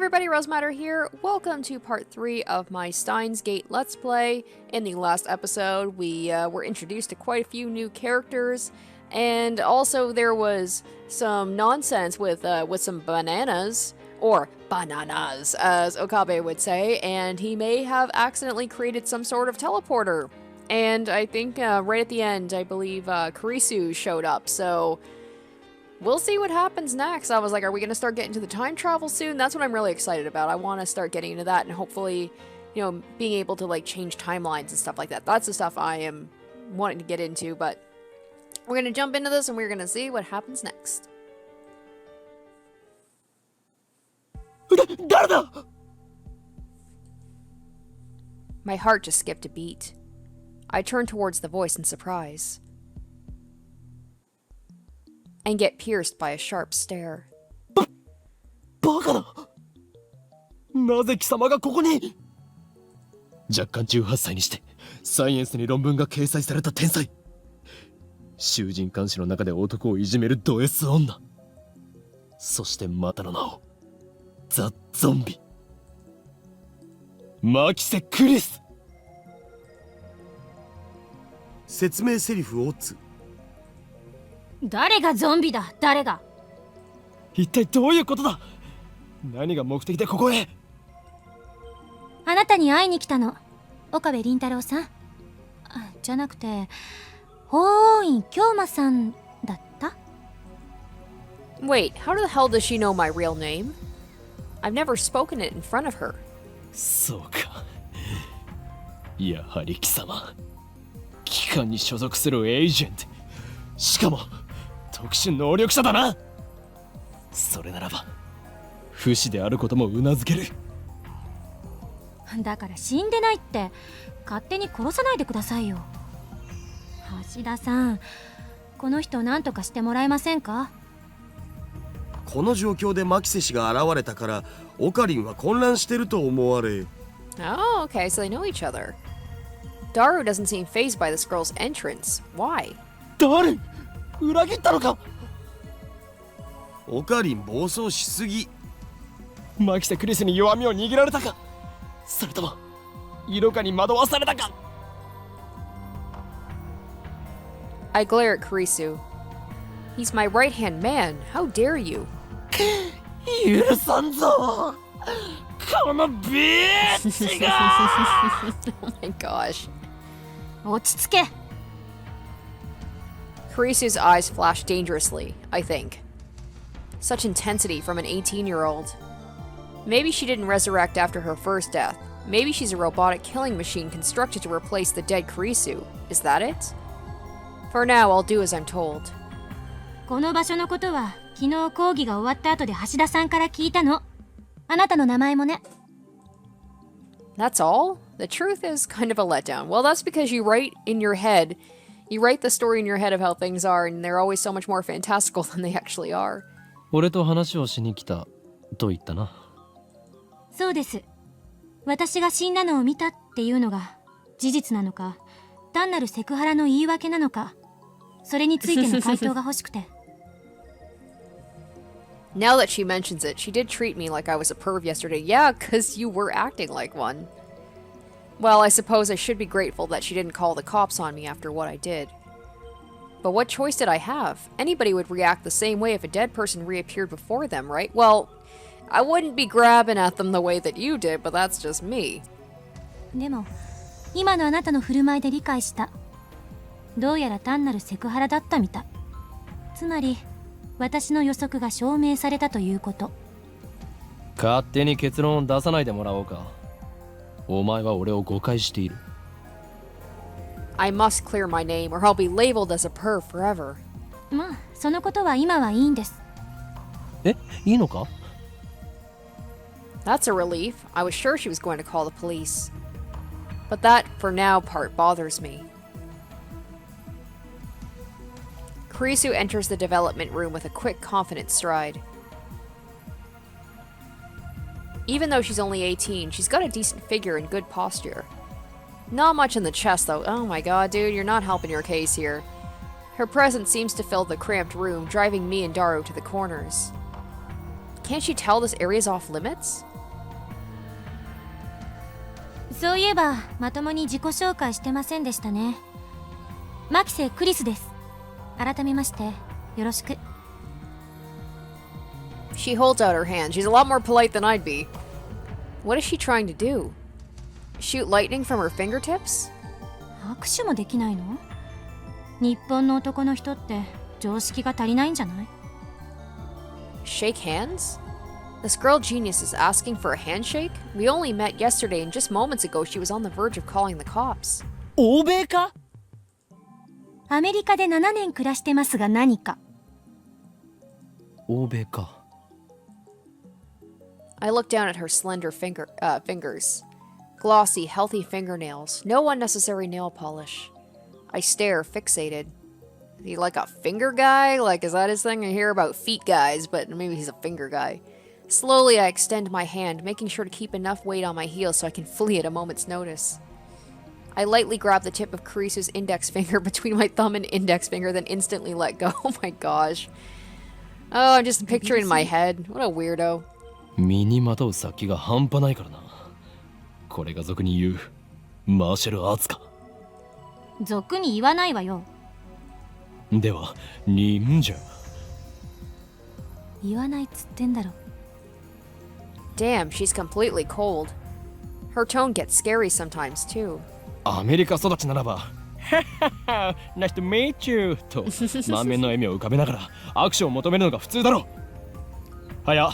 everybody, Rosematter here. Welcome to part 3 of my Steins Gate Let's Play. In the last episode, we were introduced to quite a few new characters, and also there was some nonsense with some bananas, or bananas, as Okabe would say, and he may have accidentally created some sort of teleporter. And I think right at the end, I believe Kurisu showed up, so we'll see what happens next. I was like, are we going to start getting to the time travel soon? That's what I'm really excited about. I want to start getting into that and hopefully, you know, being able to like change timelines and stuff like that. That's the stuff I am wanting to get into, but we're going to jump into this and we're going to see what happens next. My heart just skipped a beat. I turned towards the voice in surprise and get pierced by a sharp stare. バカな。なぜ貴様がここに？若干18歳にしてサイエンスに論文が掲載された天才。囚人監視の中で男をいじめるド S 女。そしてまたの名をザ・ゾンビ。マキセ・クリス。説明セリフをつ。誰がゾンビだ？誰が？一体どういうことだ？何が目的でここへ？あなたに会いに来たの。岡部倫太郎さん。じゃなくて、ホーイン京馬さんだった？ Wait, how the hell does she know my real name? I've never spoken it in front of her. そうか。やはり貴様。機関に所属するエージェント。しかも特殊能力者だな。それならば不死であることもうなずける。だから死んでないって勝手に殺さないでくださいよ。橋田さん、この人何とかしてもらえませんか？この状況でマキセ氏が現れたからオカリンは混乱してると思われ。 Oh, okay, so they know each other. Daru doesn't seem fazed by this girl's entrance. Why? 誰？裏切ったのか？オカリン暴走しすぎ。マキセ・クリスに弱みを握られたか？それとも色香に惑わされたか？ I glare at Kurisu. He's my right-hand man. How dare you? 許さんぞこのビッチがOh my gosh. 落ち着け。Kurisu's eyes flash dangerously, I think. Such intensity from an 18-year-old. Maybe she didn't resurrect after her first death. Maybe she's a robotic killing machine constructed to replace the dead Kurisu. Is that it? For now, I'll do as I'm told. この場所のことは昨日講義が終わった後で橋田さんから聞いたの。あなたの名前もね。That's all? The truth is kind of a letdown. Well, that's because you write in your head, you write the story in your head of how things are, and they're always so much more fantastical than they actually are. 俺と話をしに来たと言ったな。そうです。私が死んだのを見たっていうのが事実なのか、単なるセクハラの言い訳なのか、それについての回答が欲しくて。Now that she mentions it, she did treat me like I was a perv yesterday. Yeah, 'cause you were acting like one. Well, I suppose I should be grateful that she didn't call the cops on me after what I did. But what choice did I have? Anybody would react the same way if a dead person reappeared before them, right? Well, I wouldn't be grabbing at them the way that you did, but that's just me. でも、今のあなたの振る舞いで理解した。どうやら単なるセクハラだったみたい。つまり、私の予測が証明されたということ。勝手に結論を出さないでもらおうか。お前は俺を誤解している。I must clear my name or I'll be labeled as a perv forever. まあ、そのことは今はいいんです。え、いいのか？ That's a relief. I was sure she was going to call the police. But that, for now, part bothers me. Kurisu enters the development room with a quick, confident stride. Even though she's only 18, she's got a decent figure and good posture. Not much in the chest, though. Oh my god, dude, you're not helping your case here. Her presence seems to fill the cramped room, driving me and Daru to the corners. Can't she tell this area's off limits? そういえばまともに自己紹介してませんでしたね。マキセ・クリスです。改めましてよろしく。 She holds out her hand. She's a lot more polite than I'd be. What is she trying to do? Shoot lightning from her fingertips? 握手もできないの？日本の男の人って常識が足りないんじゃない？ Shake hands? This girl genius is asking for a handshake? We only met yesterday and just moments ago she was on the verge of calling the cops. 欧米か？アメリカで7年暮らしてますが何か？欧米か。I look down at her slender fingers. Glossy, healthy fingernails. No unnecessary nail polish. I stare, fixated. Is he like a finger guy? Like, is that his thing? I hear about feet guys, but maybe he's a finger guy. Slowly, I extend my hand, making sure to keep enough weight on my heel so I can flee at a moment's notice. I lightly grab the tip of Kurisu's index finger between my thumb and index finger, then instantly let go. Oh my gosh. Oh, I'm just picturing in my head. What a weirdo. 身にまとう殺気が半端ないからな。これが俗に言うマーシャルアーツか。俗に言わないわよ。では忍者。言わないっつってんだろ。 Damn, she's completely cold. Her tone gets scary sometimes, too. アメリカ育ちならばNice to meet you と満面の笑みを浮かべながら握手を求めるのが普通だろう。はや、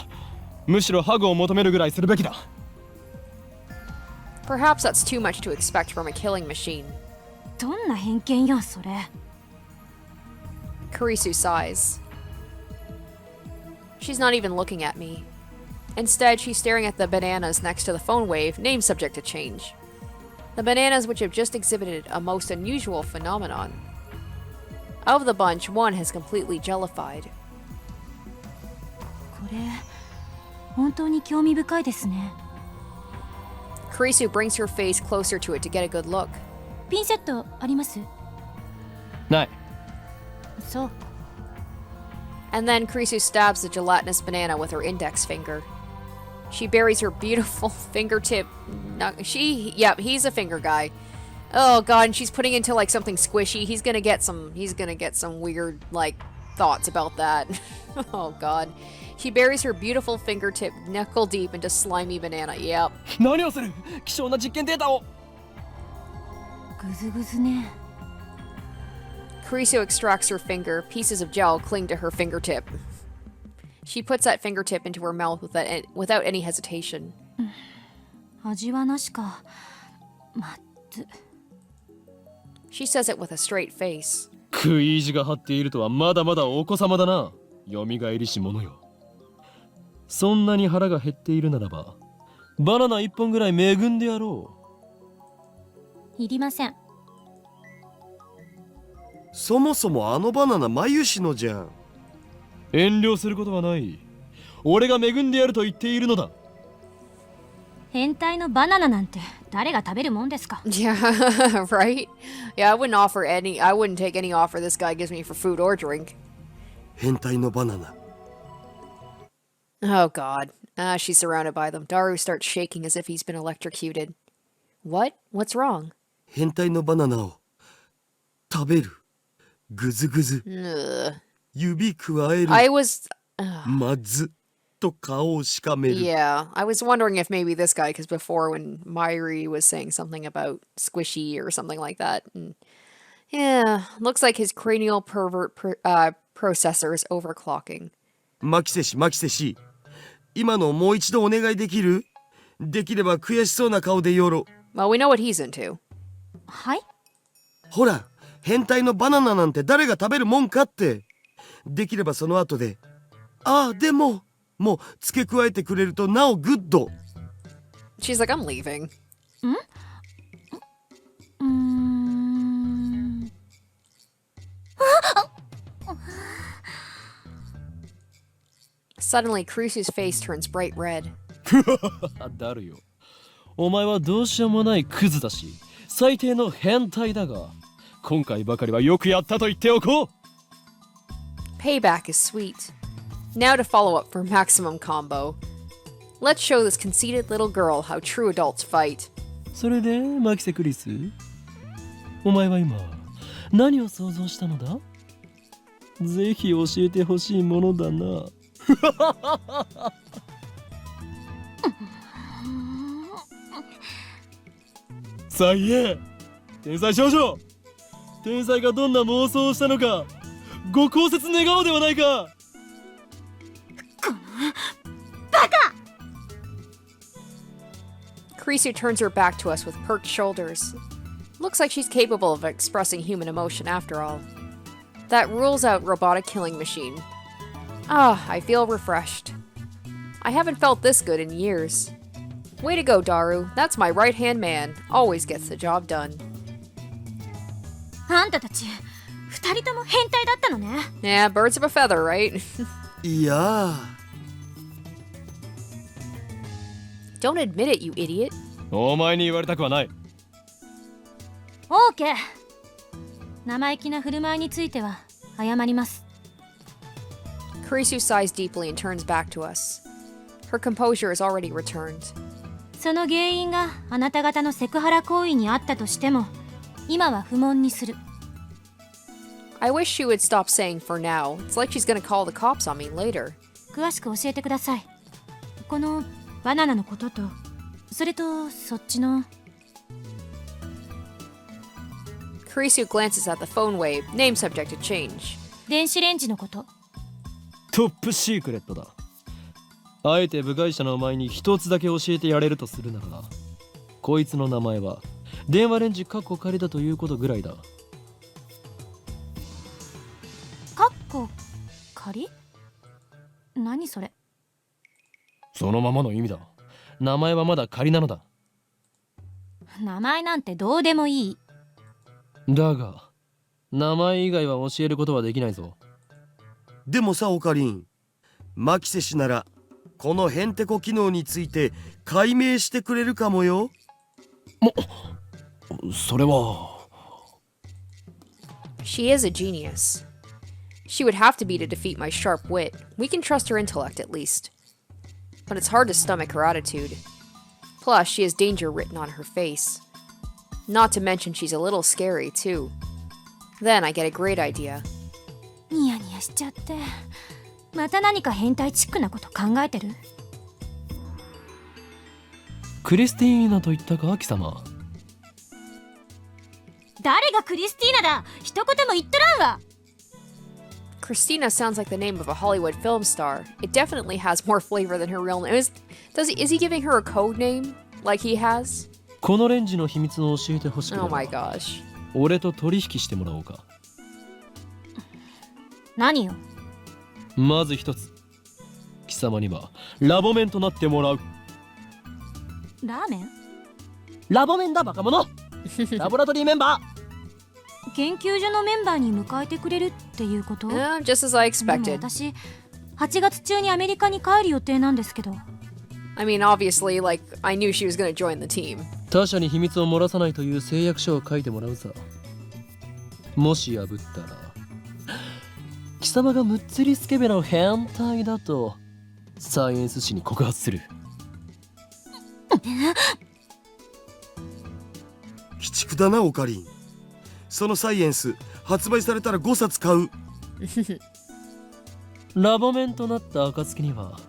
むしろハグを求めるぐらいするべきだ。 Perhaps that's too much to expect from a killing machine. どんな偏見よそれ。 Kurisu sighs. She's not even looking at me. Instead, she's staring at the bananas next to the phone wave, name subject to change. The bananas which have just exhibited a most unusual phenomenon. Of the bunch, one has completely jellified. これ本当に興味深いですね。 Kurisu brings her face closer to it to get a good look. ピンセットあります？ない。そう。 And then Kurisu stabs the gelatinous banana with her index finger. She buries her beautiful fingertip. Yep, he's a finger guy. Oh god, and she's putting into like something squishy. He's gonna get some weird like thoughts about that. Oh god. She buries her beautiful fingertip knuckle deep into slimy banana. Yep. 何をする？希少な実験データを。ぐずぐずね。 Kurisu extracts her finger. Pieces of gel cling to her fingertip. She puts that fingertip into her mouth without any hesitation. 味はなしか。まず。 She says it with a straight face. 食い意地が張っているとはまだまだお子様だな。よみがえりし者よ。そんなに腹が減っているならば、バナナ一本ぐらい恵んでやろう。いりません。そもそもあのバナナ眉しのじゃん。遠慮することはない。俺が恵んでやると言っているのだ。変態のバナナなんて誰が食べるもんですか？ Yeah, right? Yeah, I wouldn't take any offer this guy gives me for food or drink. 変態のバナナ。 Oh god. She's surrounded by them. Daru starts shaking as if he's been electrocuted. What? What's wrong? 変態のバナナを食べる。ぐずぐず。指くわえる。まずと顔をしかめる。Yeah, I was wondering if maybe this guy, because before when Mairi was saying something about squishy or something like that. And yeah, looks like his cranial processor is overclocking. マキセシ。今のもう一度お願いできる？できれば悔しそうな顔でよろ。Well, we know what he's into. はい？ほら、変態のバナナなんて誰が食べるもんかって。できればその後で、でも、もう付け加えてくれるとなおグッド。She's like, I'm leaving. Suddenly, Kurisu's face turns bright red. だるよ。お前はどうしようもないクズだし、最低の変態だが、今回ばかりはよくやったと言っておこう。Payback is sweet. Now to follow up for maximum combo. Let's show this conceited little girl how true adults fight. それでマキセクリス、お前は今何を想像したのだ？ぜひ教えてほしいものだな。さあ言え、天才少女、天才がどんな妄想をしたのかご考説願おうではないか。Kurisu turns her back to us with perked shoulders. Looks like she's capable of expressing human emotion after all. That rules out robotic killing machine. Ah, I feel refreshed. I haven't felt this good in years. Way to go, Daru. That's my right-hand man. Always gets the job done. あんたたち二人とも変態だったのね。 Yeah, birds of a feather, right? いや Don't admit it, you idiot. お前に言われたくはない。オーケー。生意気な振る舞いについては謝ります。 Kurisu sighs deeply and turns back to us. Her composure has already returned. その原因があなた方のセクハラ行為にあったとしても、今は不問にする。 I wish she would stop saying for now. It's like she's gonna call the cops on me later. 詳しく教えてください。このバナナのことと、それとそっちの。 Kurisu glances at the phone wave, name subject to change. 電子レンジのこと。トップシークレットだ。あえて部外者のお前に一つだけ教えてやれるとするなら、こいつの名前は電話レンジカッコ仮だということぐらいだ。カッコ仮？何それ？そのままの意味だ。名前はまだ仮なのだ。名前なんてどうでもいい。だが名前以外は教えることはできないぞ。でもさオカリン、マキセ氏ならこのヘンテコ機能について解明してくれるかもよ。それは。 She is a genius. She would have to be to defeat my sharp wit. We can trust her intellect at least. But it's hard to stomach her attitude. Plus, she has danger written on her face. Not to mention she's a little scary, too. Then I get a great idea. ニヤニヤしちゃって。また何か変態チックなこと考えてる？クリスティーナと言ったか貴様。誰がクリスティーナだ？一言も言っとらんわ。 Christina sounds like the name of a Hollywood film star. It definitely has more flavor than her real name. Is he giving her a code name like he has? このレンジの秘密を教えてほしく Oh my gosh. 俺と取引してもらおうか。何よ？まず一つ、貴様にはラボメンとなってもらう。ラーメン？ラボメンだバカ者。ラボラトリーメンバー。研究所のメンバーに迎えてくれるっていうこと？ Just as I でも expected. 私8月中にアメリカに帰る予定なんですけど。 I mean, obviously, like, I knew she was gonna join the team. 他者に秘密を漏らさないという誓約書を書いてもらうさ。もし破ったら貴様がむっつりスケベな変態だとサイエンス誌に告発する。鬼畜だなオカリン。そのサイエンス発売されたら5冊買う。ラボメンとなった暁には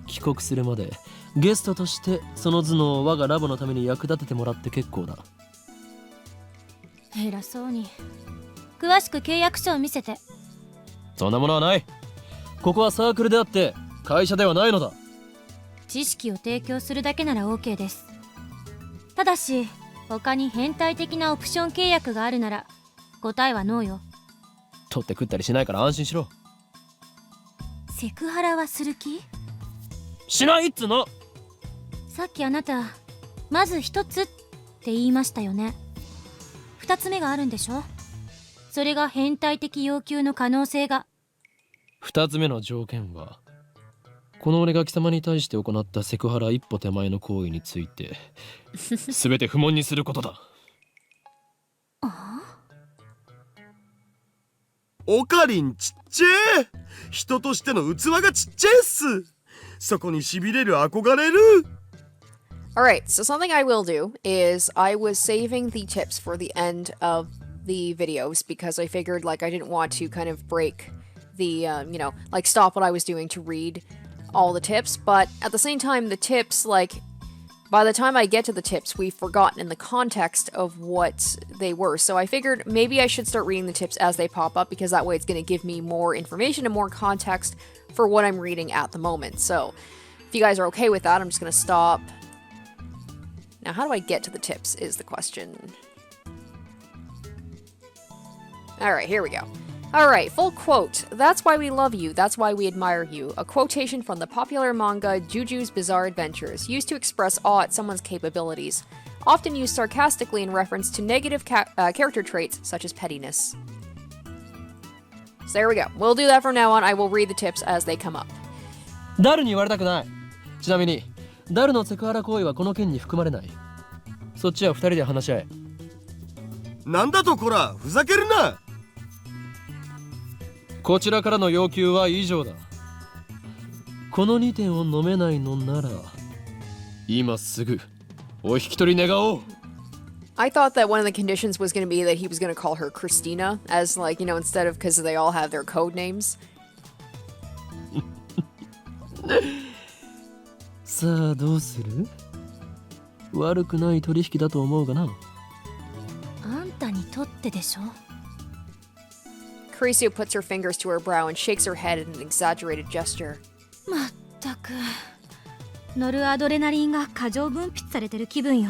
帰国するまでゲストとしてその頭脳を我がラボのために役立ててもらって結構だ。偉そうに。詳しく契約書を見せて。そんなものはない。ここはサークルであって会社ではないのだ。知識を提供するだけなら OK です。ただし他に変態的なオプション契約があるなら答えはノーよ。取って食ったりしないから安心しろ。セクハラはする気？しないっつの。さっきあなたまず一つって言いましたよね。二つ目があるんでしょ？それが変態的要求の可能性が。二つ目の条件はこの俺が貴様に対して行ったセクハラ一歩手前の行為について全て不問にすることだ。オカリンちっちゃい。人としての器がちっちゃいっす。そこにしびれる憧れる。Alright, so something I will do is I was saving the tips for the end of the videos because I figured like I didn't want to kind of break the, like stop what I was doing to read all the tips, but at the same time the tips, like, by the time I get to the tips, we've forgotten in the context of what they were, so I figured maybe I should start reading the tips as they pop up because that way it's going to give me more information and more context for what I'm reading at the moment. So if you guys are okay with that, I'm just going to stop. Now, how do I get to the tips is the question. Alright, here we go. Alright, full quote. That's why we love you, that's why we admire you. A quotation from the popular manga Juju's Bizarre Adventures, used to express awe at someone's capabilities. Often used sarcastically in reference to negative character traits such as pettiness. So there we go. We'll do that from now on. I will read the tips as they come up. ダルに言われたくない。ちなみにダルのセクハラ行為はこの件に含まれない。そっちは二人で話し合え。なんだとこら、ふざけるな。こちらからの要求は以上だ。この2点を飲めないのなら、今すぐお引き取り願おう。I thought that one of the conditions was going to be that he was going to call her Christina, as like, instead of, because they all have their code names. さあどうする？悪くない取引だと思うがな。あんたにとってでしょ。Kurisu puts her fingers to her brow and shakes her head in an exaggerated gesture. まったく、ノルアドレナリンが過剰分泌されてる気分よ。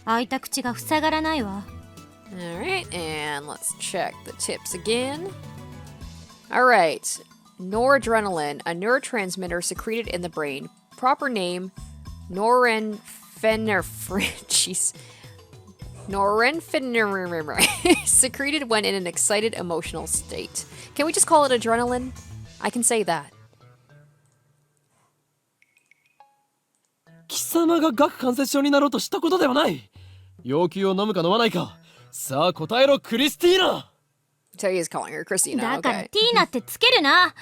開いた口が塞がらないわ。Alright, and let's check the tips again. Alright, noradrenaline, a neurotransmitter secreted in the brain. Proper name, norepinephrine. Jeez. Norepinephrine, secreted when in an excited emotional state. Can we just call it adrenaline? I can say that. 貴様が顎関節症になろうとしたことではない。要求を飲むか飲まないか。さあ答えろクリスティーナ。So he is calling her Christina. だから Okay. ティーナってつけるな。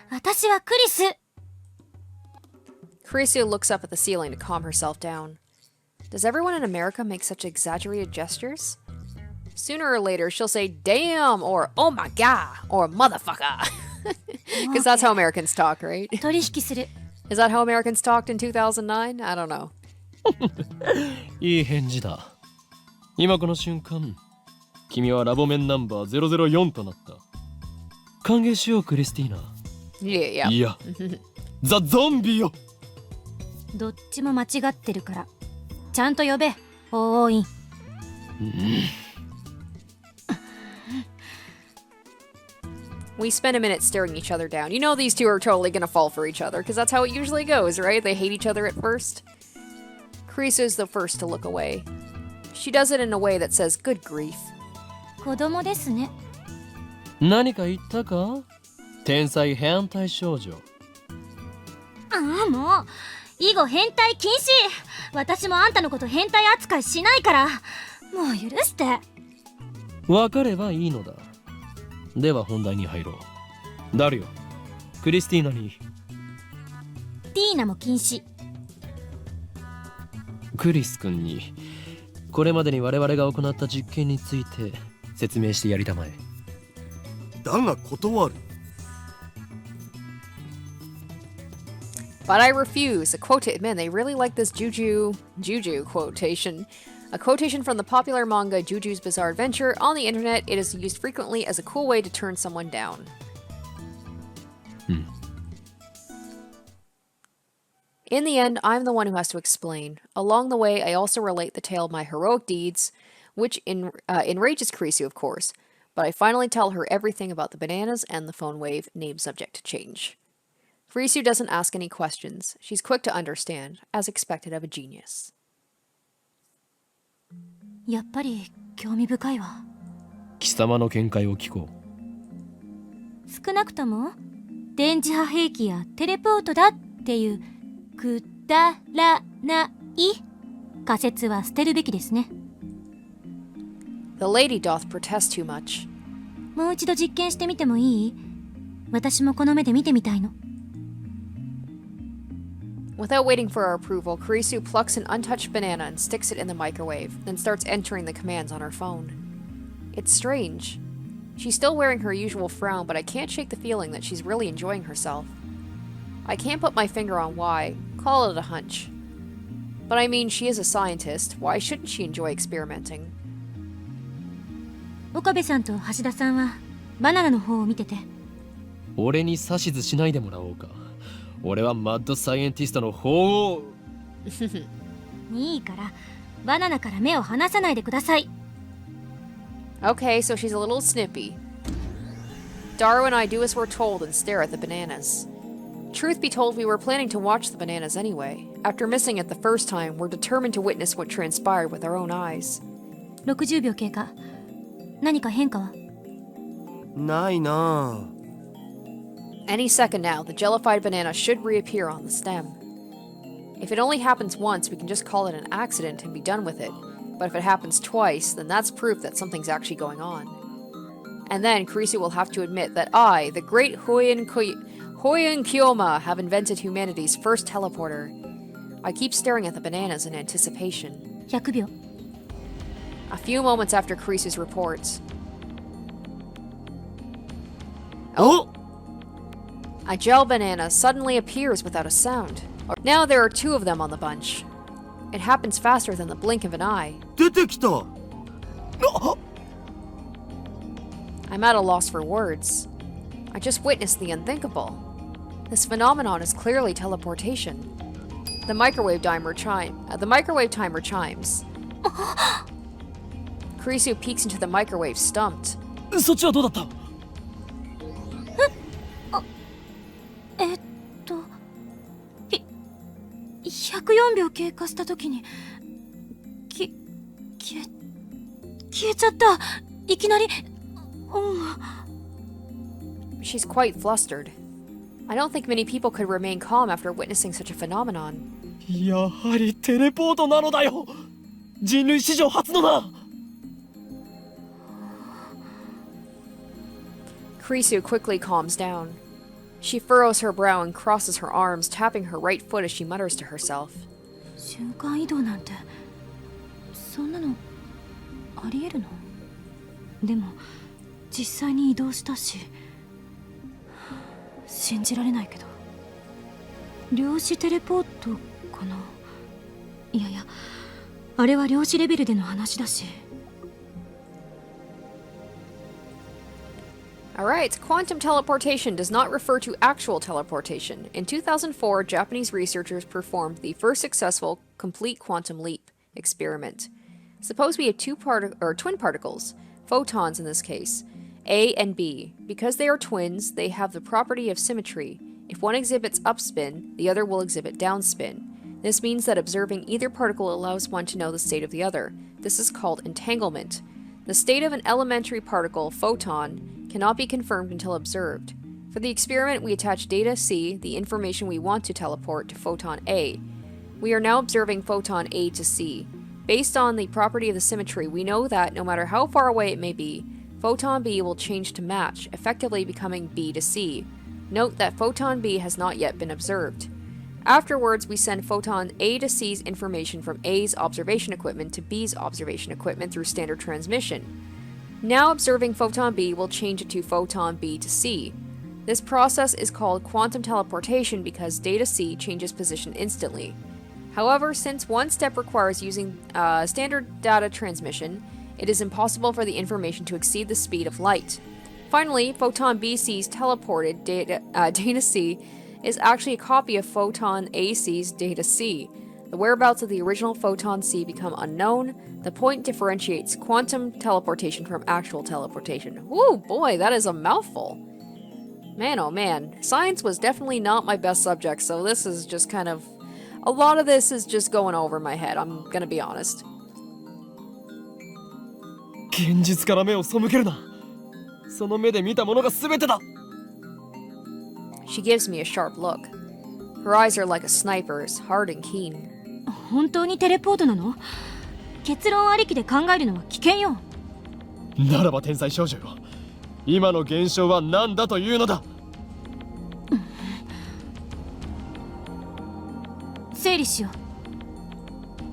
私はクリス。Kurisu looks up at the ceiling to calm herself down. Does everyone in America make such exaggerated gestures? Sooner or later, she'll say damn or oh my god or motherfucker. Because that's how Americans talk, right? 取引する。Is that how Americans talked in 2009? I don't know. いい返事だ。今この瞬間、君はラボ面ナンバー004となった。歓迎しようクリスティーナ。Yeah, yeah. いや、ザ・ゾンビよ。どっちも間違ってるから。ちゃんと呼べ、おーい。We spend a minute staring each other down. You know these two are totally gonna fall for each other, because that's how it usually goes, right? They hate each other at first. Kurisu is the first to look away. She does it in a way that says, good grief. 子供ですね。何か言ったか？天才変態少女。ああもう、以後変態禁止。私もあんたのこと変態扱いしないから。もう許して。わかればいいのだ。では本題に入ろう。ダルよ、クリスティーナに。ティーナも禁止。クリス君にこれまでに我々が行った実験について説明してやりたまえ。だが断る。But I refuse. A quote. Man, they really like this Juju quotation. A quotation from the popular manga Juju's Bizarre Adventure. On the internet, it is used frequently as a cool way to turn someone down. In the end, I'm the one who has to explain. Along the way, I also relate the tale of my heroic deeds, which enrages Kurisu, of course. But I finally tell her everything about the bananas and the phone wave, name subject to change. Kurisu doesn't ask any questions. She's quick to understand, as expected of a genius. やっぱり興味深いわ。貴様の見解を聞こ少なくとも電磁波兵器やテレポートだっていうくだらない仮説は捨てるべきですね。The lady doth protest too much. もう一度実験してみてもいい？私もこの目で見てみたいの。Without waiting for our approval, Kurisu plucks an untouched banana and sticks it in the microwave, then starts entering the commands on her phone. It's strange. She's still wearing her usual frown, but I can't shake the feeling that she's really enjoying herself. I can't put my finger on why, call it a hunch. But I mean, she is a scientist, why shouldn't she enjoy experimenting? 岡部さんと橋田さんはバナナの方を見てて。俺に指図しないでもらおうか。俺はマッドサイエンティストの方を。いいからバナナから目を離さないでください。Okay, so she's a little snippy. Daru and I do as we're told and stare at the bananas. Truth be told, we were planning to watch the bananas anyway. After missing it the first time, we're determined to witness what transpired with our own eyes. 60秒経過。何か変化は？ないな。Any second now, the jellified banana should reappear on the stem. If it only happens once, we can just call it an accident and be done with it. But if it happens twice, then that's proof that something's actually going on. And then Kurisu will have to admit that I, the great Hoouin Kyouma, have invented humanity's first teleporter. I keep staring at the bananas in anticipation. 100秒。A few moments after Kurisu's reports. Oh! A gel banana suddenly appears without a sound. Now there are 2 of them on the bunch. It happens faster than the blink of an eye. 出てきた。I'm at a loss for words. I just witnessed the unthinkable. This phenomenon is clearly teleportation. The microwave timer chimes. Kurisu peeks into the microwave, stumped. そっちはどうだった？104秒経過した時に消えちゃった。いきなり。She's quite flustered. I don't think many people could remain calm after witnessing such a phenomenon. やはりテレポートなのだよ。人類史上初のな。Kurisu quickly calms down. She furrows her brow and crosses her arms, tapping her right foot as she mutters to herself. 瞬間移動なんてそんなのありえるの？でも実際に移動したし信じられないけど量子テレポートかな。いやいやあれは量子レベルでの話だし。Alright, quantum teleportation does not refer to actual teleportation. In 2004, Japanese researchers performed the first successful complete quantum leap experiment. Suppose we have twin particles, photons in this case, A and B. Because they are twins, they have the property of symmetry. If one exhibits upspin, the other will exhibit downspin. This means that observing either particle allows one to know the state of the other. This is called entanglement. The state of an elementary particle, photon, cannot be confirmed until observed. For the experiment, we attach data C, the information we want to teleport, to photon A. We are now observing photon A to C. Based on the property of the symmetry, we know that no matter how far away it may be, photon B will change to match, effectively becoming B to C. Note that photon B has not yet been observed. Afterwards, we send photon A to C's information from A's observation equipment to B's observation equipment through standard transmission. Now observing photon B will change it to photon B to C. This process is called quantum teleportation because data C changes position instantly. However, since one step requires using standard data transmission, it is impossible for the information to exceed the speed of light. Finally, photon BC's teleported data C is actually a copy of photon AC's data C. The whereabouts of the original photon C become unknown. The point differentiates quantum teleportation from actual teleportation. Woo, boy, that is a mouthful. Man, oh man. Science was definitely not my best subject, so this is just kind of... A lot of this is just going over my head, I'm gonna be honest. 現実から目を背けるな。その目で見たものが全てだ。She gives me a sharp look. Her eyes are like a sniper's, hard and keen. 本当にテレポートなの？結論ありきで考えるのは危険よ。ならば天才少女よ。今の現象は何だというのだ。整理しよ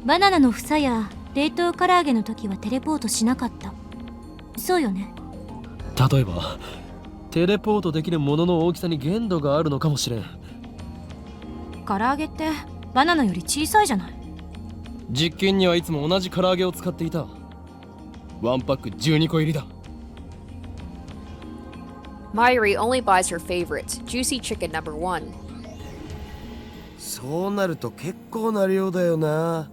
う。バナナの房や冷凍唐揚げの時はテレポートしなかった。そうよね。例えばテレポートできるものの大きさに限度があるのかもしれん。唐揚げってバナナより小さいじゃない。実験にはいつも同じ唐揚げを使っていた。ワンパック12個入りだ。Mayuri only buys her favorite, juicy chicken number 1. そうなると結構な量だよな。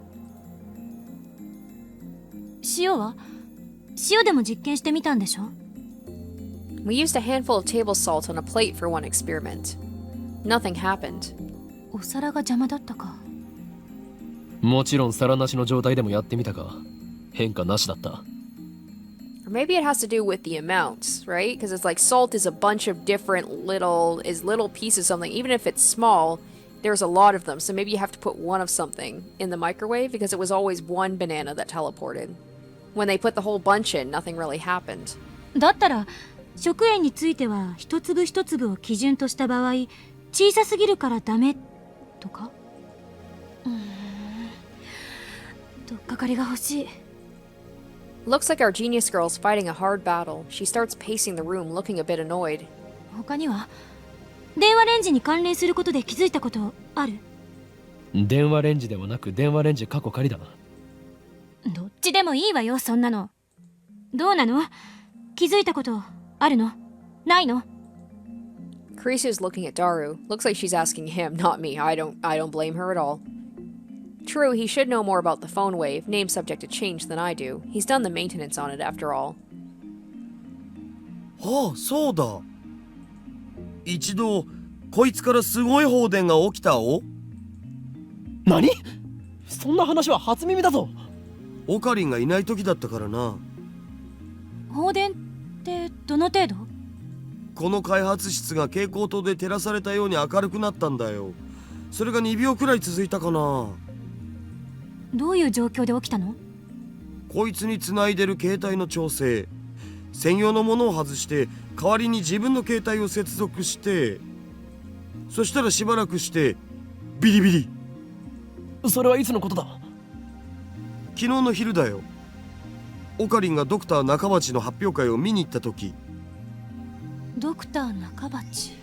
塩は？塩でも実験してみたんでしょ？ We used a handful of table salt on a plate for one experiment. Nothing happened. お皿が邪魔だったか。もちろん皿なしの状態でもやってみたが変化なしだった。 Or maybe it has to do with the amounts, right? Because it's like salt is a bunch of different little pieces of something. Even if it's small, there's a lot of them. So maybe you have to put one of something in the microwave because it was always one banana that teleported. When they put the whole bunch in, nothing really happened. だったら食塩については一粒一粒を基準とした場合、小さすぎるからダメとか？とっかかりが欲しい。 Looks like our genius girl's fighting a hard battle. She starts pacing the room, looking a bit annoyed. 他には電話レンジに関連することで気づいたことある？電話レンジではなく電話レンジ過去仮だ。どっちでもいいわよ、そんなの。どうなの？気づいたことあるの？ないの？ Kurisu's looking at Daru. Looks like she's asking him, not me. I don't blame her at all. True, he should know more about the phone wave, name subject to change, than I do. He's done the maintenance on it after all. ああ、そうだ。一度こいつからすごい放電が起きたお。何？そんな話は初耳だぞ。オカリンがいない時だったからな。放電ってどの程度？この開発室が蛍光灯で照らされたように明るくなったんだよ。それが2秒くらい続いたかな。どういう状況で起きたの？こいつに繋いでる携帯の調整、専用のものを外して代わりに自分の携帯を接続して、そしたらしばらくしてビリビリ。それはいつのことだ？昨日の昼だよ。オカリンがドクター中鉢の発表会を見に行った時。ドクター中鉢。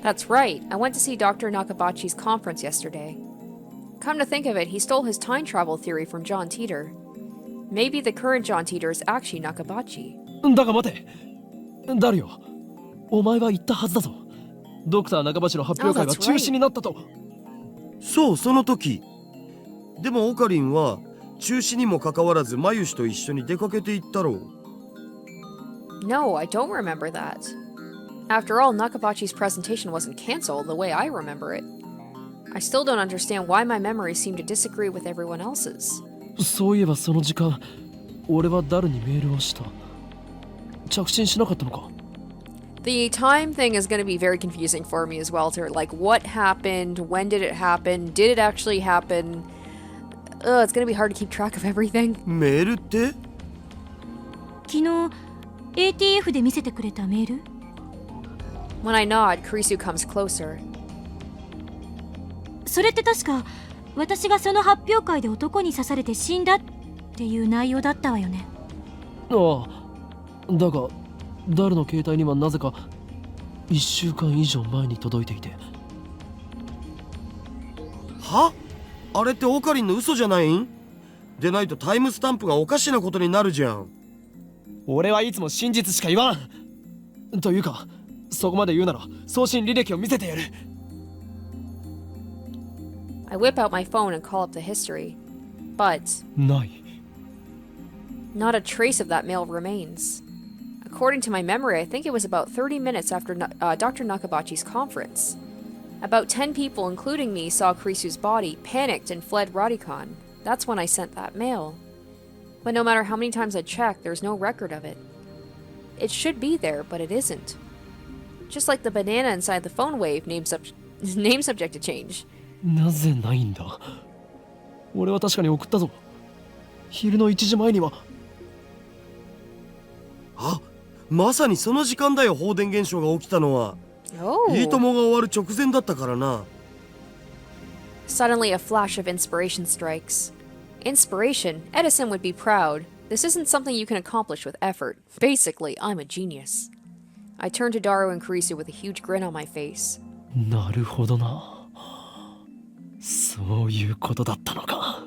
That's right. I went to see Dr. Nakabachi's conference yesterday. Come to think of it, he stole his time travel theory from John Titor. Maybe the current John Titor is actually Nakabachi. だが待て。ダルよ。お前は言ったはずだぞ。ドクター中鉢の発表会が中止になったと。そう、その時。でもオカリンは中止にもかかわらずマユシと一緒に出かけて行ったろう。No, I don't remember that. After all, Nakabachi's presentation wasn't cancelled the way I remember it. I still don't understand why my memories seem to disagree with everyone else's. そういえばその時間、俺はダルにメールをした。着信しなかったのか？ The time thing is going to be very confusing for me as well, to like what happened, when did it happen, did it actually happen? It's going to be hard to keep track of everything. メールって？昨日 ATF で見せてくれたメール？ When I nod, Kurisu comes closer. それって確か私がその発表会で男に刺されて死んだっていう内容だったわよね。ああ、だがダルの携帯にはなぜか1週間以上前に届いていて。は？あれってオカリンの嘘じゃないん？でないとタイムスタンプがおかしなことになるじゃん。俺はいつも真実しか言わん。というかそこまで言うなら送信履歴を見せてやる。I whip out my phone and call up the history. But ない。 not a trace of that mail remains. According to my memory, I think it was about 30 minutes after Dr. Nakabachi's conference. About 10 people, including me, saw Kurisu's body, panicked, and fled Radicon. That's when I sent that mail. But no matter how many times I checked, there's no record of it. It should be there, but it isn't. Just like the banana inside the phone wave, name subject to change. なぜないんだ？俺は確かに送ったぞ。昼の1時前には。あ、まさにその時間だよ、放電現象が起きたのは。 Oh. いいともが終わる直前だったからな。Suddenly, a flash of inspiration strikes. Inspiration? Edison would be proud. This isn't something you can accomplish with effort. Basically, I'm a genius. I turn to Daru and Kurisu with a huge grin on my face. なるほどな。そういうことだったのか。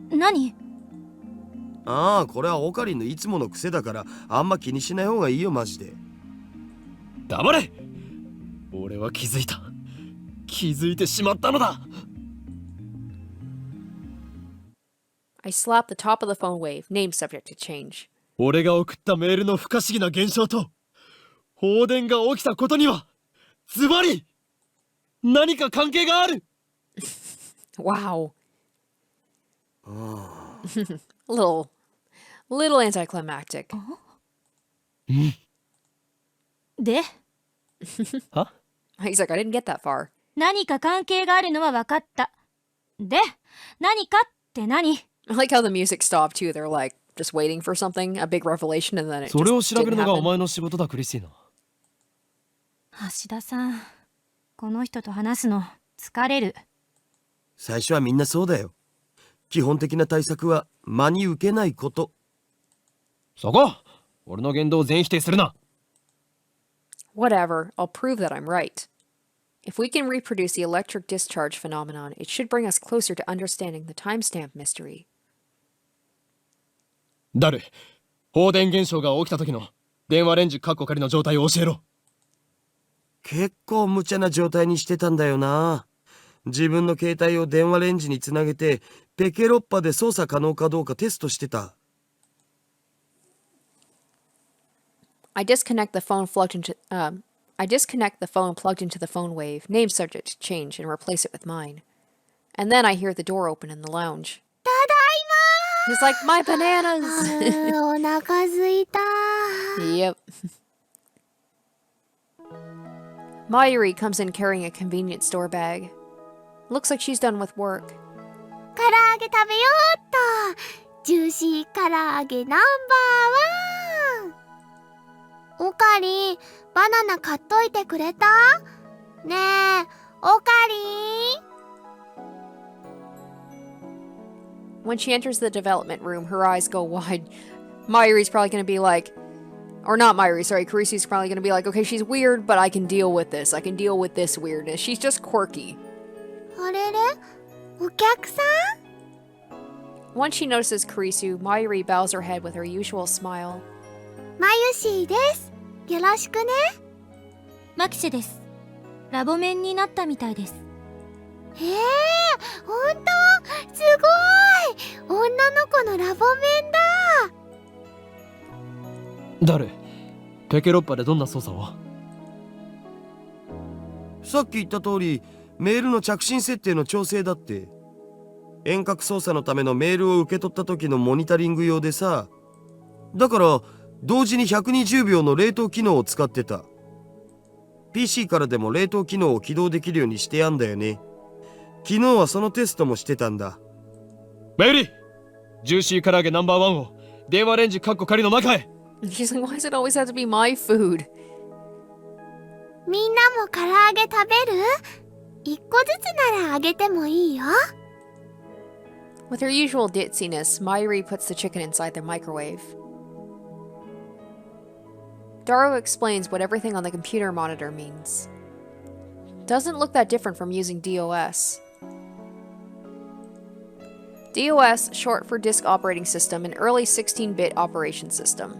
何？ああ、これはオカリンのいつもの癖だからあんま気にしない方がいいよマジで。黙れ。俺は気づいた。気づいてしまったのだ。I slap the top of the phone wave, name subject to change. 俺が送ったメールの不可思議な現象と放電が起きたことにはズバリ何か関係がある。Wow. little anticlimactic. で、は？ He's like, I didn't get that far. 何か関係があるのは分かった。で、何かって何？ I like how the music stopped too. They're like just waiting for something, a big revelation, and then it それを just 調べ didn't るのがお happen. 前の仕事だクリスティーナ。橋田さん、この人と話すの疲れる。最初はみんなそうだよ。基本的な対策は真に受けないこと。そこ俺の言動を全否定するな。 Whatever, I'll prove that I'm right. If we can reproduce the electric discharge phenomenon, it should bring us closer to understanding the timestamp mystery. ダル、放電現象が起きた時の電話レンジカッコ仮の状態を教えろ。結構無茶な状態にしてたんだよな。自分の携帯を電話レンジにつなげてペケロッパで操作可能かどうかテストしてた。I disconnect the phone plugged into the phone wave, name subject to change, and replace it with mine. And then I hear the door open in the lounge. ただ He's like, my い bananas! まお腹すいた Yep. Mayuri comes in carrying a convenience store bag. Looks like she's done with work. 唐揚げ食べようっとジューシー唐揚げナンバーワンおかりんバナナ買っといてくれたねえおかりん When she enters the development room, her eyes go wide. Mayuri's probably going to be like, or not Mayuri, sorry, Kurisu's probably going to be like, okay, she's weird, but I can deal with this. I can deal with this weirdness. She's just quirky. あれれお客さん Once she notices Kurisu, Mayuri bows her head with her usual smile. まゆしーですよろしくねマキシェです。ラボメンになったみたいです。ほんとすごい女の子のラボメンだダル、ペケロッパでどんな操作を？さっき言った通りメールの着信設定の調整だって。遠隔操作のためのメールを受け取った時のモニタリング用でさ。だから同時に120秒の冷凍機能を使ってた。 PC からでも冷凍機能を起動できるようにしてやんだよね。昨日はそのテストもしてたんだ。メイリー、ジューシー唐揚げナンバーワンを電話レンジカッコ仮の中へ。 She's like, why does it always have to be my food? みんなも唐揚げ食べる一個ずつならあげてもいいよ With her usual ditziness, Mayuri puts the chicken inside the microwave. Daru explains what everything on the computer monitor means. Doesn't look that different from using DOS. DOS, short for Disk Operating System, an early 16-bit operation system.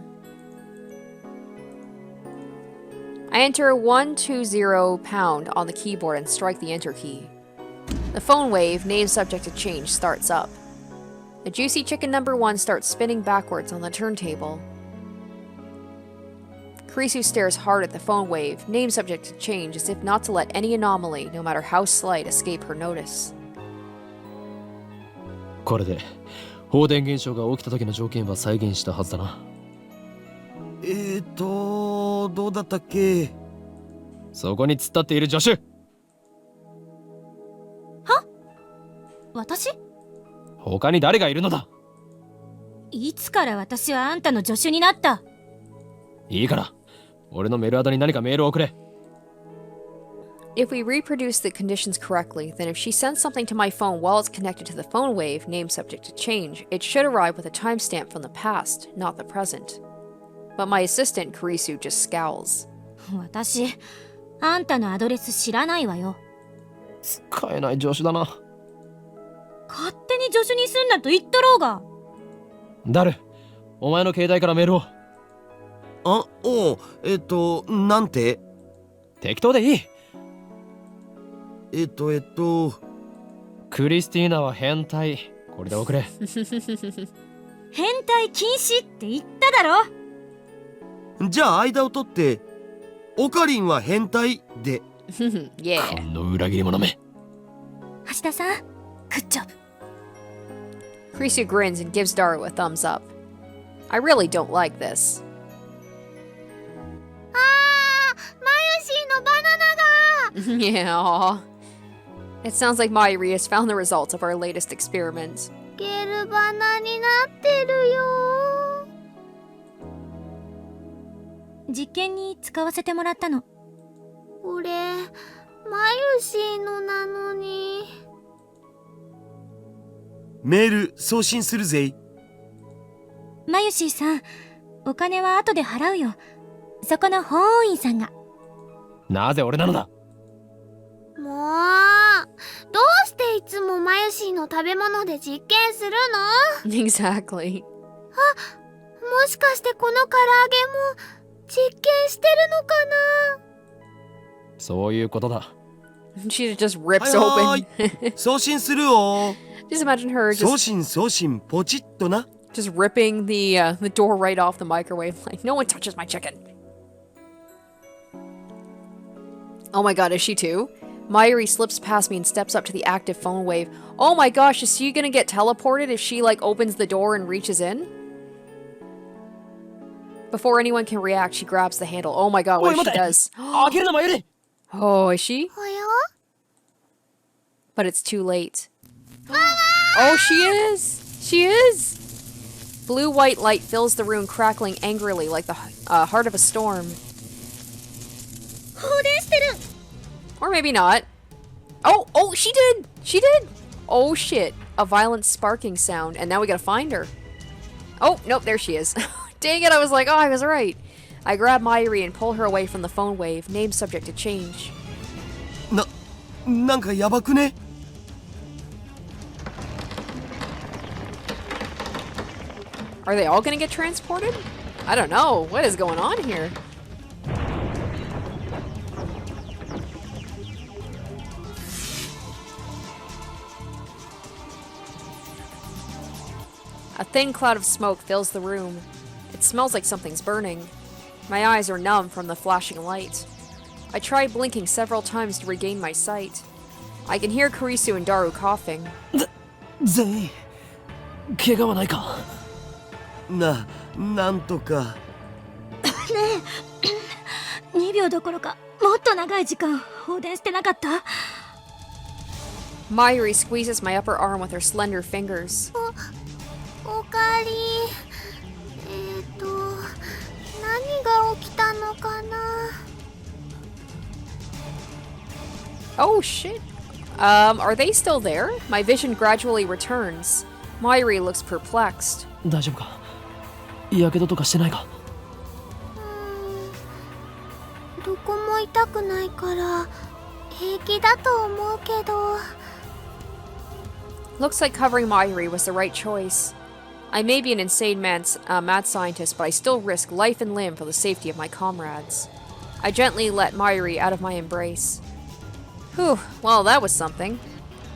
I enter 120 pound on the keyboard and strike the enter key. The phone wave, name subject to change, starts up. The juicy chicken number 1 starts spinning backwards on the turntable. Kurisu stares hard at the phone wave, name subject to change, as if not to let any anomaly, no matter how slight, escape her notice. これで放電現象が起きた時の条件は再現したはずだな。どうだったっけ。そこに突っ立っている助手。私？他に誰がいるのだ。いつから私はあんたの助手になった？いいから俺のメールアドに何かメールを送れ。If we reproduce the conditions correctly, then if she sends something to my phone while it's connected to the phone wave, name subject to change, it should arrive with a timestamp from the past, not the present. But my assistant, Kurisu, just scowls. 私、あんたのアドレス知らないわよ。使えない助手だな。勝手に助手にすんなと言っとろうが。ダル、お前の携帯からメールを。あ、おう、なんて適当でいい。クリスティーナは変態。これで送れ。変態禁止って言っただろ。じゃあ間を取ってオカリンは変態で。Yeah. この裏切り者め。橋田さん、グッジョブ。Kurisu grins and gives Daru a thumbs up. I really don't like this. マユシーのバナナが Yeah. It sounds like Mayuri has found the results of our latest experiment. ゲルバナになってるよ。実験に使わせてもらったの。これマユシーのなのに。メール送信するぜ。マユシーさん、お金は後で払うよ。そこの法務員さんが。なぜ俺なのだ。もうどうしていつもマユシーの食べ物で実験するの？ Exactly. もしかしてこの唐揚げも実験してるのかな？そういうことだ。She just rips はい open. 送信するよ。 Just imagine her 送 just 信送信ポチッとな。 just ripping the door right off the microwave. Like, no one touches my chicken. Oh my god, is she too? Mayuri slips past me and steps up to the active phone wave. Oh my gosh, is she gonna get teleported if she, like, opens the door and reaches in? Before anyone can react, she grabs the handle. Oh my god, what if she does? 開けるな、マユリ。 Oh, is she? おや？ But it's too late. Oh, she is! She is! Blue-white light fills the room, crackling angrily like the heart of a storm. 放電してる。 Or maybe not. Oh, she did! She did! Oh shit. A violent sparking sound, and now we gotta find her. Oh, nope, there she is. Dang it, I was like, oh, I was right. I grab Mayuri and pull her away from the phone wave, name subject to change. なんかやばくね？ Are they all gonna get transported? I don't know. What is going on here? A thin cloud of smoke fills the room. It smells like something's burning. My eyes are numb from the flashing light. I try blinking several times to regain my sight. I can hear Kurisu and Daru coughing. 全員怪我はないか。なんとか。2秒どころかもっと長い時間放電してなかった？ Mayuri squeezes my upper arm with her slender fingers. おかえり。何が起きたのかな？ Oh shit. Are they still there? My vision gradually returns. Mayuri looks perplexed. 大丈夫か。やけどとかしてないか。どこも痛くないから平気だと思うけど。 Looks like covering Mayuri was the right choice. I may be an insane mad scientist, but I still risk life and limb for the safety of my comrades. I gently let Mayuri out of my embrace. Whew, well, that was something.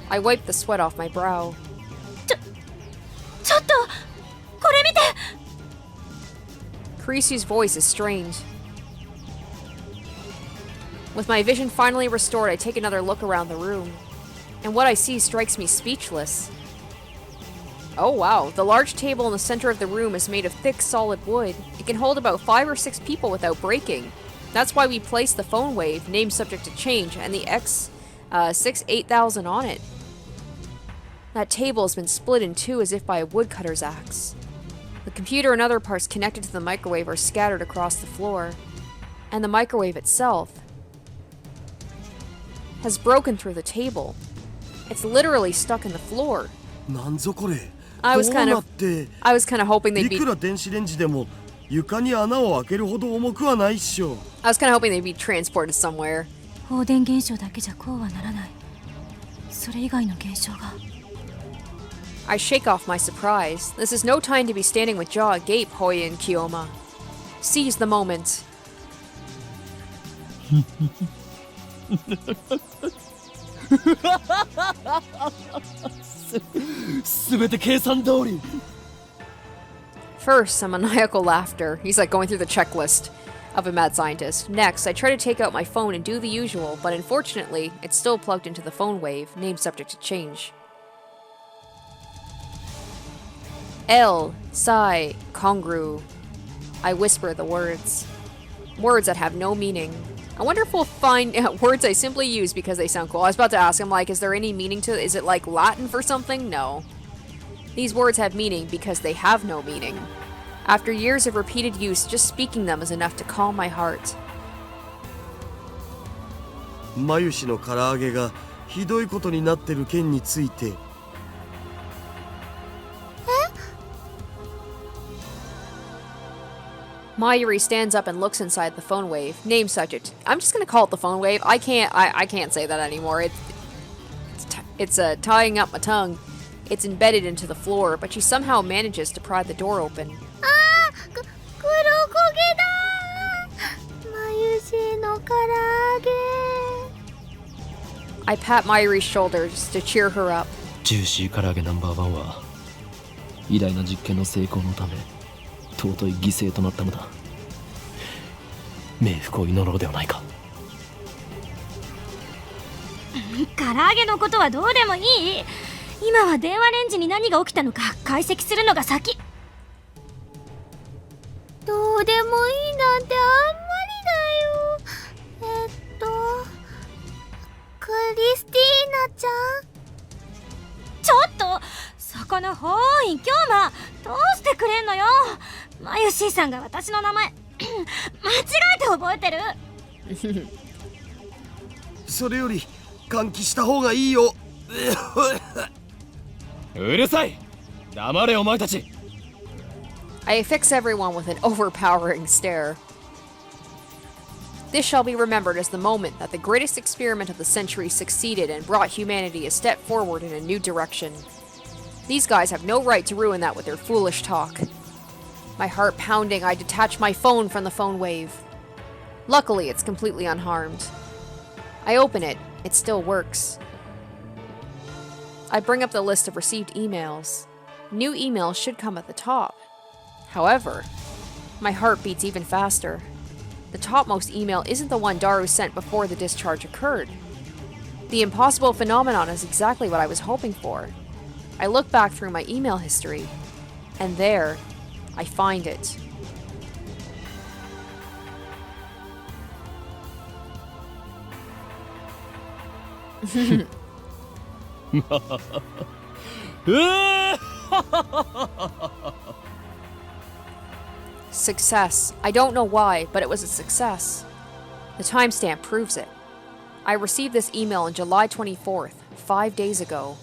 I wiped the sweat off my brow. ちょっとこれ見て。 Kurisu's voice is strained. With my vision finally restored, I take another look around the room. And what I see strikes me speechless. Oh wow, the large table in the center of the room is made of thick, solid wood. It can hold about 5 or 6 people without breaking. That's why we placed the phone wave, name subject to change, and the X68000 on it. That table has been split in two as if by a woodcutter's axe. The computer and other parts connected to the microwave are scattered across the floor. And the microwave itself. has broken through the table. It's literally stuck in the floor. なんぞこれ。 I was どう kind な of って。 I was kind of hoping they'd い be くら電子レンジでも床に穴を開けるほど重くはないっしょ。 I was kind of hoping they'd be transported somewhere. 放電現象だけじゃこうはならない。それ以外の現象が。 I shake off my surprise. This is no time to be standing with jaw agape, Hoouin Kyouma. Seize the moment. すべて計算通り。 First, some maniacal laughter. He's like going through the checklist of a mad scientist. Next, I try to take out my phone and do the usual, but unfortunately, it's still plugged into the phone wave, name subject to change. L, Sai, Kongru. I whisper the words. Words that have no meaning. I wonder if we'll find words I simply use because they sound cool. I was about to ask him, like, is there any meaning to it? Is it like Latin for something? No. These words have meaning because they have no meaning. After years of repeated use, just speaking them is enough to calm my heart. マユシの唐揚げがひどいことになってる件について。 Mayuri stands up and looks inside the phone wave. Name subject. I'm just gonna call it the phone wave. I can't say that anymore. It's tying up my tongue. It's embedded into the floor, but she somehow manages to pry the door open. 黒焦げだ。まゆしの唐揚げ。 I pat Mayuri's shoulders to cheer her up. ジューシー唐揚げナンバーワンは偉大な実験の成功のため尊い犠牲となったのだ。冥福を祈ろうではないか。唐揚げのことはどうでもいい。今は電話レンジに何が起きたのか解析するのが先。どうでもいいなんてあんまりだよ。クリスティーナちゃん。ちょっとそこのホーインキョーマどうしてくれんのよ。マユシーさんが私の名前間違えて覚えてる。それより換気した方がいいよ。うるさい。黙れお前たち。 I affix everyone with an overpowering stare. This shall be remembered as the moment that the greatest experiment of the century succeeded and brought humanity a step forward in a new direction. These guys have no right to ruin that with their foolish talk. My heart pounding, I detach my phone from the phone wave. Luckily, it's completely unharmed. I open it. It still works. I bring up the list of received emails. New emails should come at the top. However, my heart beats even faster. The topmost email isn't the one Daru sent before the discharge occurred. The impossible phenomenon is exactly what I was hoping for. I look back through my email history, and there, I find it. Success. I don't know why, but it was a success. The timestamp proves it. I received this email on July 24th, 5 days ago.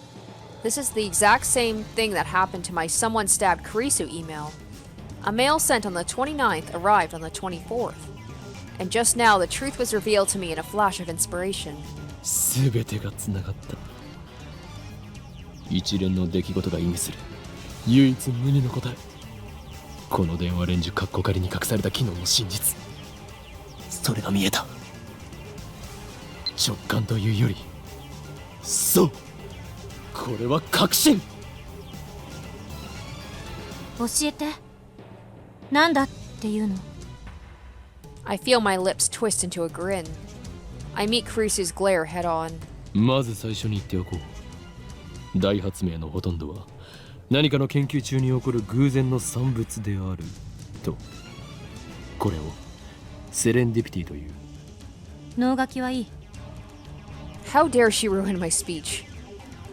This is the exact same thing that happened to my someone stabbed Kurisu email. A mail sent on the 29th arrived on the 24th. And just now the truth was revealed to me in a flash of inspiration. すべてがつながった。一連の出来事が意味する唯一無二の答え。この電話レンジカッコ仮に隠された機能の真実。それが見えた。直感というより、そう。これは確信。教えて。なんだっていうの。I feel my lips twist into a grin. I meet Kurisu's glare head on. まず最初に言っておこう。大発明のほとんどは何かの研究中に起こる偶然の産物であると。これをセレンディピティという。脳書きはいい。How dare she ruin my speech?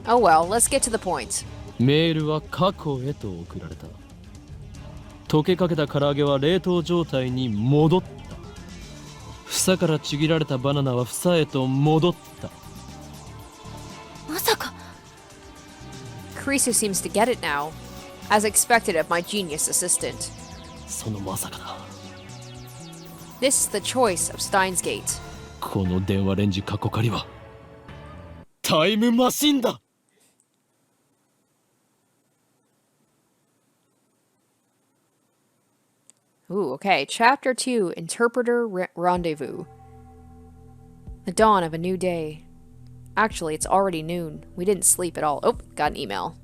Oh well, let's get to the point. メールは過去へと送られた。溶けかけた唐揚げは冷凍状態に戻った。房からちぎられたバナナは房へと戻った。まさか Kurisu seems to get it now, as expected of my genius assistant. そのまさかだ。 This is the choice of Steins Gate. この電話レンジカッコ仮はタイムマシンだ。 Ooh, okay. Chapter 2, Interpreter Rendezvous. The dawn of a new day. Actually, it's already noon. We didn't sleep at all. Oh, got an email.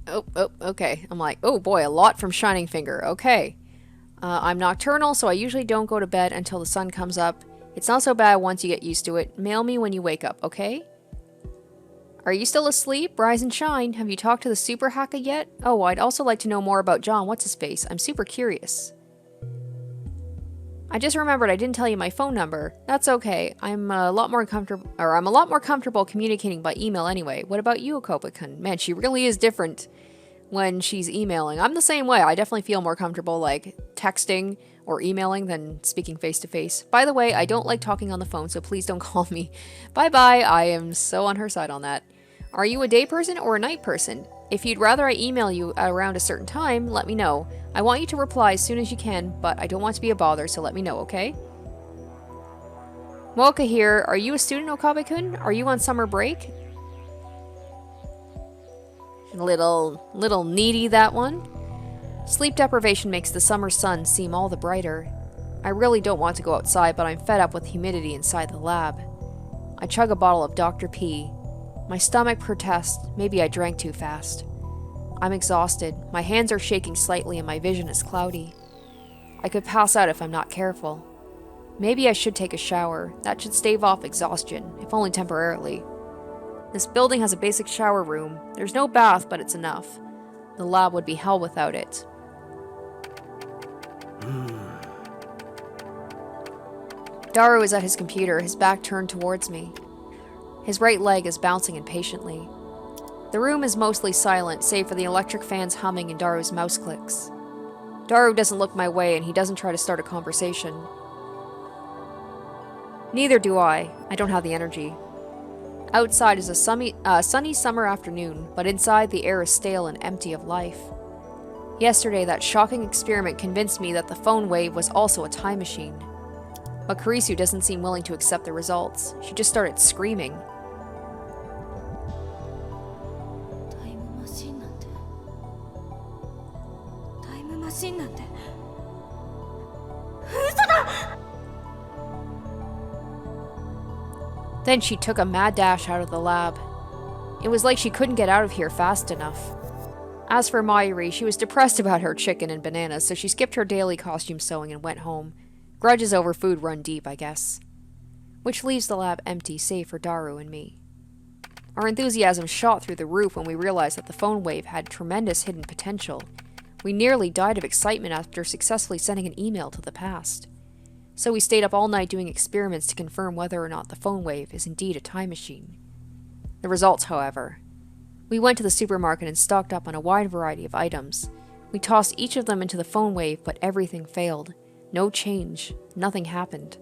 Oh, okay. I'm like, oh boy, a lot from Shining Finger. Okay. I'm nocturnal, so I usually don't go to bed until the sun comes up. It's not so bad once you get used to it. Mail me when you wake up, okay? Are you still asleep? Rise and shine. Have you talked to the super hacker yet? Oh, I'd also like to know more about John What's-His-Face. I'm super curious. I just remembered I didn't tell you my phone number. That's okay. I'm a lot more comfortable communicating by email anyway. What about you, Okopa-kun? Man, she really is different when she's emailing. I'm the same way. I definitely feel more comfortable like texting or emailing than speaking face to face. By the way, I don't like talking on the phone, so please don't call me. Bye-bye. I am so on her side on that. Are you a day person or a night person? If you'd rather I email you around a certain time, let me know. I want you to reply as soon as you can, but I don't want to be a bother, so let me know, okay? Mocha here. Are you a student, Okabe-kun? Are you on summer break? Little needy, that one. Sleep deprivation makes the summer sun seem all the brighter. I really don't want to go outside, but I'm fed up with humidity inside the lab. I chug a bottle of Dr. P. My stomach protests. Maybe I drank too fast. I'm exhausted. My hands are shaking slightly and my vision is cloudy. I could pass out if I'm not careful. Maybe I should take a shower. That should stave off exhaustion, if only temporarily. This building has a basic shower room. There's no bath, but it's enough. The lab would be hell without it. Daru is at his computer, his back turned towards me. His right leg is bouncing impatiently. The room is mostly silent, save for the electric fans humming and Daru's mouse clicks. Daru doesn't look my way and he doesn't try to start a conversation. Neither do I. I don't have the energy. Outside is a sunny summer afternoon, but inside the air is stale and empty of life. Yesterday, that shocking experiment convinced me that the phone wave was also a time machine. But Kurisu doesn't seem willing to accept the results. She just started screaming. Then she took a mad dash out of the lab. It was like she couldn't get out of here fast enough. As for Mayuri, she was depressed about her chicken and bananas, so she skipped her daily costume sewing and went home. Grudges over food run deep, I guess. Which leaves the lab empty, save for Daru and me. Our enthusiasm shot through the roof when we realized that the phone wave had tremendous hidden potential. We nearly died of excitement after successfully sending an email to the past. So we stayed up all night doing experiments to confirm whether or not the phone wave is indeed a time machine. The results, however. We went to the supermarket and stocked up on a wide variety of items. We tossed each of them into the phone wave, but everything failed. No change. Nothing happened.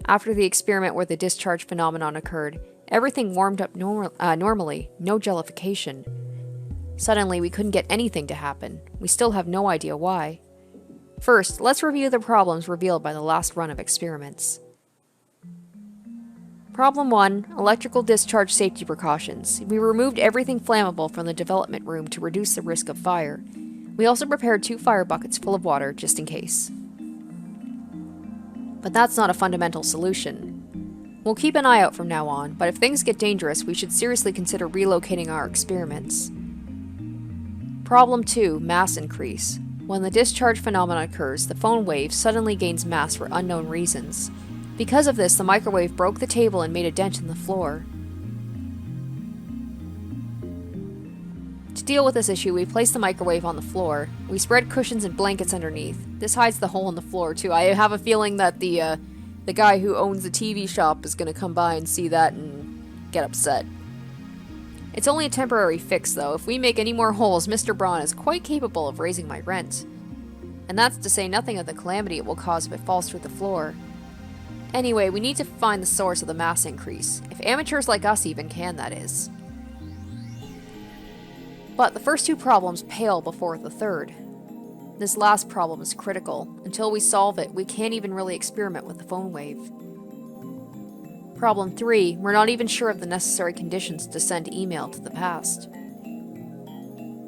After the experiment where the discharge phenomenon occurred, everything warmed up normally, no jellification. Suddenly, we couldn't get anything to happen. We still have no idea why. First, let's review the problems revealed by the last run of experiments. Problem 1. Electrical discharge safety precautions. We removed everything flammable from the development room to reduce the risk of fire. We also prepared 2 fire buckets full of water, just in case. But that's not a fundamental solution. We'll keep an eye out from now on, but if things get dangerous, we should seriously consider relocating our experiments. Problem 2. Mass increase. When the discharge phenomenon occurs, the phone wave suddenly gains mass for unknown reasons. Because of this, the microwave broke the table and made a dent in the floor. To deal with this issue, we placed the microwave on the floor. We spread cushions and blankets underneath. This hides the hole in the floor, too. I have a feeling that the guy who owns the TV shop is going to come by and see that and get upset. It's only a temporary fix, though. If we make any more holes, Mr. Braun is quite capable of raising my rent. And that's to say nothing of the calamity it will cause if it falls through the floor. Anyway, we need to find the source of the mass increase. If amateurs like us even can, that is. But the first two problems pale before the third. This last problem is critical. Until we solve it, we can't even really experiment with the phone wave. Problem 3, we're not even sure of the necessary conditions to send email to the past.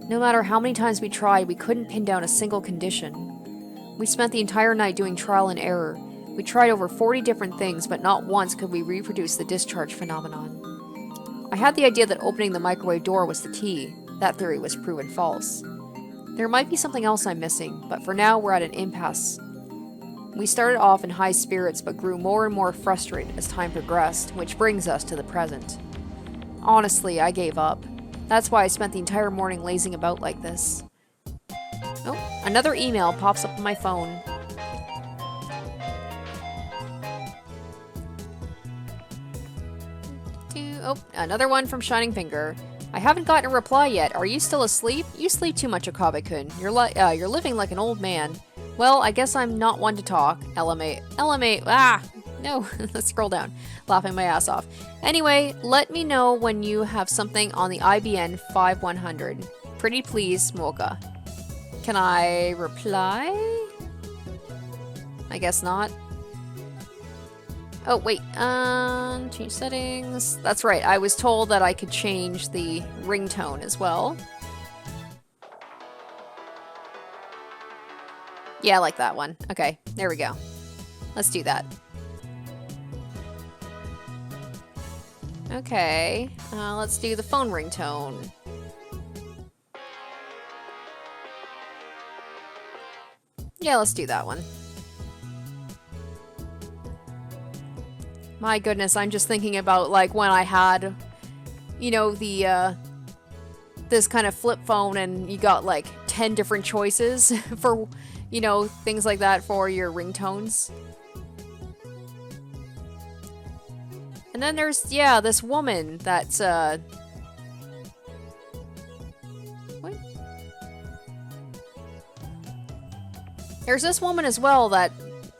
No matter how many times we tried, we couldn't pin down a single condition. We spent the entire night doing trial and error. We tried over 40 different things, but not once could we reproduce the discharge phenomenon. I had the idea that opening the microwave door was the key. That theory was proven false. There might be something else I'm missing, but for now we're at an impasse. We started off in high spirits, but grew more and more frustrated as time progressed, which brings us to the present. Honestly, I gave up. That's why I spent the entire morning lazing about like this. Oh, another email pops up on my phone. Oh, another one from Shining Finger. I haven't gotten a reply yet. Are you still asleep? You sleep too much, Okabe-kun. You're living like an old man. Well, I guess I'm not one to talk. LMA. No, let's scroll down. Laughing my ass off. Anyway, let me know when you have something on the IBN 5100. Pretty please, Mocha. Can I reply? I guess not. Oh, wait, change settings. That's right, I was told that I could change the ringtone as well. Yeah, I like that one. Okay, there we go. Let's do that. Okay, let's do the phone ringtone. Yeah, let's do that one. My goodness, I'm just thinking about, like, when I had, you know, the, this kind of flip phone and you got, like, 10 different choices for, you know, things like that for your ringtones. And then there's, yeah, this woman that's, what? There's this woman as well that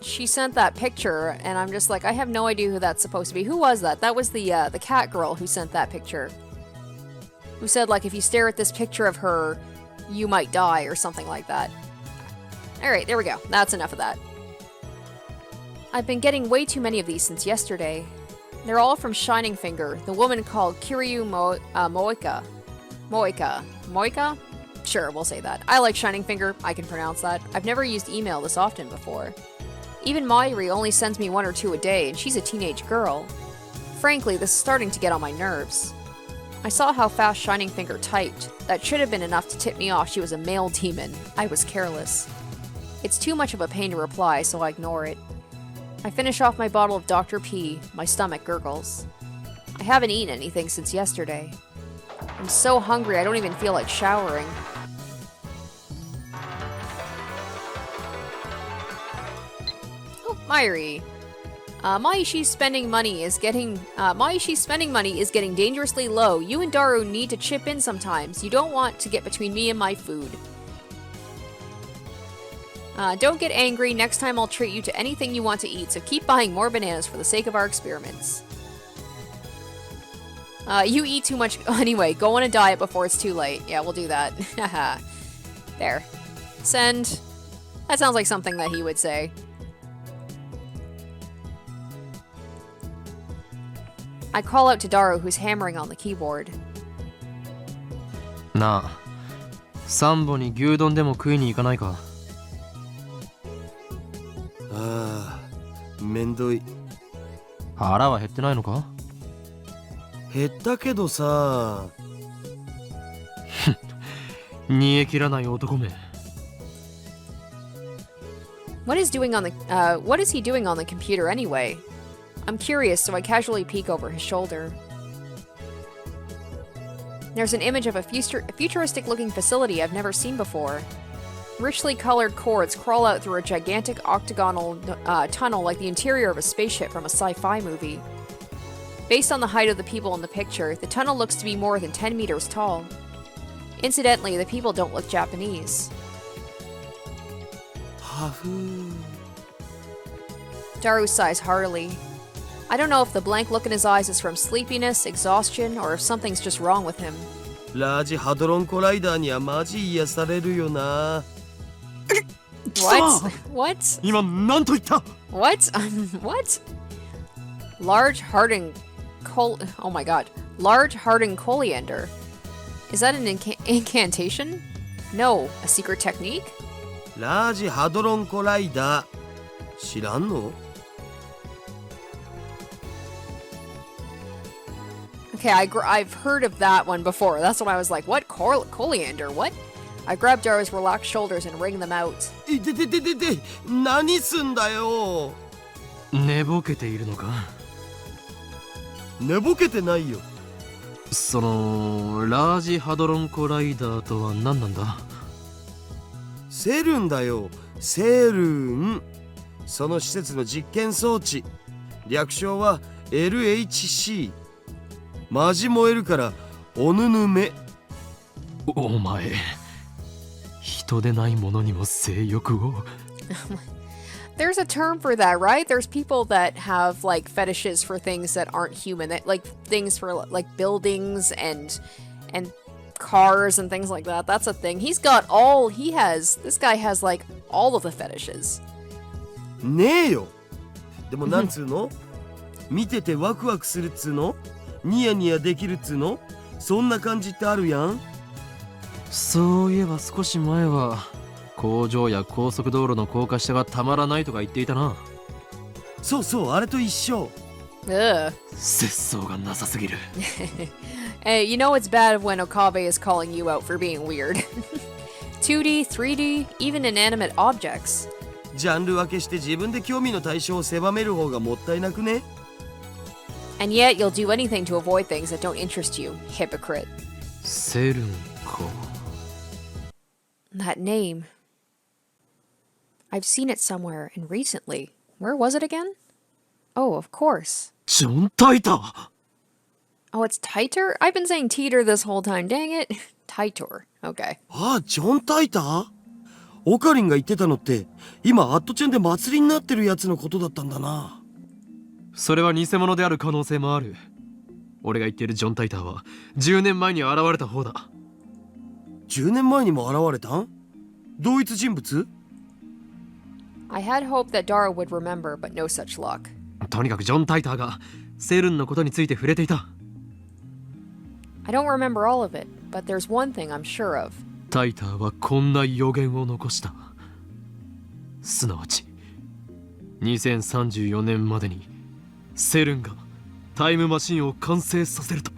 she sent that picture, and I'm just like, I have no idea who that's supposed to be. Who was that? That was the cat girl who sent that picture. Who said, like, if you stare at this picture of her, you might die, or something like that. Alright, there we go. That's enough of that. I've been getting way too many of these since yesterday. They're all from Shining Finger, the woman called Kurisu Moika? Sure, we'll say that. I like Shining Finger, I can pronounce that. I've never used email this often before. Even Mayuri only sends me 1 or 2 a day, and she's a teenage girl. Frankly, this is starting to get on my nerves. I saw how fast Shining Finger typed. That should have been enough to tip me off she was a male demon. I was careless. It's too much of a pain to reply, so I ignore it. I finish off my bottle of Dr. P. My stomach gurgles. I haven't eaten anything since yesterday. I'm so hungry I don't even feel like showering. Mayuri. Maishi's spending money is getting dangerously low. You and Daru need to chip in sometimes. You don't want to get between me and my food. Don't get angry. Next time I'll treat you to anything you want to eat, so keep buying more bananas for the sake of our experiments. You eat too much anyway. Go on a diet before it's too late. Yeah, we'll do that. Haha. There. Send. That sounds like something that he would say. I call out to Daru, who's hammering on the keyboard. なあ、サンボに牛丼でも食いに行かないか。ああ、めんどい。腹は減ってないのか？減ったけどさ。煮え切らない男め。What is he doing on the computer anyway? I'm curious, so I casually peek over his shoulder. There's an image of a futuristic-looking facility I've never seen before. Richly colored cords crawl out through a gigantic octagonal tunnel like the interior of a spaceship from a sci-fi movie. Based on the height of the people in the picture, the tunnel looks to be more than 10 meters tall. Incidentally, the people don't look Japanese. Daru sighs heartily. I don't know if the blank look in his eyes is from sleepiness, exhaustion, or if something's just wrong with him. ラージハドロンコライダーにはマジ癒されるよな。 What? What? 今何と言った？ What? What? Large Hadron Oh my god. Large Hadron Collider. Is that an incantation? No. A secret technique? ラージハドロンコライダー。知らんの？ Okay, I've heard of that one before. That's when I was like, what? Coriander? What? I grabbed Daru's relaxed shoulders and wring them out. で、何すんだよ。寝ぼけているのか？寝ぼけてないよ。そのラージハドロンコライダーとは何なんだ？セルンだよ。セルン。その施設の実験装置。略称は LHC。マジ燃えるからおぬぬめ。お前、人でないものにも性欲を。There's a term for that, right? There's people that have like fetishes for things that aren't human, that, like things for like buildings and cars and things like that. That's a thing. This guy has like all of the fetishes. ねえよ。でもなんつうの？見ててワクワクするっつうの？ニヤニヤできるっつうの？そんな感じってあるやん。そういえば少し前は工場や高速道路の高架下がたまらないとか言っていたな。そうそう、あれと一緒。Ugh. 節操がなさすぎる。Hey, you know it's bad when Okabe is calling you out for being weird. 2D, 3D, even inanimate objects. ジャンル分けして自分で興味の対象を狭める方がもったいなくね？ And yet you'll do anything to avoid things that don't interest you, hypocrite. セルンか。That name. I've seen it somewhere, and recently. Where was it again? Oh, of course. ジョン・タイター。 Oh, it's Titor? I've been saying Teeter this whole time, dang it. Titor. Okay. ああ、ジョン・タイター？オカリンが言ってたのって今アットチェンで祭りになってるやつのことだったんだな。それは偽物である可能性もある。俺が言っているジョン・タイターは10年前に現れた方だ。10年前にも現れたん？同一人物？ I had hoped that Daru would remember, but no such luck. とにかくジョン・タイターがセルンのことについて触れていた。I don't remember all of it, but there's one thing I'm sure of. タイターはこんな予言を残した。すなわち2034年までにセルンがタイムマシンを完成させると。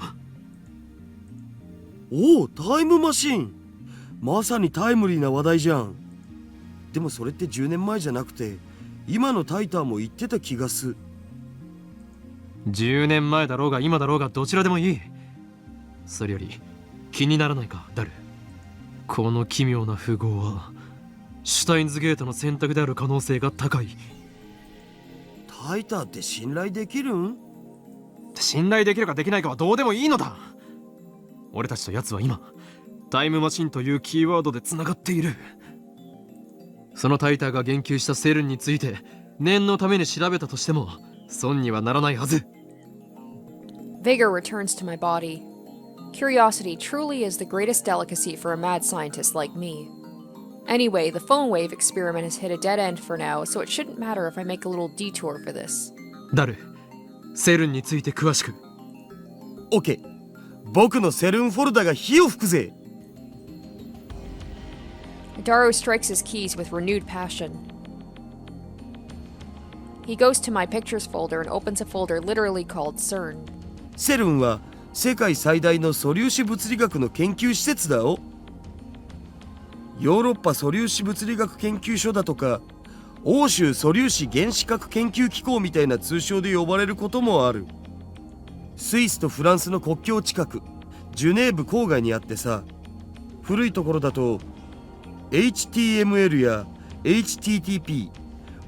おお、タイムマシン。まさにタイムリーな話題じゃん。でもそれって10年前じゃなくて今のタイターも言ってた気がす。10年前だろうが今だろうがどちらでもいい。それより気にならないか、ダル。この奇妙な符号はシュタインズゲートの選択である可能性が高い。タイターって信頼できるん？信頼できるかできないかはどうでもいいのだ。俺たちと奴は今タイムマシンというキーワードでつながっている。そのタイターが言及したセルンについて念のために調べたとしても損にはならないはず。 Vigor returns to my body. Curiosity truly is the greatest delicacy for a mad scientist like me. Anyway, the phone wave experiment has hit a dead end for now, so it shouldn't matter if I make a little detour for this. ダル、セルンについて詳しく。オッケー。僕のセルンフォルダが火を吹くぜ。Daru strikes his keys with renewed passion. He goes to my pictures folder and opens a folder literally called CERN. セルンは世界最大の素粒子物理学の研究施設だよ。ヨーロッパ素粒子物理学研究所だとか欧州素粒子原子核研究機構みたいな通称で呼ばれることもある。スイスとフランスの国境近くジュネーブ郊外にあってさ、古いところだと HTML や HTTP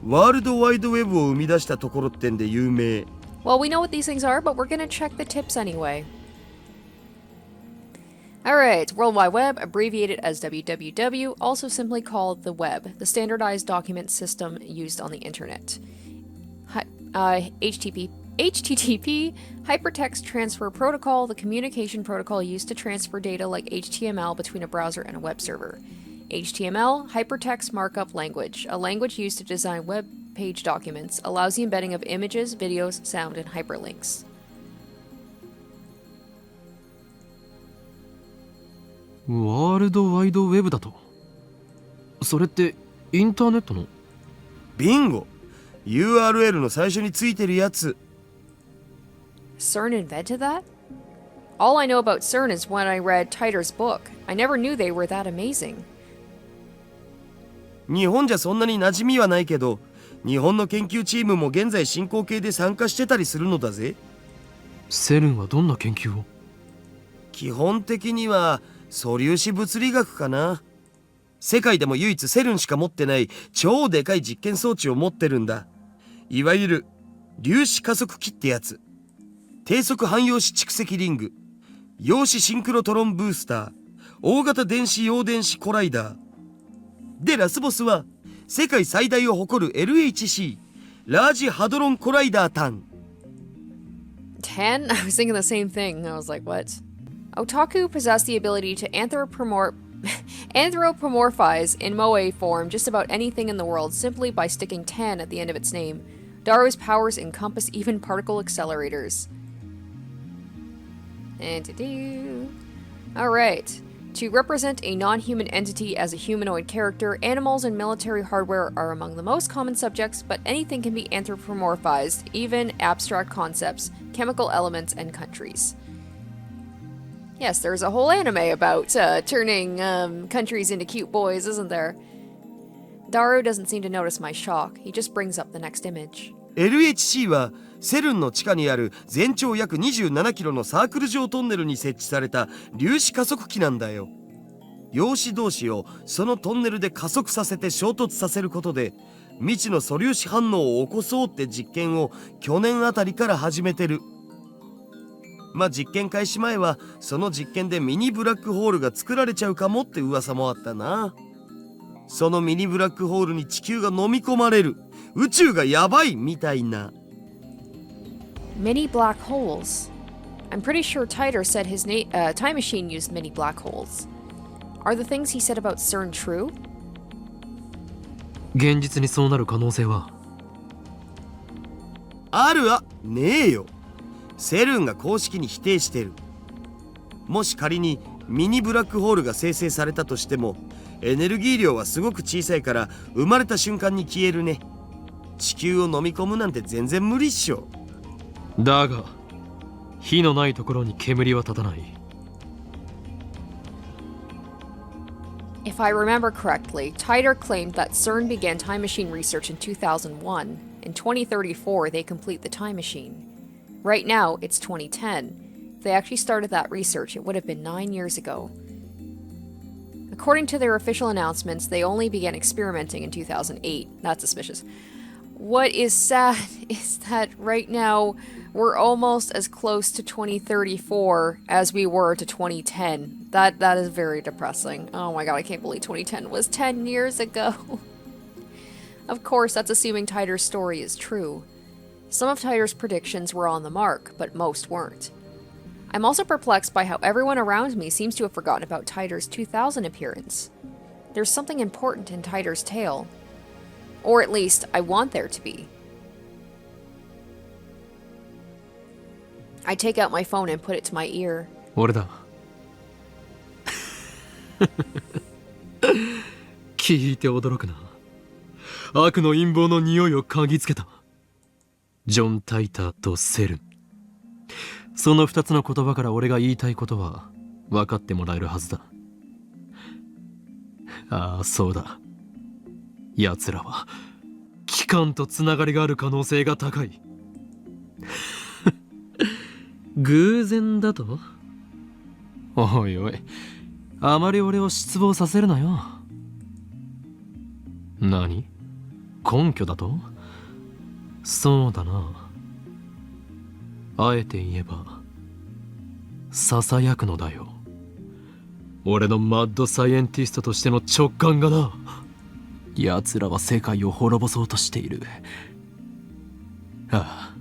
ワールドワイドウェブを生み出したところってんで有名。 Well, we know what these things are, but we're gonna check the tips anyway. Alright, World Wide Web, abbreviated as WWW, also simply called the web, the standardized document system used on the internet. HTTP, Hypertext Transfer Protocol, the communication protocol used to transfer data like HTML between a browser and a web server. HTML, Hypertext Markup Language, a language used to design web page documents, allows the embedding of images, videos, sound, and hyperlinks. ワールドワイドウェブだと。それってインターネットの？ビンゴ URL の最初についてるやつ。 CERN invented that? All I know about CERN is when I read Titor's book. I never knew they were that amazing. 日本じゃそんなに馴染みはないけど、日本の研究チームも現在進行形で参加してたりするのだぜ。セルンはどんな研究を？基本的には素粒子物理学かな。世界でも唯一セルンしか持ってない超でかい実験装置を持ってるんだ。いわゆる粒子加速器ってやつ。低速汎用子蓄積リング、陽子シンクロトロンブースター、大型電子陽電子コライダーで、ラスボスは世界最大を誇る LHC ラージハドロンコライダー単。 10? I was thinking the same thing. I was like, what? Otaku possess the ability to anthropomorphize in moe form just about anything in the world simply by sticking 10 at the end of its name. Daru's powers encompass even particle accelerators. Alright. To represent a non-human entity as a humanoid character, animals and military hardware are among the most common subjects, but anything can be anthropomorphized, even abstract concepts, chemical elements, and countries. Yes, there's a whole anime about turning countries into cute boys, isn't there? Daru doesn't seem to notice my shock. He just brings up the next image. LHC はセルンの地下にある全長約27キロのサークル状トンネルに設置された粒子加速器なんだよ。陽子同士をそのトンネルで加速させて衝突させることで未知の素粒子反応を起こそうって実験を去年あたりから始めてる。まあ実験開始前はその実験でミニブラックホールが作られちゃうかもって噂もあったな。そのミニブラックホールに地球が飲み込まれる、宇宙がやばいみたいな。 Mini black holes. I'm pretty sure Titor said his time machine used mini black holes. Are the things he said about CERN true? 現実にそうなる可能性は？あるわねえよ。セルンが公式に否定してる。もし仮にミニブラックホールが生成されたとしてもエネルギー量はすごく小さいから生まれた瞬間に消えるね。地球を飲み込むなんて全然無理っしょ。だが火のないところに煙は立たない。 If I remember correctly, Titor claimed that CERN began time machine research in 2001. In 2034, they complete the time machine. Right now, it's 2010. If they actually started that research, it would have been 9 years ago. According to their official announcements, they only began experimenting in 2008. That's suspicious. What is sad is that right now, we're almost as close to 2034 as we were to 2010. That is very depressing. Oh my god, I can't believe 2010 was 10 years ago. Of course, that's assuming Titor's story is true. Some of Titor's predictions were on the mark, but most weren't. I'm also perplexed by how everyone around me seems to have forgotten about Titor's 2000 appearance. There's something important in Titor's tale. Or at least, I want there to be. I take out my phone and put it to my ear. 俺だ。聞いて驚くな。悪の陰謀の匂いを嗅ぎつけた。ジョン・タイターとセルン。その2つの言葉から俺が言いたいことは分かってもらえるはずだ。ああ、そうだ。奴らは機関とつながりがある可能性が高い。偶然だと？おいおい、あまり俺を失望させるなよ。何？根拠だと？そうだな。あえて言えばささやくのだよ。俺のマッドサイエンティストとしての直感がな。奴らは世界を滅ぼそうとしている。ああ、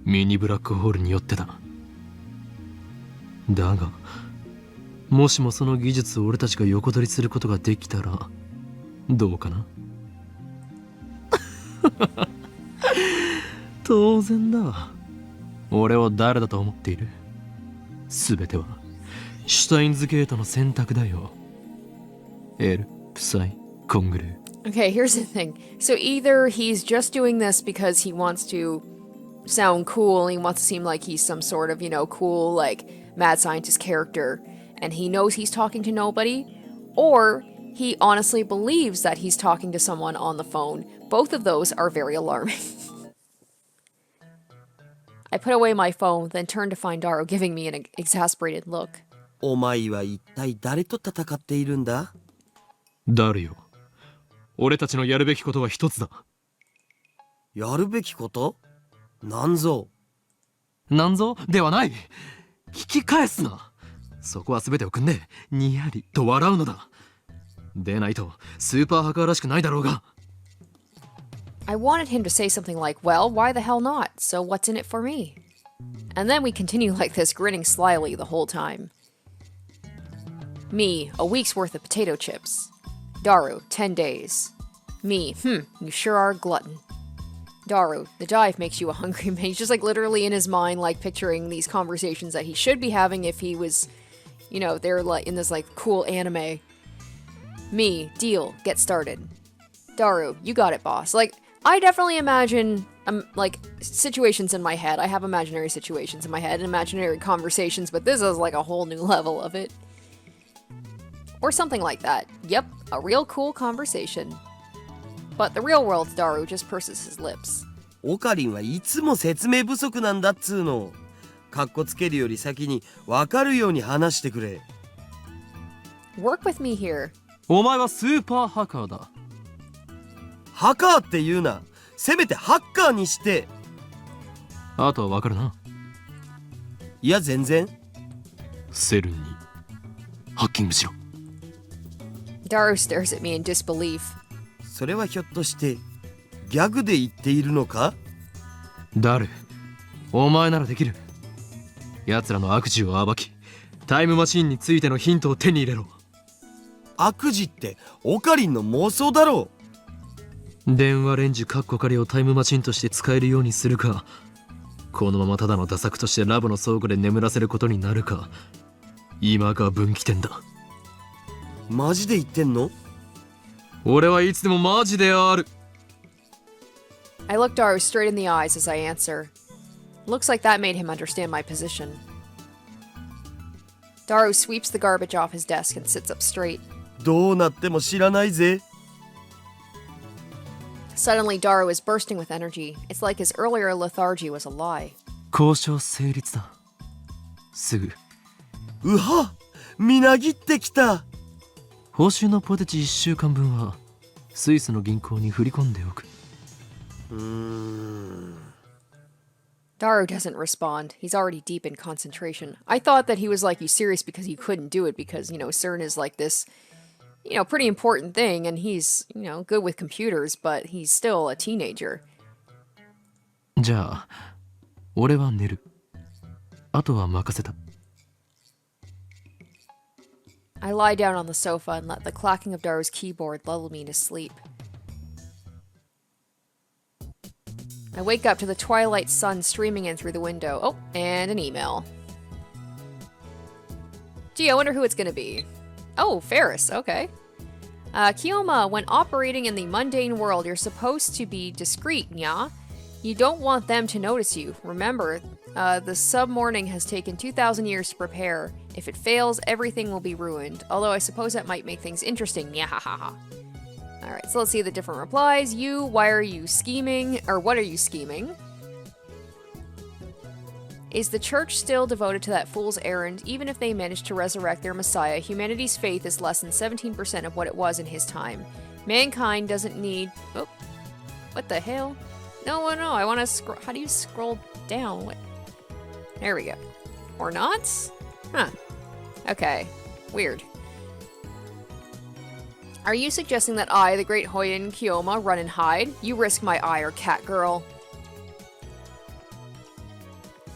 ミニブラックホールに寄ってた。だが、もしもその技術を俺たちが横取りすることができたら、どうかな。当然だ。俺を誰だと思っている？すべてはシュタインズゲートの選択だよ。L、プサイ、コングルー。 Okay, here's the thing. So either he's just doing this because he wants to sound cool, and he wants to seem like he's some sort of, cool, like, mad scientist character, and he knows he's talking to nobody, or he honestly believes that he's talking to someone on the phone. Both of those are very alarming. I put away my phone, then turned to find Daru giving me an exasperated look. お前は一体誰と戦っているんだ？ダルよ、俺たちのやるべきことは一つだ。やるべきこと？なんぞ。なんぞではない。引き返すな。そこは全てを組んでにやりと笑うのだ。でないとスーパーハッカーらしくないだろうが。I wanted him to say something like, well, why the hell not? So what's in it for me? And then we continue like this, grinning slyly the whole time. Me, a week's worth of potato chips. Daru, 10 days. Me, you sure are a glutton. Daru, the dive makes you a hungry man. He's just like literally in his mind, like picturing these conversations that he should be having if he was, they're like in this like cool anime. Me, deal, get started. Daru, you got it, boss. Like, I definitely imagine, like, situations in my head. I have imaginary situations in my head and imaginary conversations, but this is like a whole new level of it. Or something like that. Yep, a real cool conversation. But the real world's Daru just purses his lips. オカリンはいつも説明不足なんだっつーの。かっこつけるより先に分かるように話してくれ。Work with me here. お前はスーパーハッカーだ。ハッカーって言うな。せめてハッカーにして。あとは分かるな。いや全然。セルンにハッキングしろ。Daru stares at me in disbelief. それはひょっとしてギャグで言っているのか？ダル、お前ならできる。奴らの悪事を暴き、タイムマシンについてのヒントを手に入れろ。悪事ってオカリンの妄想だろう。電話レンジカッコ仮をタイムマシンとして使えるようにするか、このままただのダ作としてラボの倉庫で眠らせることになるか、今が分岐点だ。マジで言ってんの？俺はいつでもマジである。I look Daru straight in the eyes as I answer. Looks like that made him understand my position. Daru sweeps the garbage off his desk and sits up straight. どうなっても知らないぜ。Suddenly, Daru is bursting with energy. It's like his earlier lethargy was a lie. 交渉成立だ。すぐ。うは、みなぎってきた。報酬のポテチ1週間分はスイスの銀行に振り込んでおく。Daru doesn't respond. He's already deep in concentration. I thought that he was like, you serious because you couldn't do it because, CERN is like this, pretty important thing and he's, good with computers, but he's still a teenager. じゃあ、俺は寝る。あとは任せた。I lie down on the sofa and let the clacking of Daru's keyboard lull me to sleep. I wake up to the twilight sun streaming in through the window. Oh, and an email. Gee, I wonder who it's gonna be. Oh, Ferris, okay. Kyouma, when operating in the mundane world, you're supposed to be discreet, nya? You don't want them to notice you. Remember, the sub-morning has taken 2,000 years to prepare. If it fails, everything will be ruined. Although I suppose that might make things interesting. Nyahahaha. Alright, so let's see the different replies. You, why are you scheming? Or what are you scheming? Is the church still devoted to that fool's errand? Even if they manage to resurrect their messiah, humanity's faith is less than 17% of what it was in his time. Mankind doesn't need... Oh, what the hell? No, I want to scroll... How do you scroll down? What? There we go. Or not? Huh. Okay. Weird. Are you suggesting that I, the great Hoouin Kyouma, run and hide? You risk my eye or cat girl.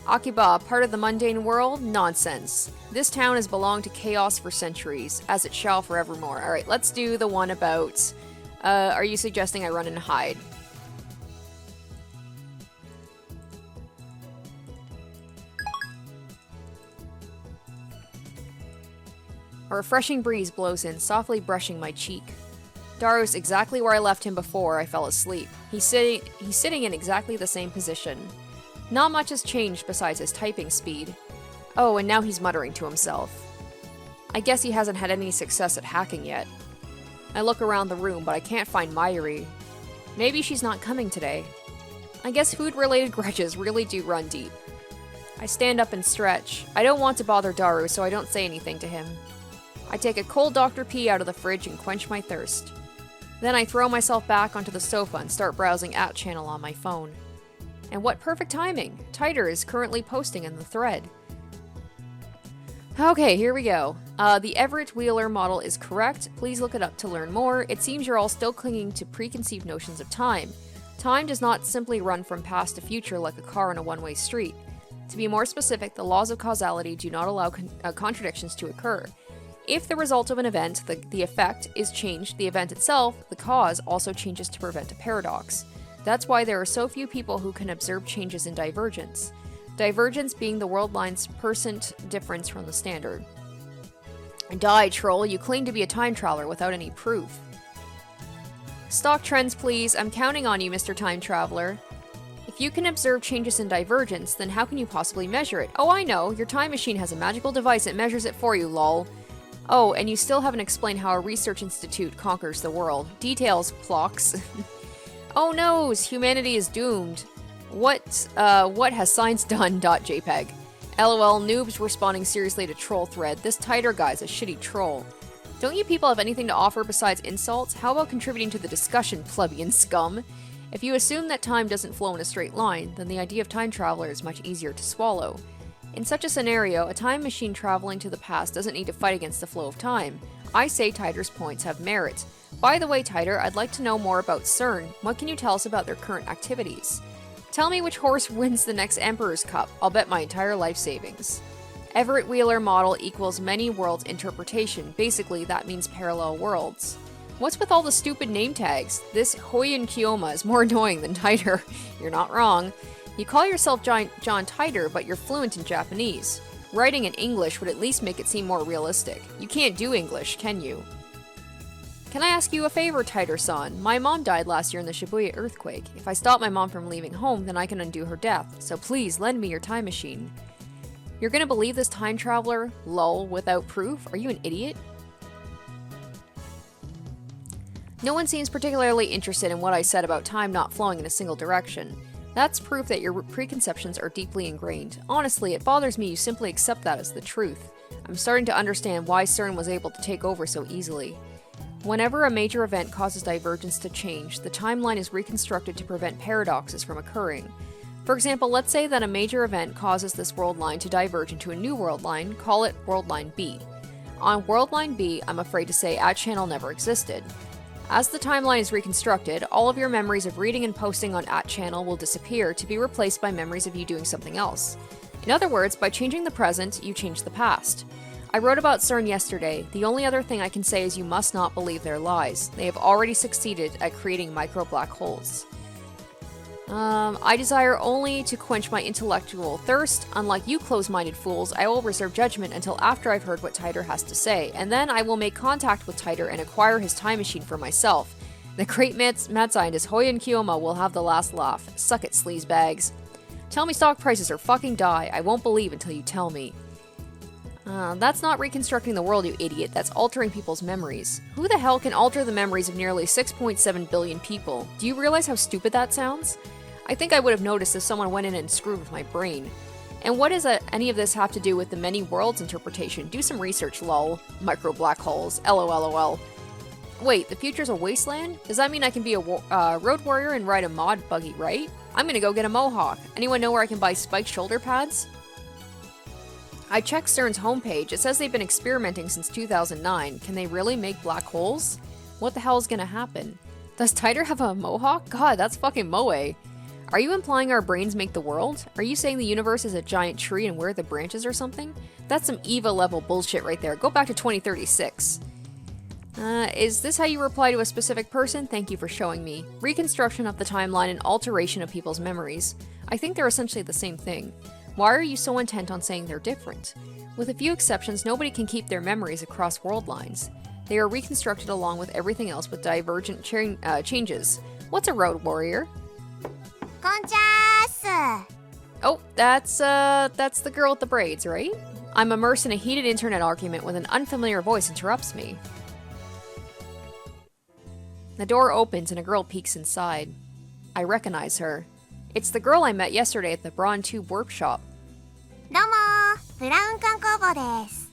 Akiba, part of the mundane world? Nonsense. This town has belonged to chaos for centuries, as it shall forevermore. Alright, let's do the one about... are you suggesting I run and hide? A refreshing breeze blows in, softly brushing my cheek. Daru's exactly where I left him before I fell asleep. He's sitting in exactly the same position. Not much has changed besides his typing speed. Oh, and now he's muttering to himself. I guess he hasn't had any success at hacking yet. I look around the room, but I can't find Mayuri. Maybe she's not coming today. I guess food-related grudges really do run deep. I stand up and stretch. I don't want to bother Daru, so I don't say anything to him. I take a cold Dr. P out of the fridge and quench my thirst. Then I throw myself back onto the sofa and start browsing @channel on my phone. And what perfect timing! Titor is currently posting in the thread. Okay, here we go. The Everett Wheeler model is correct. Please look it up to learn more. It seems you're all still clinging to preconceived notions of time. Time does not simply run from past to future like a car on a one-way street. To be more specific, the laws of causality do not allow contradictions to occur. If the result of an event, the effect, is changed, the event itself, the cause, also changes to prevent a paradox. That's why there are so few people who can observe changes in divergence. Divergence being the world line's percent difference from the standard. Die, troll, you claim to be a time traveler without any proof. Stock trends, please. I'm counting on you, Mr. Time Traveler. If you can observe changes in divergence, then how can you possibly measure it? Oh, I know. Your time machine has a magical device that measures it for you, lol. Oh, and you still haven't explained how a research institute conquers the world. Details, Plox. Oh no, humanity is doomed. What has science done? .jpg. LOL, noobs responding seriously to troll thread. This Titor guy's a shitty troll. Don't you people have anything to offer besides insults? How about contributing to the discussion, plebeian scum? If you assume that time doesn't flow in a straight line, then the idea of time traveler is much easier to swallow. In such a scenario, a time machine traveling to the past doesn't need to fight against the flow of time. I say Titor's points have merit. By the way, Titor, I'd like to know more about CERN. What can you tell us about their current activities? Tell me which horse wins the next Emperor's Cup. I'll bet my entire life savings. Everett Wheeler model equals many worlds interpretation. Basically, that means parallel worlds. What's with all the stupid name tags? This Hoouin Kyouma is more annoying than Titor. You're not wrong. You call yourself John Titor, but you're fluent in Japanese. Writing in English would at least make it seem more realistic. You can't do English, can you? Can I ask you a favor, Titor-san? My mom died last year in the Shibuya earthquake. If I stop my mom from leaving home, then I can undo her death. So please, lend me your time machine. You're gonna believe this time traveler? Lol, without proof? Are you an idiot? No one seems particularly interested in what I said about time not flowing in a single direction. That's proof that your preconceptions are deeply ingrained. Honestly, it bothers me you simply accept that as the truth. I'm starting to understand why CERN was able to take over so easily. Whenever a major event causes divergence to change, the timeline is reconstructed to prevent paradoxes from occurring. For example, let's say that a major event causes this world line to diverge into a new world line, call it World Line B. On World Line B, I'm afraid to say @channel never existed. As the timeline is reconstructed, all of your memories of reading and posting on @channel will disappear to be replaced by memories of you doing something else. In other words, by changing the present, you change the past. I wrote about CERN yesterday. The only other thing I can say is you must not believe their lies. They have already succeeded at creating micro black holes. I desire only to quench my intellectual thirst. Unlike you close-minded fools, I will reserve judgment until after I've heard what Titor has to say, and then I will make contact with Titor and acquire his time machine for myself. The great mad scientist Hoouin Kyouma will have the last laugh. Suck it, sleazebags. Tell me stock prices or fucking die. I won't believe until you tell me. That's not reconstructing the world, you idiot. That's altering people's memories. Who the hell can alter the memories of nearly 6.7 billion people? Do you realize how stupid that sounds? I think I would have noticed if someone went in and screwed with my brain. And what does any of this have to do with the many worlds interpretation? Do some research, lol. Micro black holes, lol. Wait, the future's a wasteland? Does that mean I can be a road warrior and ride a mod buggy, right? I'm gonna go get a mohawk. Anyone know where I can buy spiked shoulder pads? I checked CERN's homepage. It says they've been experimenting since 2009. Can they really make black holes? What the hell is gonna happen? Does Titor have a mohawk? God, that's fucking moe. Are you implying our brains make the world? Are you saying the universe is a giant tree and we're the branches or something? That's some EVA level bullshit right there. Go back to 2036. Is this how you reply to a specific person? Thank you for showing me. Reconstruction of the timeline and alteration of people's memories. I think they're essentially the same thing. Why are you so intent on saying they're different? With a few exceptions, nobody can keep their memories across world lines. They are reconstructed along with everything else with divergent changes. What's a road warrior? Konjasu. Oh, that's the girl with the braids, right? I'm immersed in a heated internet argument when an unfamiliar voice interrupts me. The door opens and a girl peeks inside. I recognize her. It's the girl I met yesterday at the Brawn Tube workshop. どうも、ブラウン管工房です。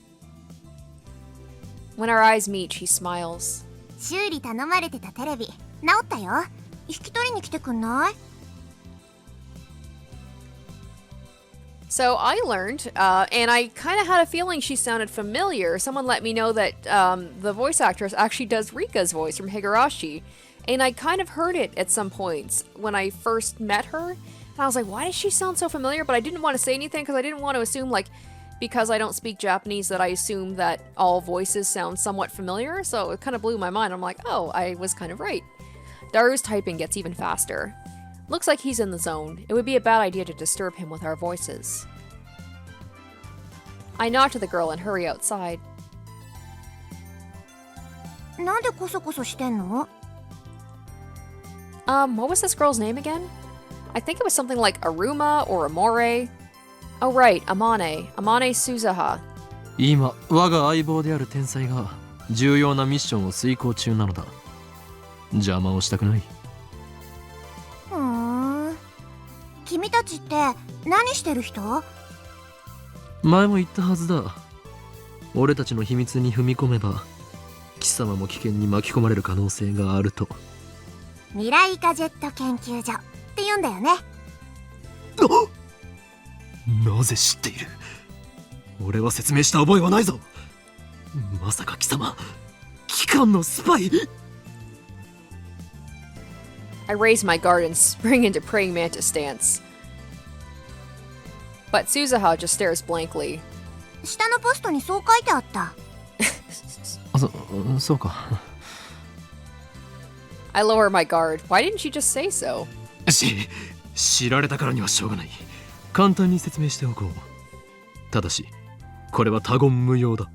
When our eyes meet, she smiles. 修理頼まれてたテレビ、治ったよ。引き取りに来てくんない？ So I learned, and I kind of had a feeling she sounded familiar. Someone let me know that the voice actress actually does Rika's voice from Higurashi. And I kind of heard it at some points when I first met her. And I was like, why does she sound so familiar? But I didn't want to say anything because I didn't want to assume, like, because I don't speak Japanese, that I assume that all voices sound somewhat familiar. So it kind of blew my mind. I'm like, oh, I was kind of right. Daru's typing gets even faster. Looks like he's in the zone. It would be a bad idea to disturb him with our voices. I nod to the girl and hurry outside. なんでコソコソしてんの？ What was this girl's name again? I think it was something like Aruma or Amore. Oh right, Amane. Amane Suzuha. 今我が相棒である天才が重要なミッションを遂行中なのだ。邪魔をしたくない。ふーん。君たちって何してる人？前も言ったはずだ。俺たちの秘密に踏み込めば貴様も危険に巻き込まれる可能性があると。未来ガジェット研究所って言うんだよね。なぜ知っている？俺は説明した覚えはないぞ。まさか貴様機関のスパイ？ I raise my guard and spring into praying mantis stance. But Suzuha just stares blankly. 下のポストにそう書いてあった。そうか。I lower my guard. Why didn't you just say so? 知られたからにはしょうがない。簡単に説明しておこう。ただし、これは他言無用だ。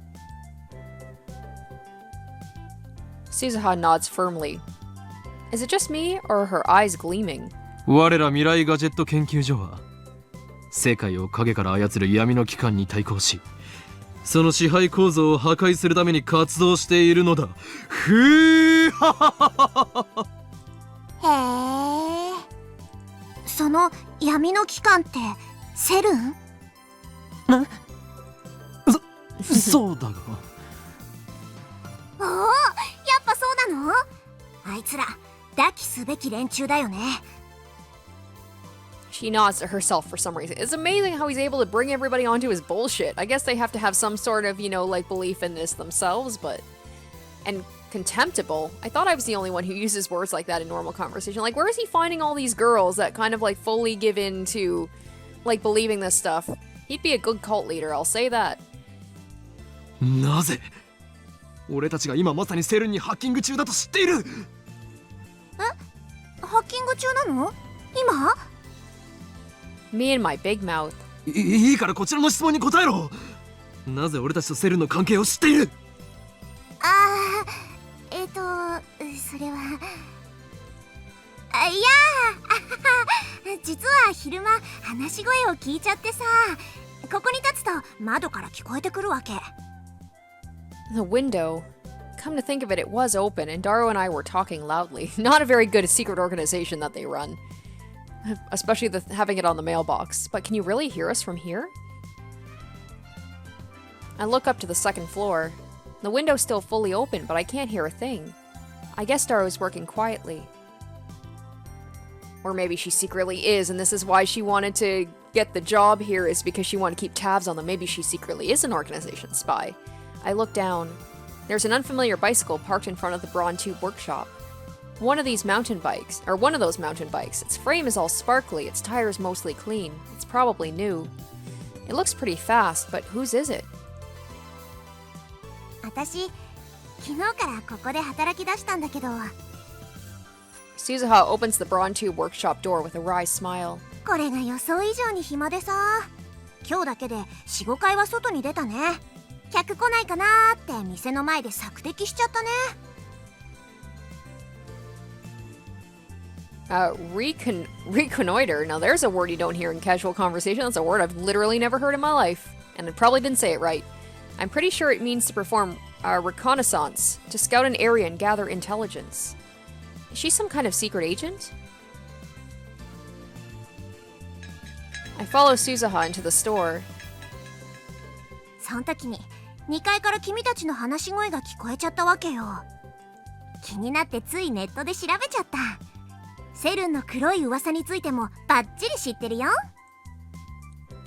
Suzuha nods firmly. Is it just me, or are her eyes gleaming? 我ら未来ガジェット研究所は世界を影から操る闇の機関に対抗し、その支配構造を破壊するために活動しているのだ。ふーはははは。へえ。その闇の機関ってセルン？そうだが。おお、やっぱそうなの？あいつら抱きすべき連中だよね。She nods to herself for some reason. It's amazing how he's able to bring everybody onto his bullshit. I guess they have to have some sort of, like belief in this themselves, but... And contemptible. I thought I was the only one who uses words like that in normal conversation. Like, where is he finding all these girls that kind of, like, fully give in to, like, believing this stuff? He'd be a good cult leader, I'll say that. なぜ俺たちが今まさにセルンにハッキング中だと知っている？ハッキング中なの？今？ Me and my big mouth. いいからこちらの質問に答えろ。なぜ俺たちとセルンの関係を知っている？あー、それは。いやー、実は昼間話し声を聞いちゃってさ、ここに立つと窓から聞こえてくるわけ。The window. Come to think of it, it was open, and Daru and I were talking loudly. Not a very good secret organization that they run. Especially having it on the mailbox. But can you really hear us from here? I look up to the second floor. The window's still fully open, but I can't hear a thing. I guess Daru's working quietly. Or maybe she secretly is, and this is why she wanted to get the job here, is because she wanted to keep tabs on them. Maybe she secretly is an organization spy. I look down. There's an unfamiliar bicycle parked in front of the Brawn Tube workshop. One of those mountain bikes. Its frame is all sparkly, its tires mostly clean. It's probably new. It looks pretty fast, but whose is it? 私、昨日からここで働き出したんだけど、 Suzuha opens the Braun Tube workshop door with a wry smile. これが予想以上に暇でさ、今日だけで 4,5 回は外に出たね。客来ないかなーって店の前で索敵しちゃったね。Reconnoiter. Now there's a word you don't hear in casual conversation. That's a word I've literally never heard in my life. And I probably didn't say it right. I'm pretty sure it means to perform reconnaissance, to scout an area and gather intelligence. Is she some kind of secret agent? I follow Suzuha into the store. その時に2階から君たちの話し声が聞こえちゃったわけよ。気になってついネットで調べちゃった。セルンの黒い噂についてもバッチリ知ってるよ。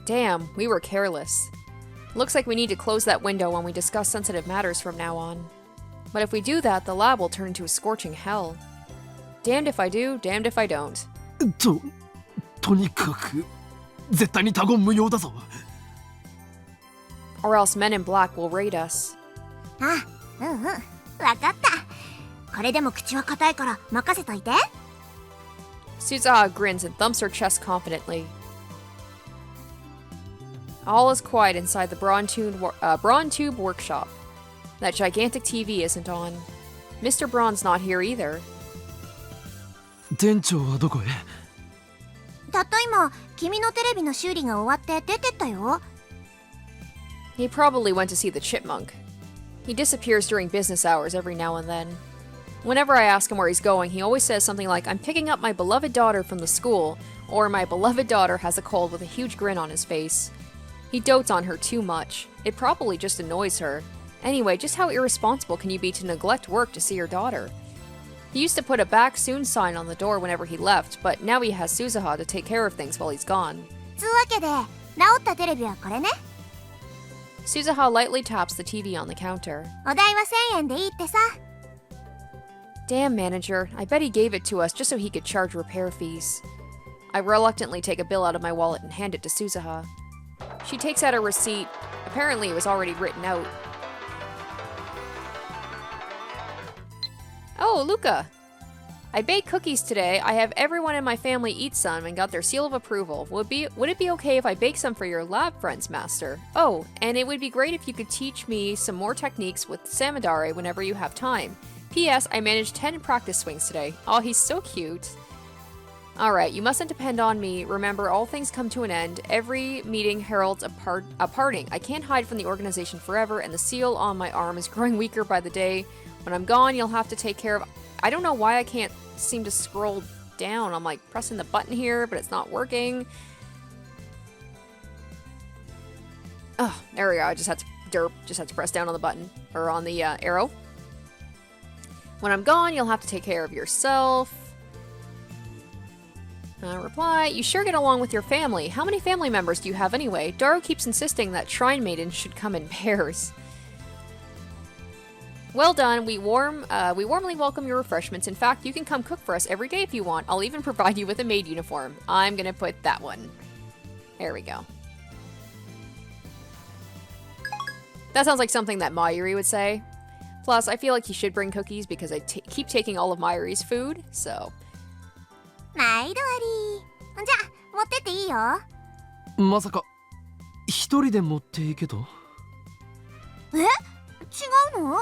Damn, we were careless. Looks like we need to close that window when we discuss sensitive matters from now on. But if we do that, the lab will turn into a scorching hell. Damned if I do, damned if I don't. とにかく絶対に他言無用だぞ。Or else men in black will raid us. あ、わかった。これでも口は硬いから任せといて。Suzuha grins and thumps her chest confidently. All is quiet inside the Braun Tube workshop. That gigantic TV isn't on. Mr. Braun's not here either. 店長はどこへ？たった今、君のテレビの修理が終わって出てったよ。He probably went to see the chipmunk. He disappears during business hours every now and then. Whenever I ask him where he's going, he always says something like, I'm picking up my beloved daughter from the school, or my beloved daughter has a cold with a huge grin on his face. He dotes on her too much. It probably just annoys her. Anyway, just how irresponsible can you be to neglect work to see your daughter? He used to put a back soon sign on the door whenever he left, but now he has Suzuha to take care of things while he's gone. つうわけで、直ったテレビはこれね。Suzuha lightly taps the TV on the counter. お代は1000円でいいってさ。Damn, manager. I bet he gave it to us just so he could charge repair fees. I reluctantly take a bill out of my wallet and hand it to Suzuha. She takes out a receipt. Apparently it was already written out. Oh, Luca! I baked cookies today. I have everyone in my family eat some and got their seal of approval. Would it be okay if I bake some for your lab friends, Master? Oh, and it would be great if you could teach me some more techniques with Samidare whenever you have time. P.S. I managed 10 practice swings today. Oh, he's so cute. Alright, you mustn't depend on me. Remember, all things come to an end. Every meeting heralds a parting. I can't hide from the organization forever, and the seal on my arm is growing weaker by the day. When I'm gone, you'll have to take care of... I don't know why I can't seem to scroll down. I'm like pressing the button here, but it's not working. Oh, there we go. I just had to press down on the button, or on the arrow. When I'm gone, you'll have to take care of yourself. Reply, you sure get along with your family. How many family members do you have anyway? Daru keeps insisting that shrine maidens should come in pairs. Well done. We warmly welcome your refreshments. In fact, you can come cook for us every day if you want. I'll even provide you with a maid uniform. I'm gonna put that one. There we go. That sounds like something that Mayuri would say. Plus, I feel like he should bring cookies because I keep taking all of Mayuri's food, so... 毎度あり。じゃあ、持ってっていいよ。まさか一人で持っていけと？え？違うの？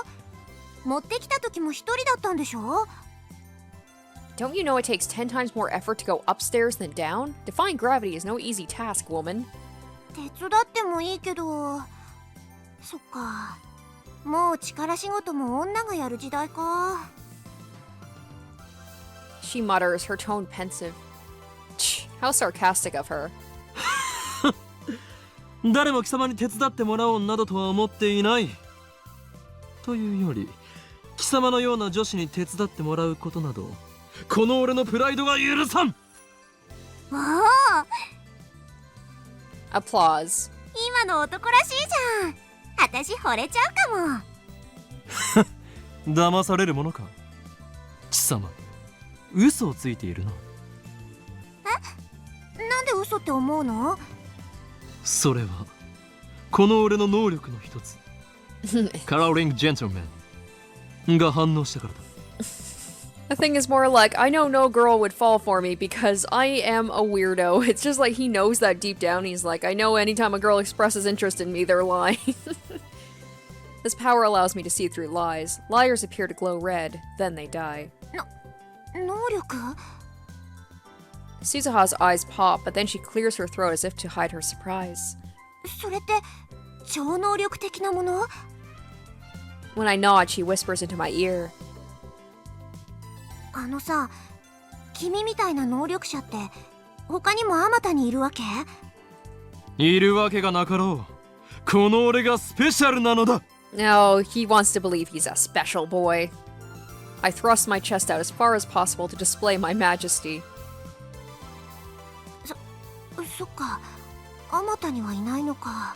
持ってきた時も一人だったんでしょ？ Don't you know it takes 10 times more effort to go upstairs than down? Defying gravity is no easy task, woman. 手伝ってもいいけど。そっか。もう力仕事も女がやる時代か。She mutters, her tone pensive. Tch, how sarcastic of her. 誰も貴様に手伝ってもらおうなどとは思っていない。というより、貴様のような女子に手伝ってもらうことなど、この俺のプライドが許さん。おお。Applause. 今の男らしいじゃん。私惚れちゃうかも。騙されるものか。貴様、嘘をついているの。なんで嘘って思うの？それはこの俺の能力の一つカラーリングジェントルマンが反応したからだ。The thing is more like, I know no girl would fall for me because I am a weirdo. It's just like he knows that deep down. He's like, I know anytime a girl expresses interest in me, they're lying. This power allows me to see through lies. Liars appear to glow red, then they die. 能力？ Suzuha's eyes pop, but then she clears her throat as if to hide her surprise. それって超能力的なもの？ When I nod, she whispers into my ear. あのさ、君みたいな能力者って他にもあまたにいるわけ？いるわけがなかろう。この俺がスペシャルなのだ。No, he wants to believe he's a special boy. I thrust my chest out as far as possible to display my majesty. そっか、あまたにはいないのか。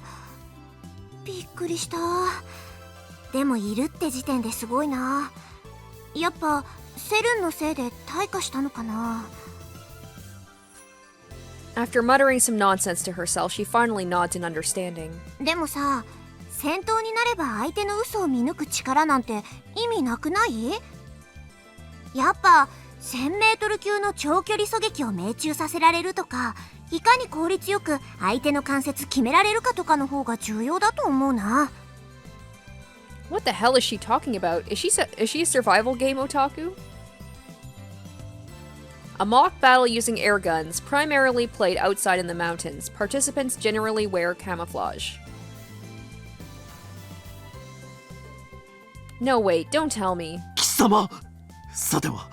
びっくりした。でもいるって時点ですごいな。やっぱセルンのせいで退化したのかな。 After muttering some nonsense to herself, she finally nods in understanding. でもさ、戦闘になれば相手の嘘を見抜く力なんて意味なくない？やっぱ 1000m 級の長距離狙撃を命中させられるとか、いかに効率よく相手の関節決められるかとかの方が重要だと思うな。 What the hell is she talking about? Is she a survival game otaku? A mock battle using air guns, primarily played outside in the mountains. Participants generally wear camouflage. No, wait, don't tell me. 貴様、さては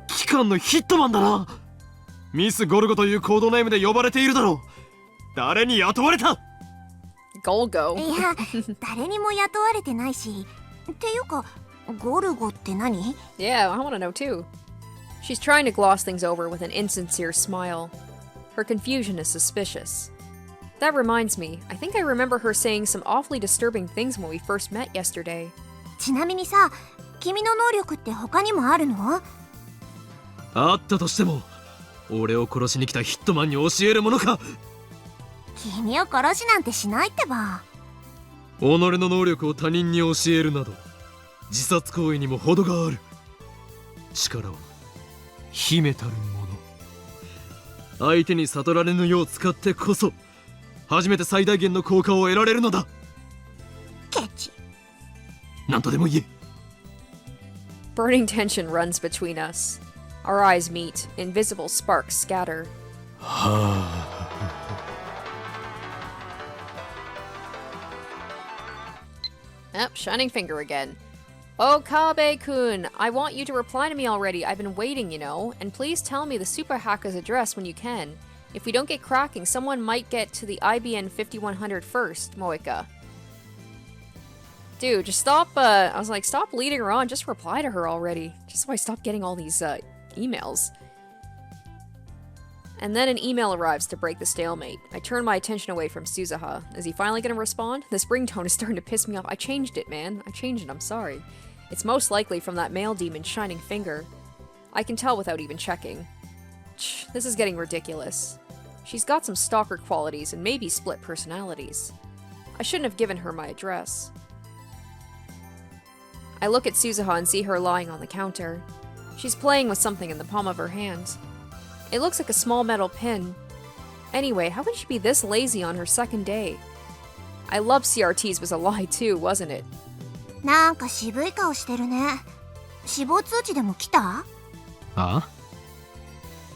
機関のヒットマンだな。ミス・ゴルゴというコードネームで呼ばれているだろう。誰に雇われた？ Golgo. いや、誰にも雇われてないし。っていうか、ゴルゴって何？ Yeah, I want to know too. She's trying to gloss things over with an insincere smile. Her confusion is suspicious. That reminds me, I think I remember her saying some awfully disturbing things when we first met yesterday. ちなみにさ、君の能力って他にもあるの？あったとしても、俺を殺しに来たヒットマンに教えるものか。君を殺しなんてしないってば。己の能力を他人に教えるなど自殺行為にも程がある。力は秘めたるもの。相手に悟られぬよう使ってこそ初めて最大限の効果を得られるのだ。ケチ。何とでも言え。Burning tension runs between us. Our eyes meet. Invisible sparks scatter. Shining finger again. Okabe-kun, I want you to reply to me already. I've been waiting, you know. And please tell me the super hacker's address when you can. If we don't get cracking, someone might get to the IBN 5100 first, Moeka. Dude, just stop, I was like, stop leading her on. Just reply to her already. Just so I stop getting all these, emails. And then an email arrives to break the stalemate. I turn my attention away from Suzuha. Is he finally gonna respond? This ringtone is starting to piss me off. I changed it, man. I changed it, I'm sorry. It's most likely from that male demon's shining finger. I can tell without even checking. This is getting ridiculous. She's got some stalker qualities and maybe split personalities. I shouldn't have given her my address. I look at Suzuha and see her lying on the counter. She's playing with something in the palm of her hand. It looks like a small metal pin. Anyway, how can she be this lazy on her second day? I love CRTs was a lie too, wasn't it? なんか渋い顔してるね。死亡通知でも来た？ああ？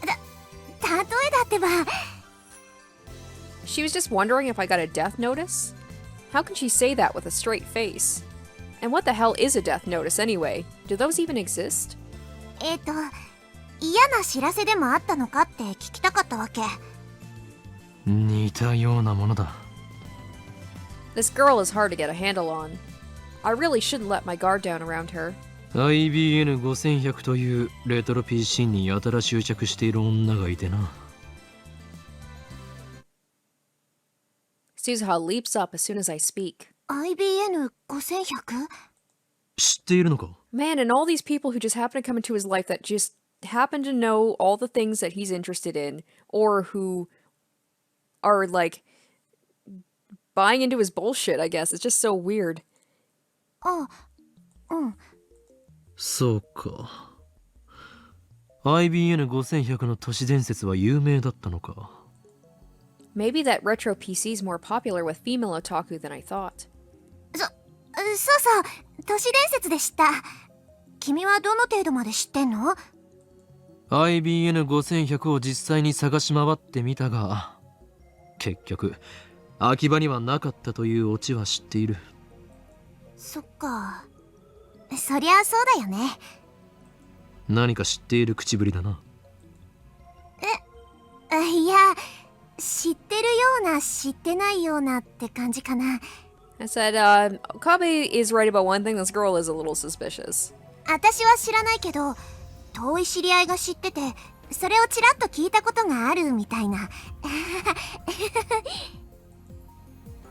例えだってば。She was just wondering if I got a death notice? How can she say that with a straight face? And what the hell is a death notice anyway? Do those even exist? 嫌な知らせでもあったのかって聞きたかったわけ。似たようなものだ。This girl is hard to get a handle on. I really shouldn't let my guard down around her. IBN5100 というレトロ PC にやたら執着している女がいてな。Suzuha leaps up as soon as I speak. IBN5100? 知っているのか？ Man, and all these people who just happen to come into his life that just happen to know all the things that he's interested in, or who are, like, buying into his bullshit, I guess. It's just so weird. あ、うん。そうか。IBN5100 の都市伝説は有名だったのか。Maybe that retro PC's more popular with female otaku than I thought. そうそう、都市伝説でした。君はどの程度まで知ってんの？ IBN5100 を実際に探し回ってみたが、結局秋葉にはなかったというオチは知っている。そっか。そりゃそうだよね。何か知っている口ぶりだな。いや、知ってるような知ってないようなって感じかな。I said, Kabe is right about one thing. This girl is a little suspicious. 私は知らないけど、遠い知り合いが知ってて、それをちらっと聞いたことがあるみたいな。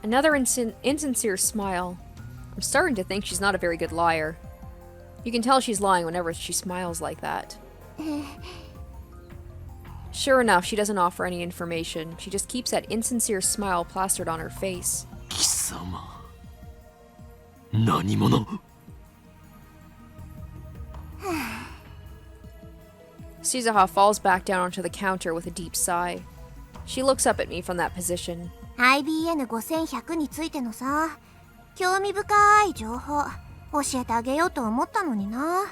Another insincere smile. I'm starting to think she's not a very good liar. You can tell she's lying whenever she smiles like that. Sure enough, she doesn't offer any information. She just keeps that insincere smile plastered on her face. 貴様、何者？ Suzuha falls back down onto the counter with a deep sigh. She looks up at me from that position. IBN5100 についてのさ、興味深い情報教えてあげようと思ったのにな。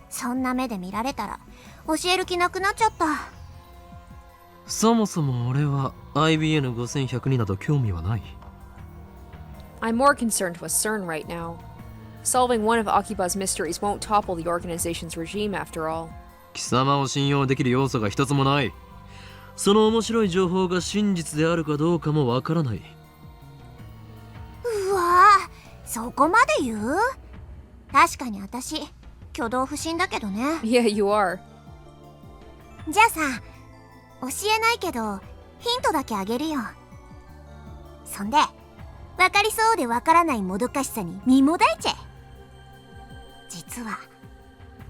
そんな目で見られたら教える気なくなっちゃった。そもそも俺は IBN5100 になど興味はない。I'm more concerned with CERN right now. Solving one of Akiba's mysteries won't topple the organization's regime after all. 貴様を信用できる要素が一つもない。その面白い情報が真実であるかどうかもわからない。うわぁ、そこまで言う？確かに私、挙動不審だけどね。Yeah, you are. じゃあさ、教えないけど、ヒントだけあげるよ。そんで、わかりそうでわからないもどかしさに身もだえちゃえ。実は、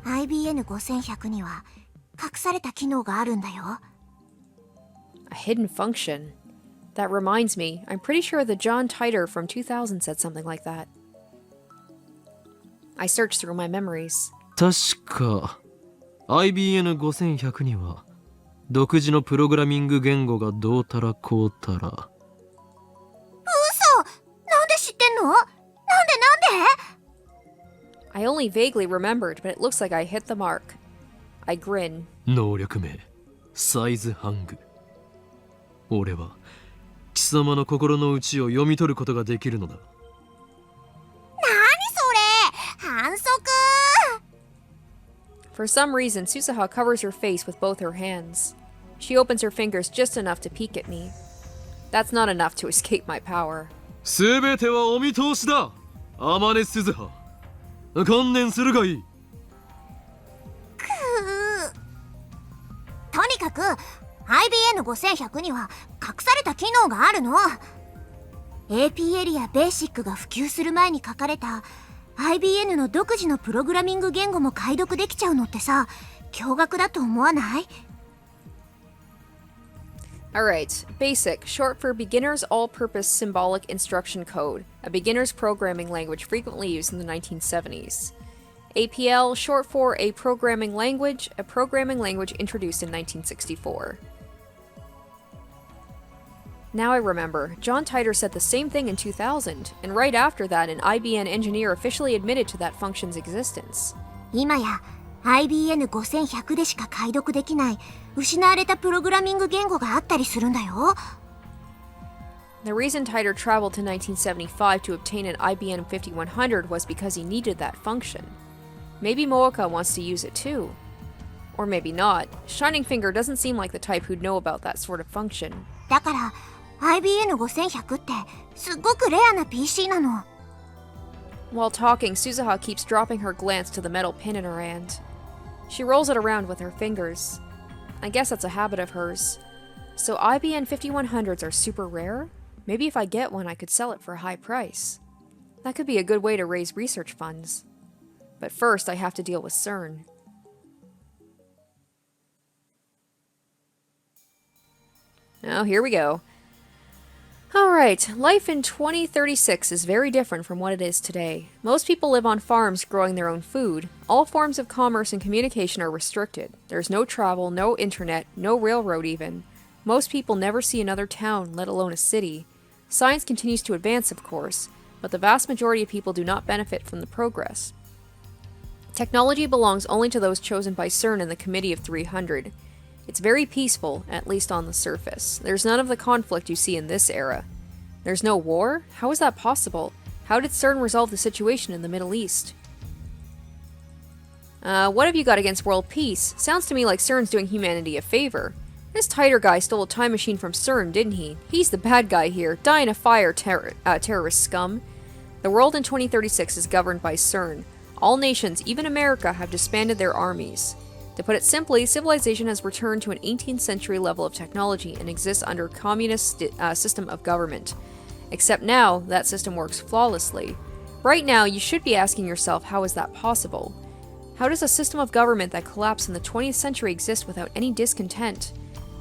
IBN5100 には隠された機能があるんだよ。A hidden function. That reminds me, I'm pretty sure the John Titor from 2000 said something like that. I searched through my memories. 確か IBN5100 には独自のプログラミング言語がどうたらこうたら。嘘！なんで知ってんの？なんで I only vaguely remembered, but it looks like I hit the mark. I grin. 能力名サイズハング。俺は貴様の心の内を読み取ることができるのだ。なにそれ！反則！ For some reason, Suzuha covers her face with both her hands. She opens her fingers just enough to peek at me. That's not enough to escape my power. すべてはお見通しだ。アマネ鈴葉。観念するがいい。とにかく IBN5100 には隠された機能があるの。 AP エリアベーシックが普及する前に書かれた IBN の独自のプログラミング言語も解読できちゃうのってさ、驚愕だと思わない？ Alright, BASIC, short for Beginner's All-Purpose Symbolic Instruction Code, a beginner's programming language frequently used in the 1970s. APL, short for a programming language introduced in 1964. Now I remember, John Titor said the same thing in 2000, and right after that an IBM engineer officially admitted to that function's existence. 今や IBN5100 でしか解読できない失われたプログラミング言語があったりするんだよ。 The reason Titor traveled to 1975 to obtain an IBM 5100 was because he needed that function. Maybe Mooka wants to use it too. Or maybe not. Shining Finger doesn't seem like the type who'd know about that sort of function. だから IBN5100 ってすっごくレアな PC なの。 While talking, Suzuha keeps dropping her glance to the metal pin in her hand. She rolls it around with her fingers. I guess that's a habit of hers. So IBM 5100s are super rare? Maybe if I get one I could sell it for a high price. That could be a good way to raise research funds. But first I have to deal with CERN. なにそれ！反則！ For some reason, Suzuha keeps dropping her glance to the metal pin in her hand. She rolls it around with her fingers. I guess that's a habit of hers. So IBM 5100s are super rare? Maybe if I get one I could sell it for a high price. That could be a good way to raise research funds. But first I have to deal with CERN. Oh, here we go. Alright, life in 2036 is very different from what it is today. Most people live on farms growing their own food. All forms of commerce and communication are restricted. There's no travel, no internet, no railroad even. Most people never see another town, let alone a city. Science continues to advance, of course, but the vast majority of people do not benefit from the progress. Technology belongs only to those chosen by CERN and the Committee of 300. It's very peaceful, at least on the surface. There's none of the conflict you see in this era. There's no war? How is that possible? How did CERN resolve the situation in the Middle East? What have you got against world peace? Sounds to me like CERN's doing humanity a favor. This Titor guy stole a time machine from CERN, didn't he? He's the bad guy here. Die in a fire, terrorist scum. The world in 2036 is governed by CERN. All nations, even America, have disbanded their armies. To put it simply, civilization has returned to an 18th century level of technology and exists under a communist system of government. Except now, that system works flawlessly. Right now, you should be asking yourself, how is that possible? How does a system of government that collapsed in the 20th century exist without any discontent?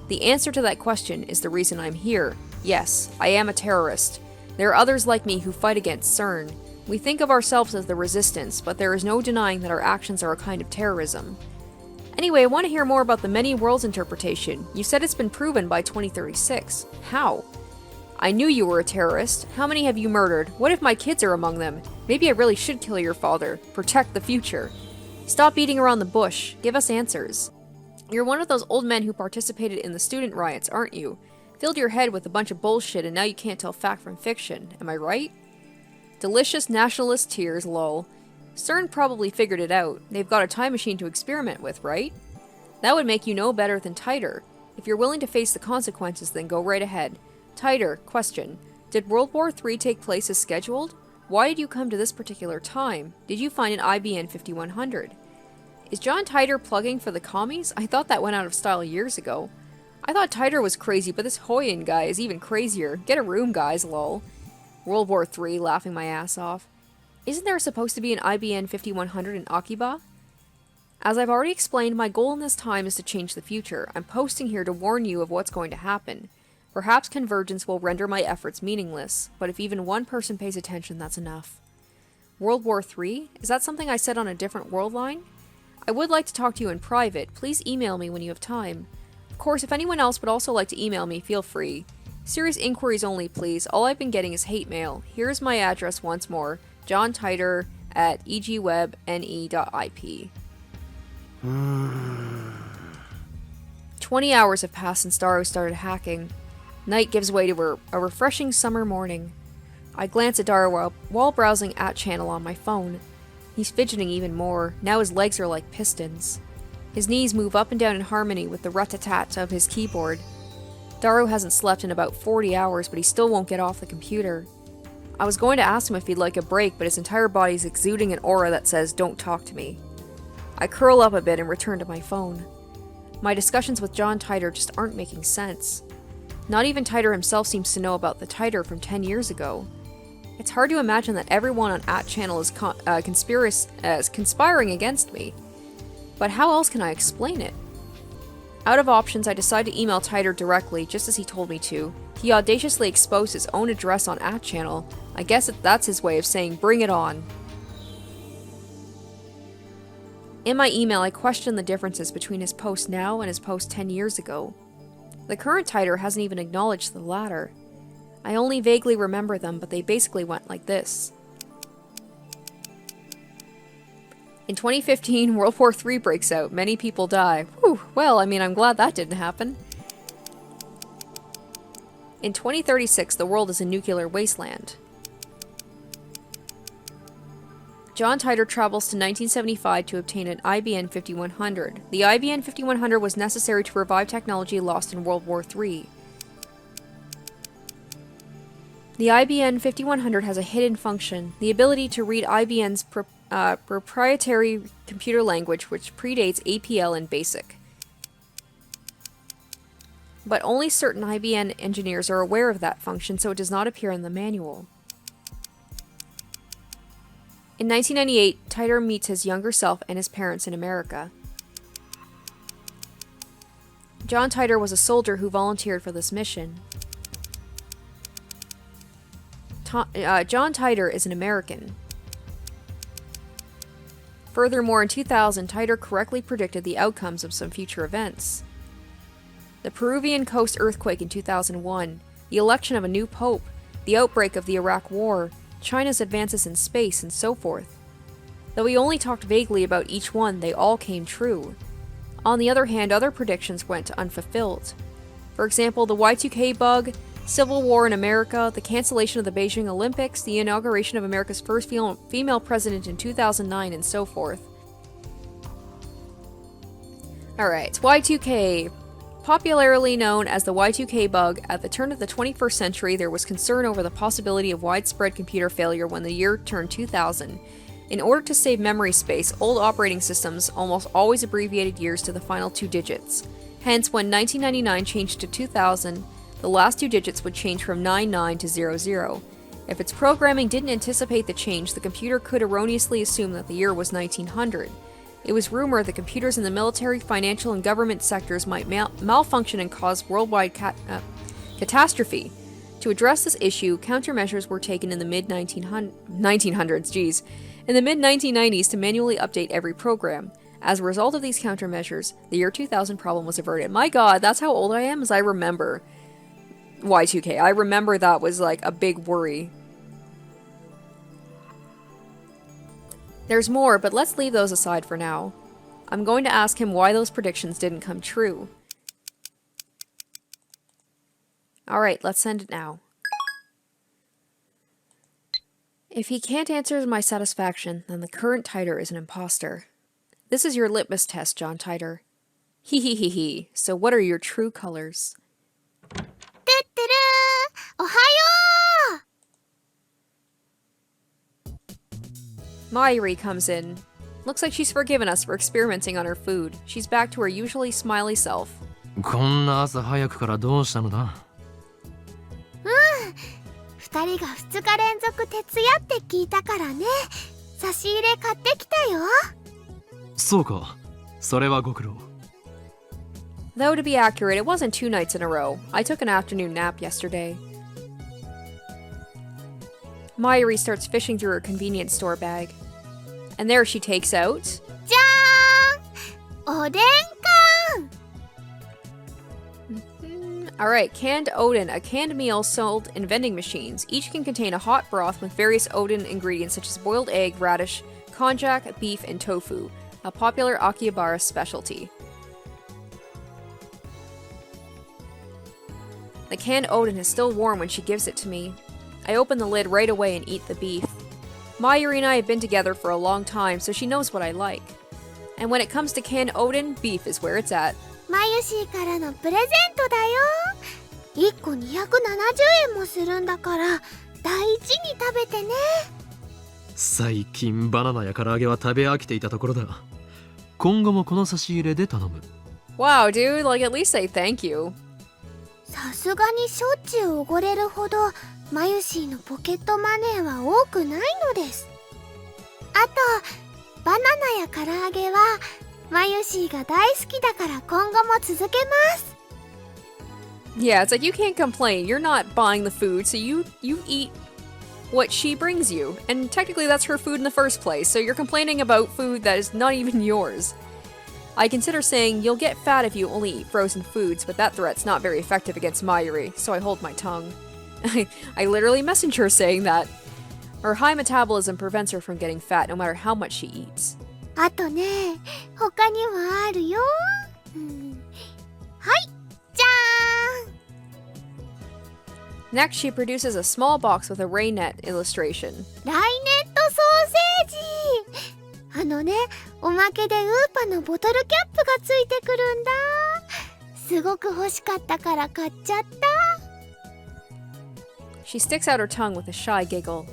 The answer to that question is the reason I'm here. Yes, I am a terrorist. There are others like me who fight against CERN. We think of ourselves as the resistance, but there is no denying that our actions are a kind of terrorism. Anyway, I want to hear more about the many worlds interpretation. You said it's been proven by 2036. How? I knew you were a terrorist. How many have you murdered? What if my kids are among them? Maybe I really should kill your father. Protect the future. Stop beating around the bush. Give us answers. You're one of those old men who participated in the student riots, aren't you? Filled your head with a bunch of bullshit and now you can't tell fact from fiction. Am I right? Delicious nationalist tears, lol. CERN probably figured it out. They've got a time machine to experiment with, right? That would make you no better than Titor. If you're willing to face the consequences, then go right ahead. Titor, question. Did World War III take place as scheduled? Why did you come to this particular time? Did you find an IBN 5100? Is John Titor plugging for the commies? I thought that went out of style years ago. I thought Titor was crazy, but this Hoouin guy is even crazier. Get a room, guys, lol. World War III, laughing my ass off. Isn't there supposed to be an IBN 5100 in Akiba? As I've already explained, my goal in this time is to change the future. I'm posting here to warn you of what's going to happen. Perhaps convergence will render my efforts meaningless, but if even one person pays attention, that's enough. World War III? Is that something I said on a different world line? I would like to talk to you in private. Please email me when you have time. Of course, if anyone else would also like to email me, feel free. Serious inquiries only, please. All I've been getting is hate mail. Here's my address once more. John Titor at egwebne.ip. 20 hours have passed since Daru started hacking. Night gives way to a refreshing summer morning. I glance at Daru while browsing @channel on my phone. He's fidgeting even more. Now his legs are like pistons. His knees move up and down in harmony with the rat-tat of his keyboard. Daru hasn't slept in about 40 hours, but he still won't get off the computer. I was going to ask him if he'd like a break, but his entire body's exuding an aura that says, "Don't talk to me." I curl up a bit and return to my phone. My discussions with John Titor just aren't making sense. Not even Titor himself seems to know about the Titor from 10 years ago. It's hard to imagine that everyone on @channel is conspiring against me. But how else can I explain it? Out of options, I decide to email Titor directly, just as he told me to. He audaciously exposed his own address on @channel. I guess that's his way of saying, bring it on. In my email, I question the differences between his post now and his post 10 years ago. The current Titor hasn't even acknowledged the latter. I only vaguely remember them, but they basically went like this. In 2015, World War III breaks out. Many people die. Whew, well, I mean, I'm glad that didn't happen. In 2036, the world is a nuclear wasteland. John Titor travels to 1975 to obtain an IBN 5100. The IBN 5100 was necessary to revive technology lost in World War III. The IBN 5100 has a hidden function, the ability to read IBN's proprietary computer language, which predates APL and BASIC. But only certain IBN engineers are aware of that function, so it does not appear in the manual. In 1998, Titor meets his younger self and his parents in America. John Titor was a soldier who volunteered for this mission. John Titor is an American. Furthermore, in 2000, Titor correctly predicted the outcomes of some future events. The Peruvian coast earthquake in 2001, the election of a new pope, the outbreak of the Iraq War, China's advances in space, and so forth. Though he only talked vaguely about each one, they all came true. On the other hand, other predictions went unfulfilled. For example, the Y2K bug, civil war in America, the cancellation of the Beijing Olympics, the inauguration of America's first female president in 2009, and so forth. Alright, Y2K. Popularly known as the Y2K bug, at the turn of the 21st century there was concern over the possibility of widespread computer failure when the year turned 2000. In order to save memory space, old operating systems almost always abbreviated years to the final two digits. Hence, when 1999 changed to 2000, the last two digits would change from 99 to 00. If its programming didn't anticipate the change, the computer could erroneously assume that the year was 1900. It was rumored that computers in the military, financial, and government sectors might malfunction and cause worldwide catastrophe. To address this issue, countermeasures were taken in the mid-1900s, in the mid-1990s to manually update every program. As a result of these countermeasures, the year 2000 problem was averted. My god, that's how old I am, as I remember Y2K. I remember that was like a big worry. There's more, but let's leave those aside for now. I'm going to ask him why those predictions didn't come true. Alright, let's send it now. If he can't answer to my satisfaction, then the current Titor is an imposter. This is your litmus test, John Titor. Hee hee hee hee. So what are your true colors? Ohayo! Mayuri comes in. Looks like she's forgiven us for experimenting on her food. She's back to her usually smiley self. こんな朝早くからどうしたのだ？二人が2日連続徹夜って聞いたからね。差し入れ買ってきたよ。そうか。それはご苦労。Though to be accurate, it wasn't 2 nights in a row. I took an afternoon nap yesterday. Mayuri starts fishing through her convenience store bag. And there she takes out... じゃーん！おでん缶！ Alright, canned Odin, a canned meal sold in vending machines. Each can contain a hot broth with various Odin ingredients such as boiled egg, radish, konjac, beef, and tofu, a popular Akihabara specialty. The canned Odin is still warm when she gives it to me. I open the lid right away and eat the beef. Mayuri and I have been together for a long time, so she knows what I like. And when it comes to canned Odin, beef is where it's at. マユシーからのプレゼントだよ。1個270円もするんだから大事に食べてね。最近バナナや唐揚げは食べ飽きていたところだ。今後もこの差し入れで頼む。Wow, dude, like at least say thank you. さすがにしょっちゅうおごれるほどマユシーのポケットマネーは多くないのです。あとバナナや唐揚げはマユシーが大好きだから今後も続けます。Yeah, it's like you can't complain. You're not buying the food, so you eat what she brings you. And technically that's her food in the first place, so you're complaining about food that is not even yours. I consider saying you'll get fat if you only eat frozen foods, but that threat's not very effective against Mayuri, so I hold my tongue. I literally message her saying that. Her high metabolism prevents her from getting fat no matter how much she eats. あとね、他にもあるよ。はい、じゃーん。 Next, she produces a small box with a raynet illustration. ライネットソーセージ。あのね、おまけでウーパのボトルキャップがついてくるんだ。すごく欲しかったから買っちゃった。She sticks out her tongue with a shy giggle.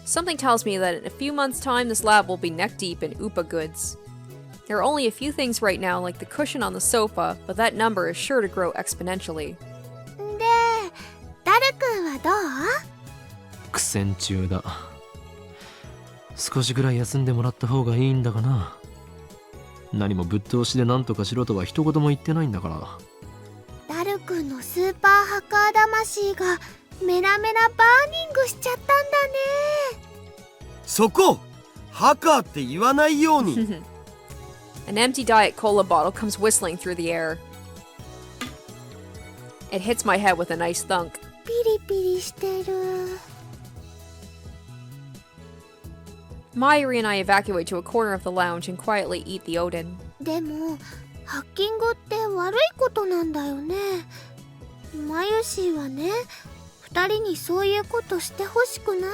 Something tells me that in a few months' time this lab will be neck-deep in Oopa goods. There are only a few things right now, like the cushion on the sofa, but that number is sure to grow exponentially. で、ダルくんはどう？苦戦中だ。少しぐらい休んでもらった方がいいんだがな。何もぶっ通しで何とかしろとは一言も言ってないんだから。ー魂がメラメラバーニングしちゃったんだね。そこハカーって言わないように。An empty Diet Cola bottle comes whistling through the air. It hits my head with a nice thunk. ピリピリしてる。Mayuri and I evacuate to a corner of the lounge and quietly eat the Odin. でもハッキングって悪いことなんだよね。マユシーはね、二人にそういうことしてほしくないな。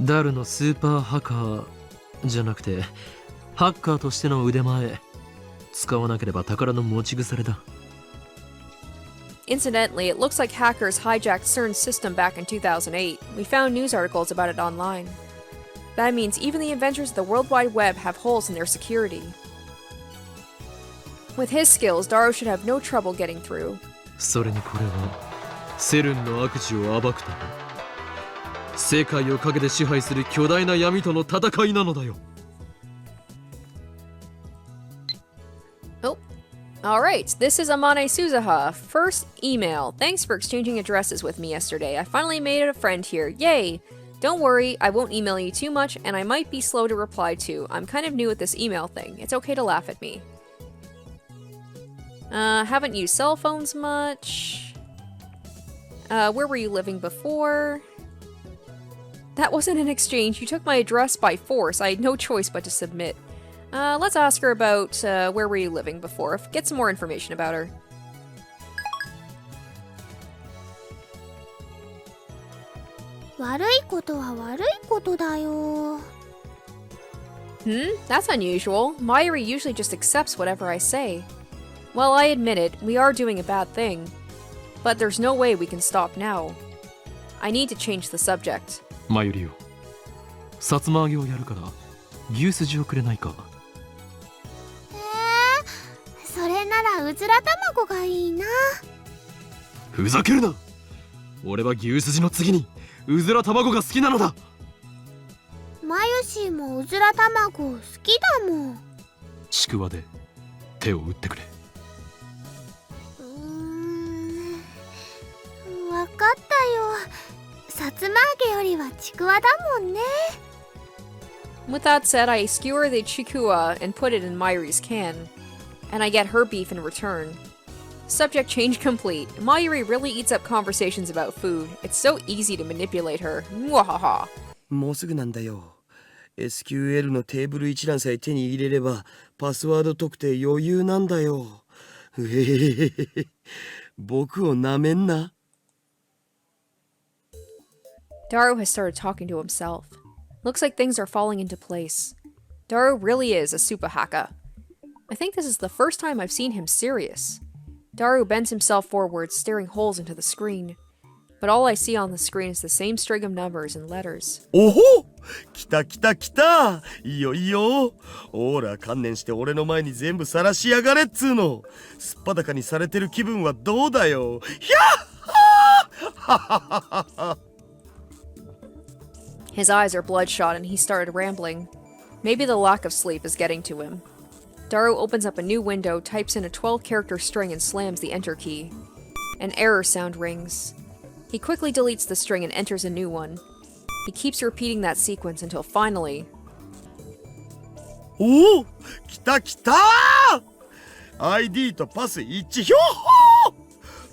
ダルのスーパーハッカーじゃなくてハッカーとしての腕前使わなければ宝の持ち腐れだ。 Incidentally, it looks like hackers hijacked CERN's system back in 2008. We found news articles about it online. That means even the inventors of the World Wide Web have holes in their security. With his skills, Daru should have no trouble getting through. それにこれはセルンの悪事を暴くため世界を陰で支配する巨大な闇との戦いなのだよ。 Oh. Alright, this is Amane Suzuha. First email. Thanks for exchanging addresses with me yesterday. I finally made a friend here. Yay! Don't worry, I won't email you too much, and I might be slow to reply to. I'm kind of new at this email thing. It's okay to laugh at me. Haven't used cell phones much. Where were you living before? That wasn't an exchange. You took my address by force. I had no choice but to submit. Let's ask her about, where were you living before? Get some more information about her. That's unusual. Mayuri usually just accepts whatever I say. Well, I admit it, we are doing a bad thing. But there's no way we can stop now. I need to change the subject. マユリよ、さつま揚げをやるから牛すじをくれないか。それならうずら卵がいいな。ふざけるな。俺は牛すじの次にうずら卵が好きなのだ。マユシーもうずら卵好きだもん。ちくわで手を打ってくれ。わかったよ。さつま揚げよりはちくわだもんね。With that said, I skewer the chikua and put it in Mayuri's can. And I get her beef in return. Subject change complete. Mayuri really eats up conversations about food. It's so easy to manipulate her. Mwahaha. もうすぐなんだよ。SQL のテーブル一覧さえ手に入れればパスワード特定余裕なんだよ。うへへへへ。僕をなめんな。Daru has started talking to himself. Looks like things are falling into place. Daru really is a super hacker. I think this is the first time I've seen him serious. Daru bends himself forward, staring holes into the screen. But all I see on the screen is the same string of numbers and letters. おほ！来た来た来た！いいよいいよ！ほら観念して俺の前に全部晒しやがれっつーの！すっぱだかにされてる気分はどうだよ！ひゃっは！はははは！ His eyes are bloodshot and he started rambling. Maybe the lack of sleep is getting to him. Daru opens up a new window, types in a 12-character string and slams the enter key. An error sound rings. He quickly deletes the string and enters a new one. He keeps repeating that sequence until finally... おお！来た来た！ID とパス一致ひょっ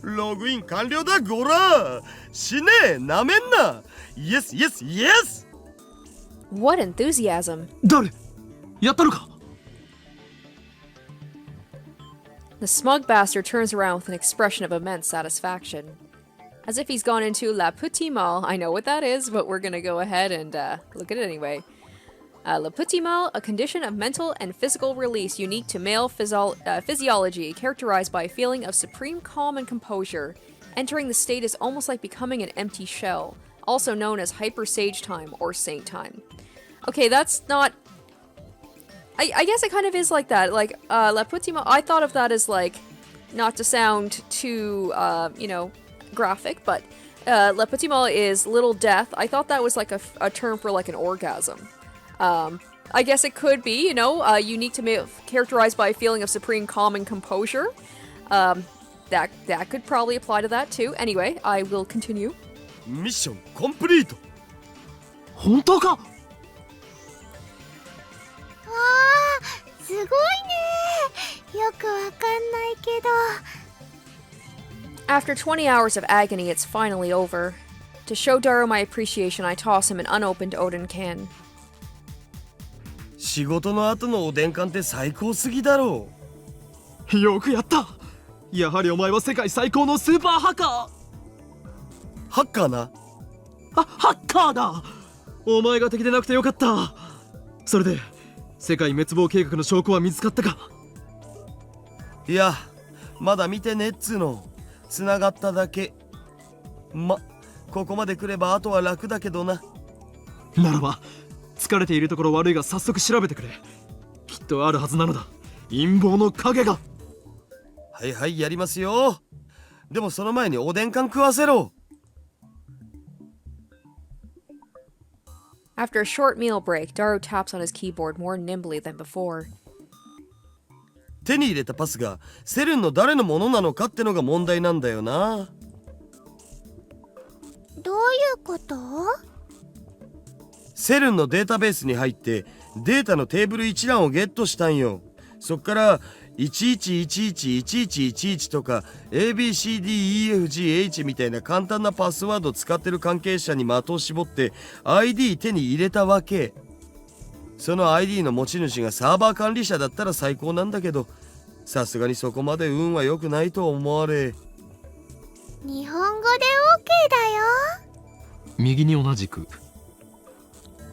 ほー！ログイン完了だゴラ！死ねえなめんな！イエスイエスイエス！ What enthusiasm! 誰？やったのか？ The smug bastard turns around with an expression of immense satisfaction. As if he's gone into La Petite Malle. I know what that is, but we're gonna go ahead and look at it anyway. La Petite Malle, a condition of mental and physical release unique to male physiology, characterized by a feeling of supreme calm and composure. Entering the state is almost like becoming an empty shell, also known as hyper sage time or saint time. Okay, that's not... I guess it kind of is like that. Like, La Petite Malle, I thought of that as like, not to sound too, you know, graphic, but La Petite Malle is little death. I thought that was like a term for like an orgasm. I guess it could be, you know, unique to male, characterized by a feeling of supreme calm and composure. that could probably apply to that too. Anyway, I will continue. ミッションコンプリート。本当か？わー、すごいね。よくわかんないけど。After 20 hours of agony, it's finally over. To show Daru my appreciation, I toss him an unopened Odin can. 仕事の後のおでん缶って最高すぎだろよくやった。やはりお前は世界最高のスーパーハッカー。ハッカーな。ハッカーだ。お前が敵でなくてよかった。それで世界滅亡計画の証拠は見つかったか？いや、まだ見てねっつーの。つながっただけ。ここまで来ればあとは楽だけどな。ならば疲れているところ悪いが早速調べてくれ。きっとあるはずなのだ、陰謀の影が。はいはい、やりますよ。でもその前におでん缶食わせろ。After a short meal break, Daru taps on his keyboard more nimbly than before. 手に入れたパスがセルンの誰のものなのかってのが問題なんだよな。どういうこと？セルンのデータベースに入ってデータのテーブル一覧をゲットしたんよ。そっから11111111とか ABCDEFGH みたいな簡単なパスワードを使ってる関係者に的を絞って ID 手に入れたわけ。その ID の持ち主がサーバー管理者だったら最高なんだけど、さすがにそこまで運は良くないと思われ。日本語で OK だよ。右に同じく。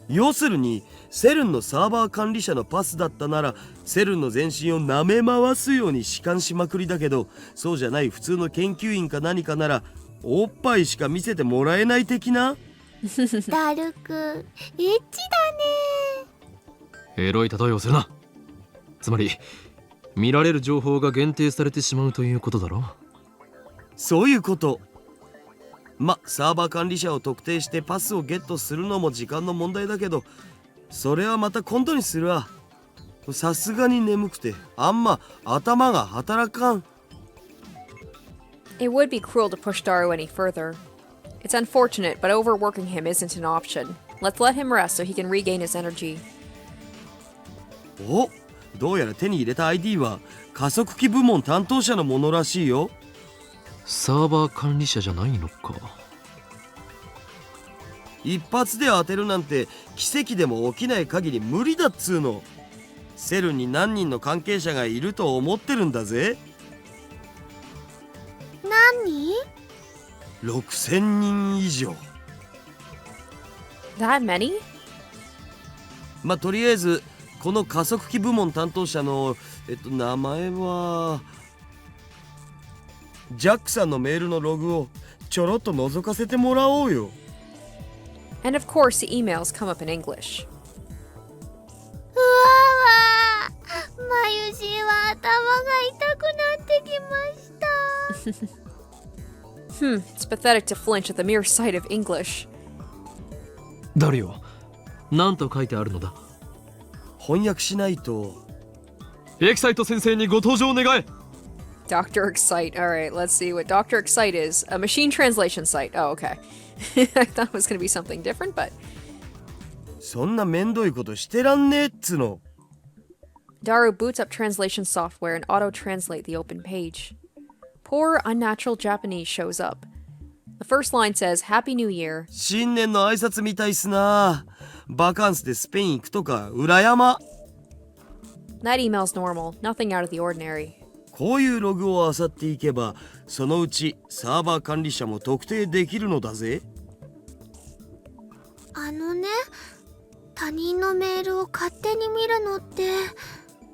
要するにセルンのサーバー管理者のパスだったならセルンの全身を舐め回すように弛緩しまくりだけど、そうじゃない普通の研究員か何かならおっぱいしか見せてもらえない的な。ダルくんエッチだね。エロい例えをするな。つまり見られる情報が限定されてしまうということだろ。そういうこと。サーバー管理者を特定してパスをゲットするのも時間の問題だけど、それはまた今度にするわ。さすがに眠くてあんま頭が働かん。 It would be cruel to push Daru any further. It's unfortunate, but overworking him isn't an option. Let's let him rest so he can regain his energy. お、どうやら手に入れた ID は加速器部門担当者のものらしいよ。サーバー管理者じゃないのか。一発で当てるなんて奇跡でも起きない限り無理だっつうの。セルに何人の関係者がいると思ってるんだぜ。何？6000人以上。 That many? とりあえずこの加速器部門担当者の名前はジャックさんのメールのログをちょろっと覗かせてもらおうよ。And of course, the emails come up in English. うわわ、眉シは頭が痛くなってきました。It's pathetic to flinch at the mere sight of English. ダリオ、何と書いてあるのだ？翻訳しないと。エキサイト先生にご登場願え。Dr. Excite. Alright, let's see what Dr. Excite is. A machine translation site. Oh, okay. I thought it was going to be something different, but... そんなめんどいことしてらんねえっつの。Daru boots up translation software and auto-translate the open page. Poor, unnatural Japanese shows up. The first line says, Happy New Year. 新年の挨拶みたいっすな。バカンスでスペイン行くとか裏山。 That email's normal. Nothing out of the ordinary. こういうログを漁っていけばそのうちサーバー管理者も特定できるのだぜ。他人のメールを勝手に見るのって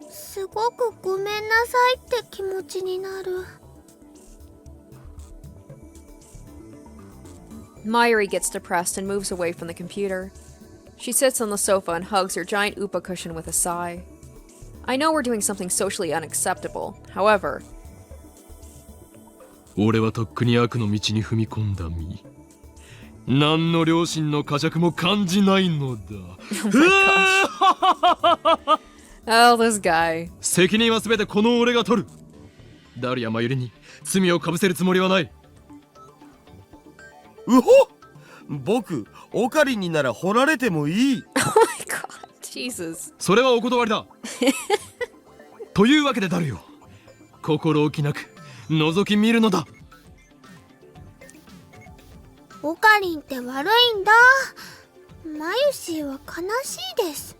すごくごめんなさいって気持ちになる。Mayuri gets depressed and moves away from the computer. She sits on the sofa and hugs her giant upa cushion with a sigh. I know we're doing something socially unacceptable. However, 俺はとっくに悪の道に踏み込んだ身。何の良心の呵責も感じないのだ。oh, this guy. 責任はすべてこの俺が取る。ダルやマユリに罪をかぶせるつもりはない。うほ、僕オカリンになら掘られてもいい。 Oh my god, Jesus. それはお断りだ。というわけでダルよ、心置きなく覗き見るのだ。オカリンって悪いんだ。マユシーは悲しいです。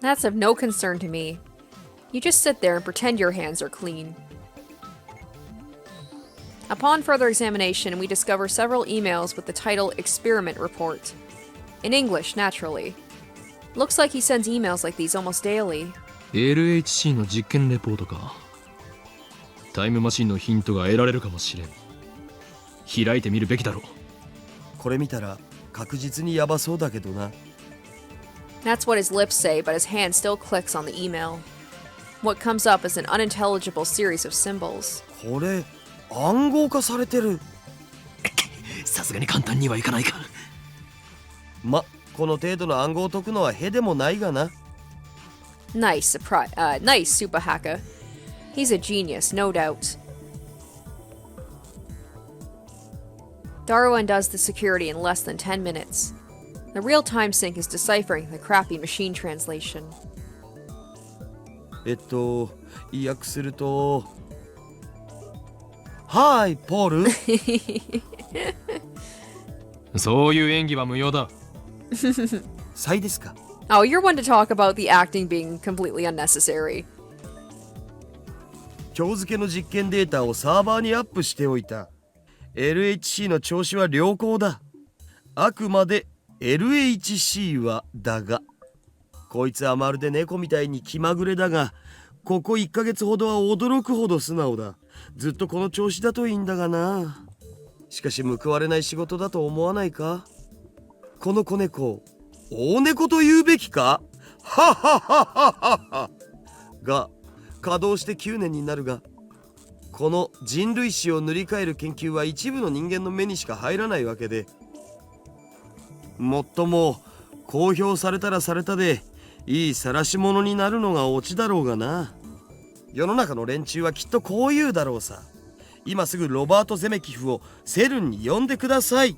That's of no concern to me. You just sit there and pretend your hands are clean. Upon further examination, we discover several emails with the title Experiment Report. In English, naturally. Looks like he sends emails like these almost daily. LHC の実験レポートか。タイムマシンのヒントが得られるかもしれん。開いてみるべきだろう。これ見たら確実にヤバそうだけどな。 That's what his lips say, but his hand still clicks on the email. What comes up is an unintelligible series of symbols. これ暗号化されてる。さすがに簡単にはいかないか。ま、この程度の暗号を解くのはへでもないがな。 Nice super hacker. He's a genius, no doubt. Daru undoes the security in less than 10 minutes. The real-time sync is deciphering the crappy machine translation. 意訳すると、はい、ポール。そういう演技は無用だ。サイですか。 Oh, you're one to talk about the acting being completely unnecessary. 今日付の実験データをサーバーにアップしておいた。LHC の調子は良好だ。あくまで LHC はだが、こいつはまるで猫みたいに気まぐれだが、ここ1ヶ月ほどは驚くほど素直だ。ずっとこの調子だといいんだがな。しかし報われない仕事だと思わないか。この子猫、大猫と言うべきか。はははははは。が稼働して9年になるが、この人類史を塗り替える研究は一部の人間の目にしか入らないわけで、もっとも公表されたらされたでいい晒し者になるのがオチだろうがな。世の中の連中はきっとこう言うだろうさ。今すぐロバート・ゼメキフをセルンに呼んでください。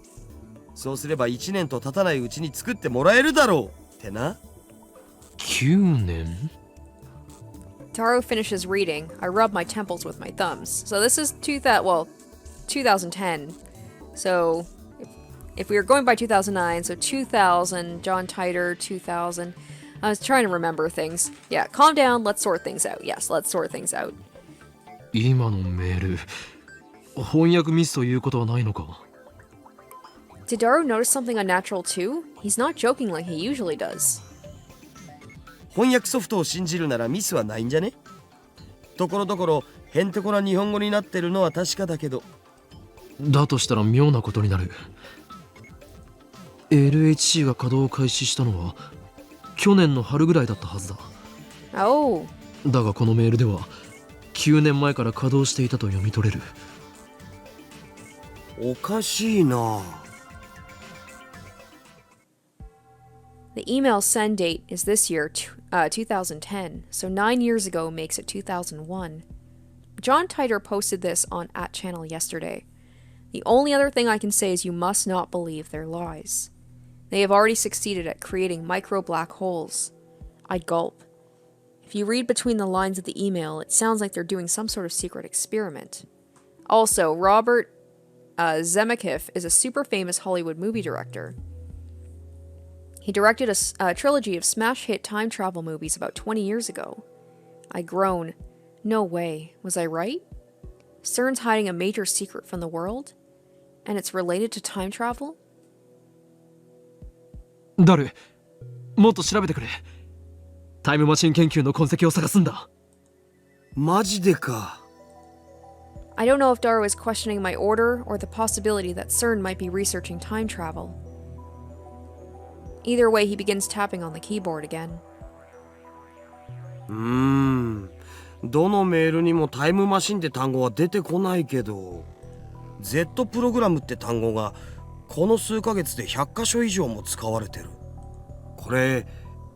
そうすれば1年と経たないうちに作ってもらえるだろうってな。9年 Daru finishes reading. I rub my temples with my thumbs. So this is 2010. So if we were going by 2009, so 2000, John Titor, 2000. I was trying to remember things. Yeah, calm down. Let's sort things out. Yes, let's sort things out. 今のメール、翻訳ミスということはないのか。 Did Daru notice something unnatural too? He's not joking like he usually does. 翻訳ソフトを信じるならミスはないんじゃね。ところどころへんてこな日本語になってるのは確かだけど。だとしたら妙なことになる。LHC が稼働を開始したのは去年の春ぐらいだったはずだ。Oh. だがこのメールでは9年前から稼働していたと読み取れる。おかしいな。The email send date is this year, 2010, so 9 years ago makes it 2001. John Titor posted this on @channel yesterday. The only other thing I can say is you must not believe their lies. They have already succeeded at creating micro black holes. I gulp. If you read between the lines of the email, it sounds like they're doing some sort of secret experiment. Also, Robert Zemeckis is a super famous Hollywood movie director. He directed a trilogy of smash hit time travel movies about 20 years ago. I groan. No way. Was I right? CERN's hiding a major secret from the world? And it's related to time travel? ダル、もっと調べてくれ。タイムマシン研究の痕跡を探すんだ。マジでか。I don't know if Daru is questioning my order or the possibility that CERN might be researching time travel. Either way, he begins tapping on the keyboard again. どのメールにもタイムマシンって単語は出てこないけど、Z プログラムって単語がこの数ヶ月で100箇所以上も使われてる。これ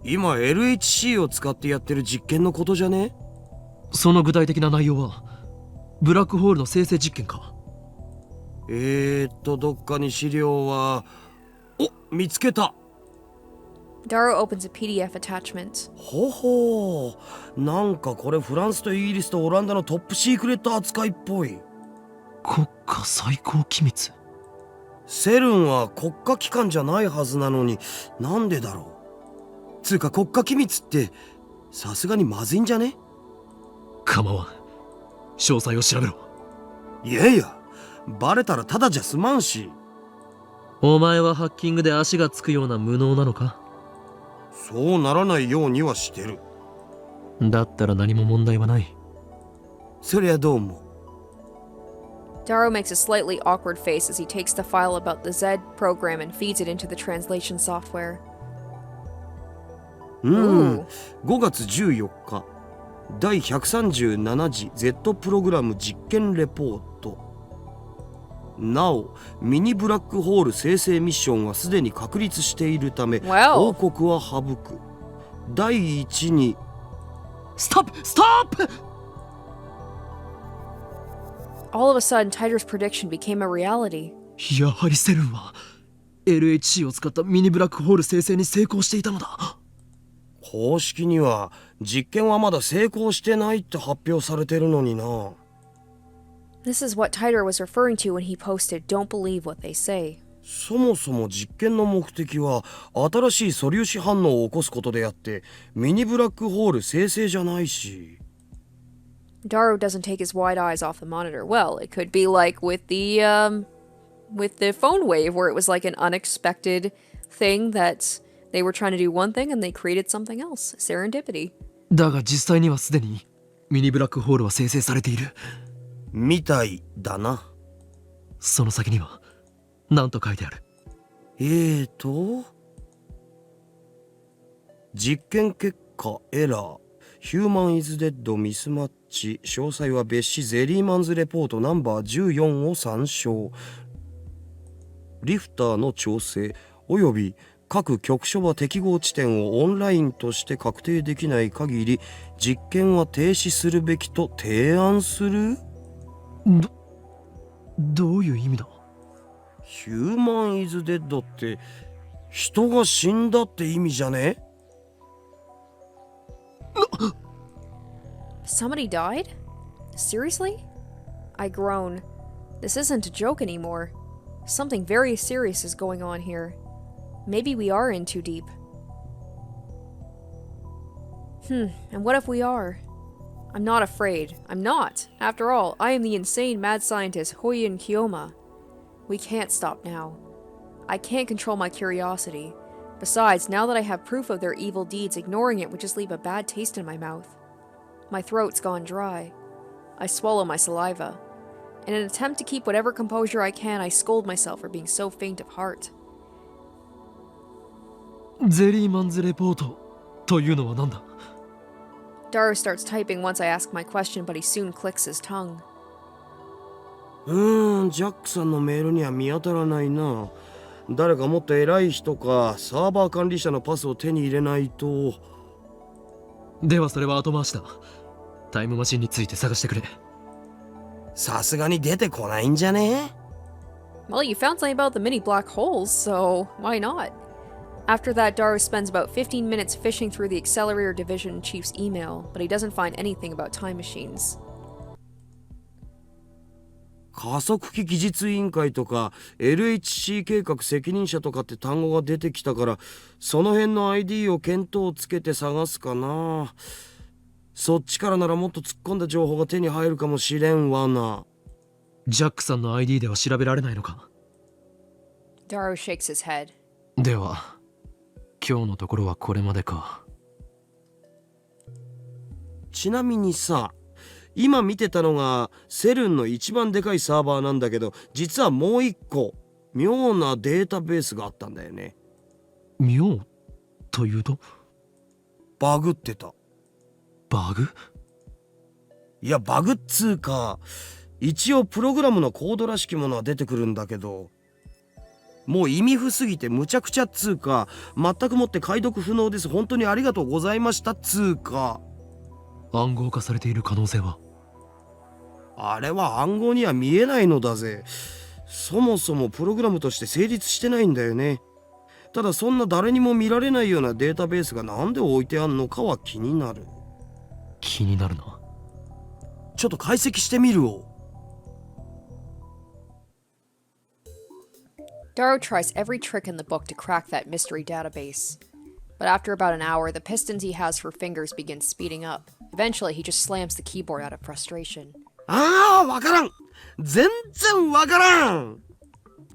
今 LHC を使ってやってる実験のことじゃね？その具体的な内容はブラックホールの生成実験か？どっかに資料は。お、見つけた。Daru opens a PDF attachment. ほほう、なんかこれフランスとイギリスとオランダのトップシークレット扱いっぽい。国家最高機密。セルンは国家機関じゃないはずなのに、なんでだろう。つうか国家機密ってさすがにまずいんじゃね？構わん。詳細を調べろ。いやいや、バレたらただじゃ済まんし。お前はハッキングで足がつくような無能なのか？そうならないようにはしてる。だったら何も問題はない。そりゃどうも。Daru makes a slightly awkward face as he takes the file about the Z program and feeds it into the translation software. 5月14日、第137次 Z プログラム実験レポート。なお、ミニブラックホール生成ミッションはすでに確立しているため、報告は省く。第一に、ストップストップAll of a sudden, Titor's prediction became a reality. やはりセルンは LHC を使ったミニブラックホール生成に成功していたのだ。公式には実験はまだ成功してないって発表されてるのにな。This is what Titor was referring to when he posted, "Don't believe what they say." そもそも実験の目的は新しい素粒子反応を起こすことであって、ミニブラックホール生成じゃないし。Daru doesn't take his wide eyes off the monitor. Well, it could be like with the phone wave, where it was like an unexpected thing that they were trying to do one thing and they created something else. Serendipity. だが実際にはすでにミニブラックホールは生成されているみたいだな。その先には何と書いてある？実験結果エラー、ヒューマンイズデッドミスマッチ、詳細は別紙ゼリーマンズレポートナンバー14を参照。リフターの調整および各局所場適合地点をオンラインとして確定できない限り実験は停止するべきと提案する。どういう意味だ？ヒューマンイズデッドって人が死んだって意味じゃね？ Somebody died? Seriously? I groan. This isn't a joke anymore. Something very serious is going on here. Maybe we are in too deep. And what if we are? I'm not afraid. I'm not. After all, I am the insane mad scientist Hoouin Kyouma. We can't stop now. I can't control my curiosity. Besides, now that I have proof of their evil deeds, ignoring it would just leave a bad taste in my mouth. My throat's gone dry. I swallow my saliva. In an attempt to keep whatever composure I can, I scold myself for being so faint of heart. ゼリーマンズレポートというのは何だ？ Daru starts typing once I ask my question, but he soon clicks his tongue. ジャックさんのメールには見当たらないな。誰かもっと偉い人かサーバー管理者のパスを手に入れないと。ではそれは後回しだ。タイムマシンについて探してくれ。さすがに出てこないんじゃね？ Well, you found something about the mini black holes, so why not? After that, Daru spends about 15 minutes fishing through the Accelerator Division Chief's email, but he doesn't find anything about time machines. 加速器技術委員会とか LHC 計画責任者とかって単語が出てきたから、その辺の ID を見当をつけて探すかな。そっちからならもっと突っ込んだ情報が手に入るかもしれんわな。ジャックさんの ID では調べられないのか？ Daru shakes his head. では今日のところはこれまでか。ちなみにさ、今見てたのがセルンの一番でかいサーバーなんだけど、実はもう一個妙なデータベースがあったんだよね。妙というと？バグってた。バグ？いやバグっつうか、一応プログラムのコードらしきものは出てくるんだけど、もう意味不すぎてむちゃくちゃっつうか、全くもって解読不能です、本当にありがとうございましたっつうか。暗号化されている可能性は？あれは暗号には見えないのだぜ。そもそもプログラムとして成立してないんだよね。ただそんな誰にも見られないようなデータベースがなんで置いてあんのかは気になる。気になるな。ちょっと解析してみるを。Daru tries every trick in the book to crack that mystery database. But after about an hour, the pistons he has for fingers begin speeding up. Eventually, he just slams the keyboard out of frustration. ああ、わからん。全然わからん。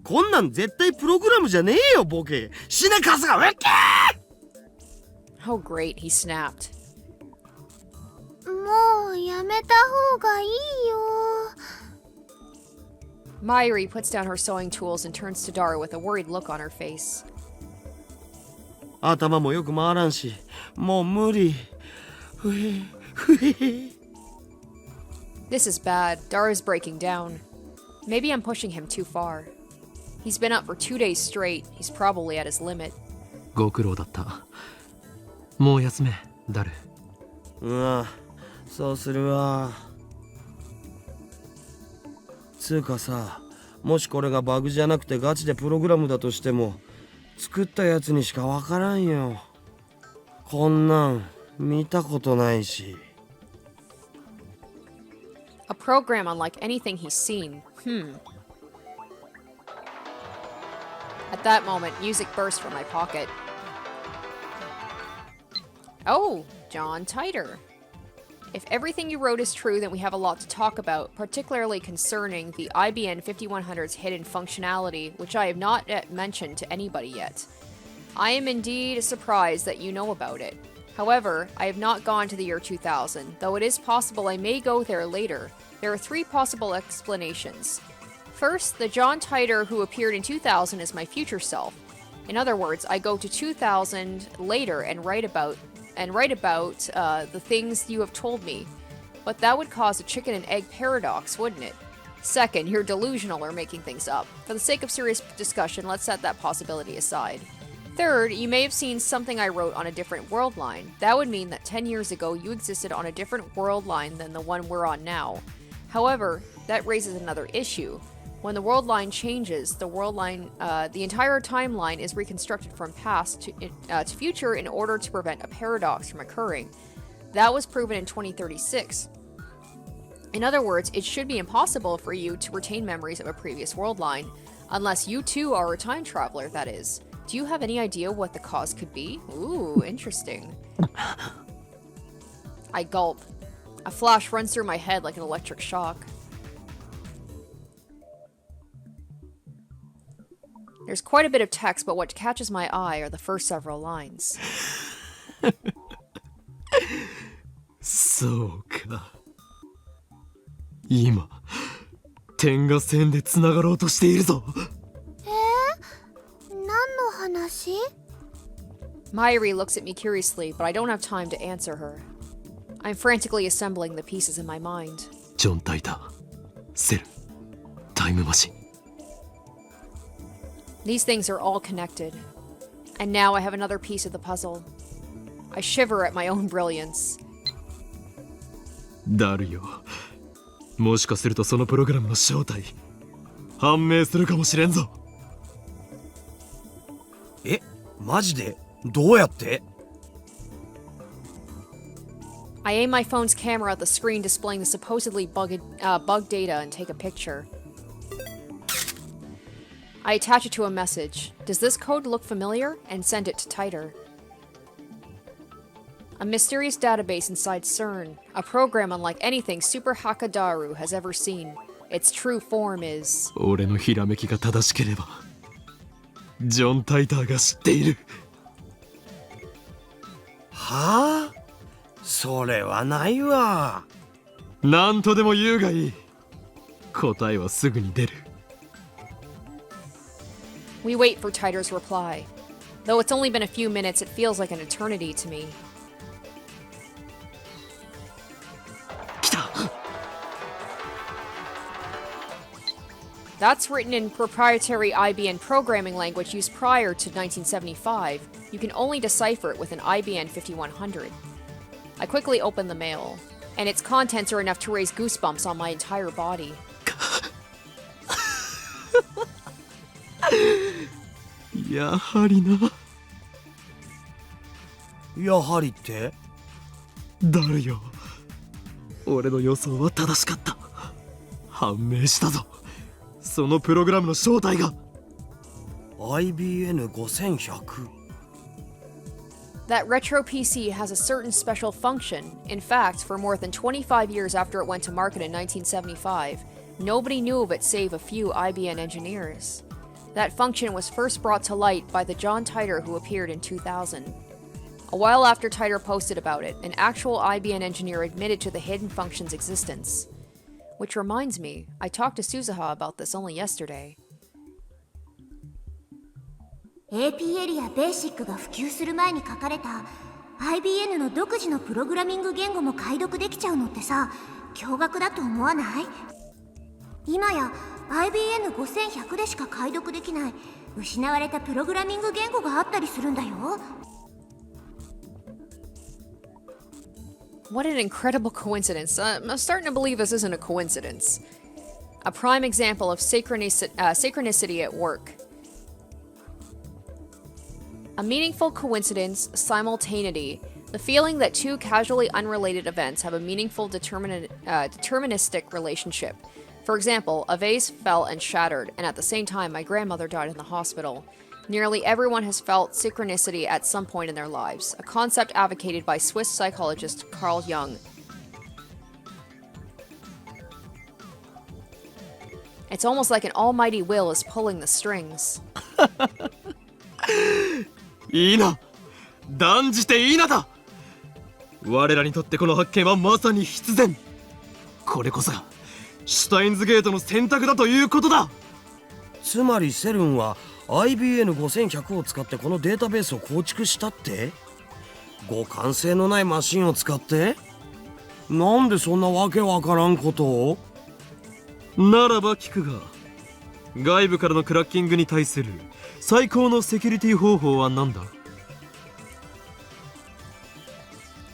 こんなん絶対プログラムじゃねえよ、ボケ。死ねカスがウェッケー Oh great, he snapped. もうやめた方がいいよ。Mayuri puts down her sewing tools and turns to Daru with a worried look on her face. 頭もよく回らんし、もう無理。ふへふへへ。This is bad. Daru's breaking down. Maybe I'm pushing him too far. He's been up for 2 days straight. He's probably at his limit. ご苦労だった。もう休め、ダル。そうするわ。つうかさ、もしこれがバグじゃなくてガチでプログラムだとしても、作ったやつにしかわからんよ。こんなん見たことないし。A program unlike anything he's seen. At that moment, music burst from my pocket. Oh, John Titor. If everything you wrote is true, then we have a lot to talk about, particularly concerning the IBN 5100's hidden functionality, which I have not yet mentioned to anybody yet. I am indeed surprised that you know about it. However, I have not gone to the year 2000, though it is possible I may go there later. There are 3 possible explanations. First, the John Titor who appeared in 2000 is my future self. In other words, I go to 2000 later and write about the things you have told me. But that would cause a chicken and egg paradox, wouldn't it? Second, you're delusional or making things up. For the sake of serious discussion, let's set that possibility aside. Third, you may have seen something I wrote on a different world line. That would mean that 10 years ago you existed on a different world line than the one we're on now. However, that raises another issue. When the world line changes, the entire timeline is reconstructed from past to future in order to prevent a paradox from occurring. That was proven in 2036. In other words, it should be impossible for you to retain memories of a previous world line, unless you too are a time traveler, that is. Do you have any idea what the cause could be? Ooh, interesting. I gulp. A flash runs through my head like an electric shock. There's quite a bit of text, but what catches my eye are the first several lines. そうか。今、点が線でつながろうとしているぞ。何の話？ Mayuri looks at me curiously, but I don't have time to answer her. I'm frantically assembling the pieces in my mind. ジョン・タイター、セルン、タイムマシン。These things are all connected. And now I have another piece of the puzzle. I shiver at my own brilliance. ダルよ。もしかするとそのプログラムの正体、判明するかもしれんぞ。マジで？どうやって？ I aim my phone's camera at the screen displaying the supposedly bugged data and take a picture. I attach it to a message. Does this code look familiar? And send it to Titor. A mysterious database inside CERN, a program unlike anything Super Daru has ever seen. Its true form is... 俺のひらめきが正しければ、ジョン・タイターが知っている。はあ？それはないわ。なんとでも言うがいい。答えはすぐに出る。We wait for Titor's reply. Though it's only been a few minutes, it feels like an eternity to me. 来た。That's written in proprietary IBN programming language used prior to 1975. You can only decipher it with an IBN 5100. I quickly open the mail, and its contents are enough to raise goosebumps on my entire body. やはりな。やはりって？ダルよ。俺の予想は正しかった。判明したぞ。そのプログラムの正体が。IBN5100。 That retro PC has a certain special function. In fact, for more than 25 years after it went to market in 1975, nobody knew of it save a few IBM engineers. That function was first brought to light by the John Titor who appeared in 2000. A while after Titor posted about it, an actual IBM engineer admitted to the hidden function's existence. Which reminds me, I talked to Suzuha about this only yesterday. APL やベーシックが普及する前に書かれた IBM の独自のプログラミング言語も解読できちゃうのってさ、驚愕だと思わない？今や IBN5100 でしか解読できない失われたプログラミング言語があったりするんだよ。What an incredible coincidence. I'm starting to believe this isn't a coincidence. A prime example of synchronicity at work. A meaningful coincidence, simultaneity, the feeling that two casually unrelated events have a meaningful deterministic relationship. For example, a vase fell and shattered, and at the same time my grandmother died in the hospital. Nearly everyone has felt synchronicity at some point in their lives, a concept advocated by Swiss psychologist Carl Jung. It's almost like an almighty will is pulling the strings. いいな。断じていいなだ。我らにとってこの発見はまさに必然。これこそがシュタインズゲートの選択だということだ。つまりセルンは IBN5100 を使ってこのデータベースを構築したって？互換性のないマシンを使って？なんでそんなわけわからんことを？ならば聞くが、外部からのクラッキングに対する最高のセキュリティ方法は何だ？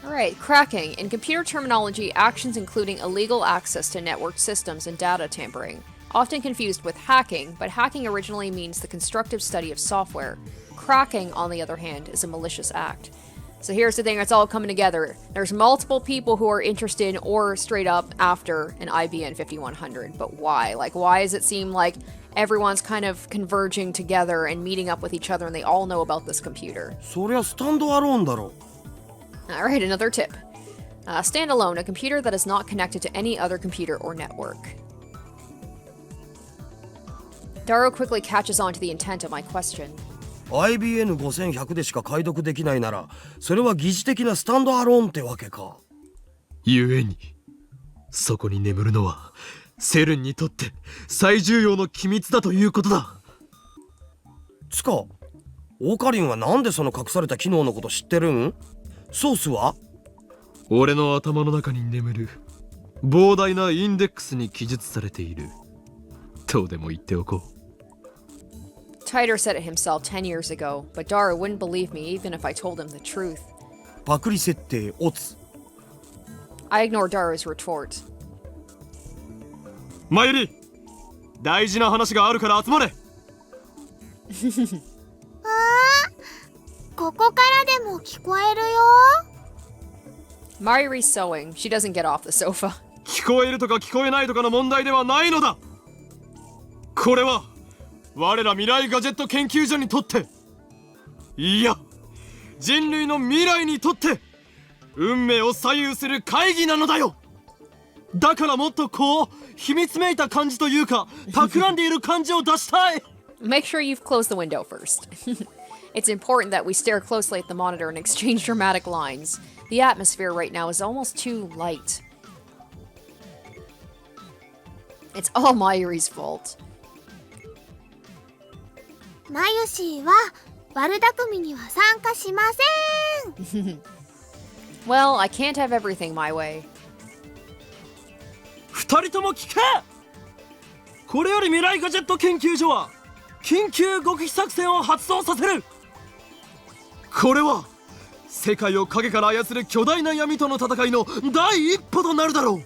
Alright, cracking. In computer terminology, actions including illegal access to network systems and data tampering. Often confused with hacking, but hacking originally means the constructive study of software. Cracking, on the other hand, is a malicious act. So here's the thing, it's all coming together. There's multiple people who are interested in or straight up after an IBM 5100, but why? Like, why does it seem like everyone's kind of converging together and meeting up with each other and they all know about this computer? そりゃスタンドアローンだろ。Alright, another tip. Standalone, a computer that is not connected to any other computer or network. Daru quickly catches on to the intent of my question. IBN5100 でしか解読できないなら、それは疑似的なスタンドアローンってわけか。故に、そこに眠るのはセルンにとって最重要の機密だということだ。つか、オカリンはなんでその隠された機能のこと知ってるん？ソースは？俺の頭の中に眠る膨大なインデックスに記述されている。どうでも言っておこう。Titor said it himself 10 years ago, but Daru wouldn't believe me even if I told him the truth. パクリ設定オツ。I ignored Daru's retort. マユリ、大事な話があるから集まれ。ここからでも聞こえるよ。Mayuri's sewing. She doesn't get off the sofa. 聞こえるとか聞こえないとかの問題ではないのだ。これは我ら未来ガジェット研究所にとって、いや人類の未来にとって運命を左右する会議なのだよ。だからもっとこう秘密めいた感じというか企んでいる感じを出したい。Make sure you've closed the window first. It's important that we stare closely at the monitor and exchange dramatic lines. The atmosphere right now is almost too light. It's all Mayuri's fault. マユシーは悪巧みには参加しません。Well, I can't have everything my way. 二人とも聞け。これより未来ガジェット研究所は緊急極秘作戦を発動させる。これは世界を影から操る巨大な闇との戦いの第一歩となるだろう。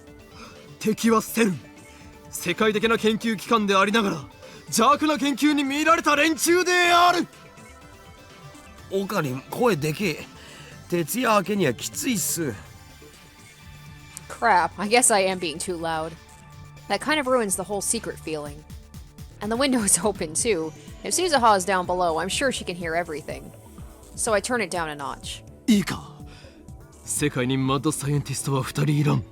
敵はセルン、世界的な研究機関でありながら邪悪な研究に見られた連中である。オカリン、声でけえ。徹夜明けにはきついっす。 Crap, I guess I am being too loud. That kind of ruins the whole secret feeling. And the window is open too. If Suzuha is down below, I'm sure she can hear everything. So I turn it down a notch. いいか、世界にマッドサイエンティストは2人いらん。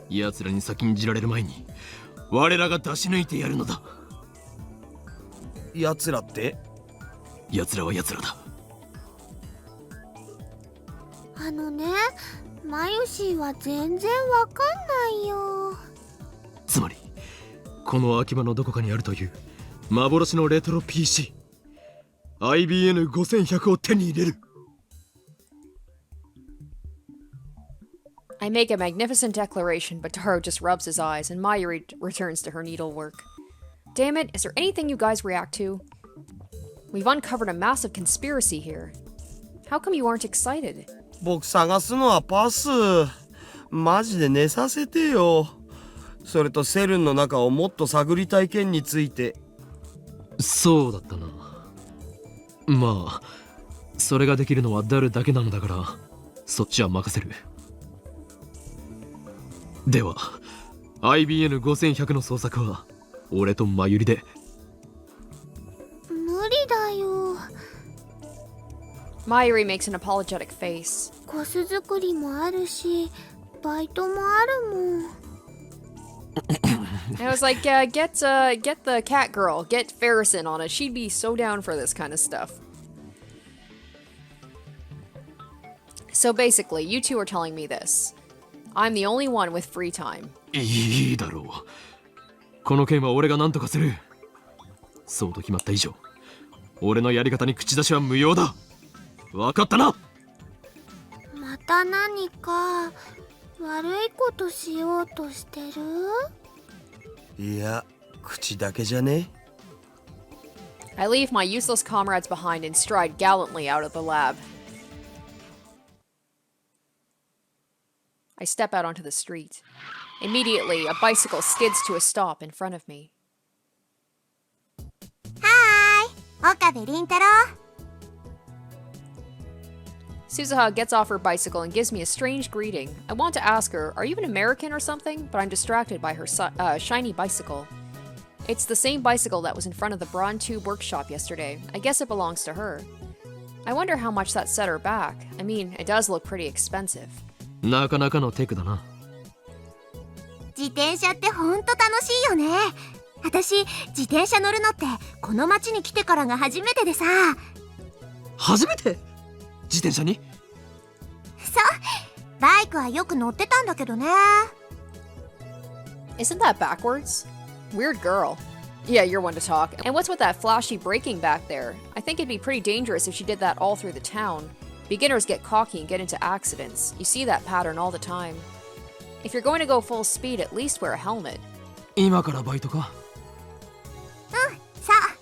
奴らに先んじられる前に我らが出し抜いてやるのだ。奴らって？奴らは奴らだ。マユシーは全然わかんないよ。つまりこの秋葉のどこかにあるという幻のレトロ PC IBN5100 を手に入れる。I make a magnificent declaration, but Daru just rubs his eyes, and Mayuri returns to her needlework. Damn it, is there anything you guys react to? We've uncovered a massive conspiracy here. How come you aren't excited? 僕探すのはパス。マジで寝させてよ。それとセルンの中をもっと探りたい件について。そうだったな。まあそれができるのはダルだけなのだからそっちは任せる。では IBN5100 の捜索は俺とマユリで。無理だよ。Mayuri makes an apologetic face. コス作りもあるし、バイトもあるもん。I was like, get the cat girl, get Farrison on it. She'd be so down for this kind of stuff. So basically, you two are telling me this. I'm the only one with free time. いいだろう。この件は俺が何とかする。そうと決まった以上、俺のやり方に口出しは無用だ。わかったな。また何か悪いことしようとしてる？いや、口だけじゃね。 I leave my useless comrades behind and stride gallantly out of the lab. I step out onto the street. Immediately, a bicycle skids to a stop in front of me. はーい、岡部倫太郎。Suzuha gets off her bicycle and gives me a strange greeting. I want to ask her, are you an American or something? But I'm distracted by her shiny bicycle. It's the same bicycle that was in front of the Braun Tube workshop yesterday. I guess it belongs to her. I wonder how much that set her back. I mean, it does look pretty expensive. なかなかのテクだな。自転車ってほんと楽しいよね。私、自転車乗るのってこの町に来てからが初めてでさ。初めて？自転車に？そう、バイクはよく乗ってたんだけどね。Isn't that backwards? Weird girl. Yeah, you're one to talk. And what's with that flashy braking back there? I think it'd be pretty dangerous if she did that all through the town. Beginners get cocky and get into accidents. You see that pattern all the time. If you're going to go full speed, at least wear a helmet. 今からバイトか？さあ。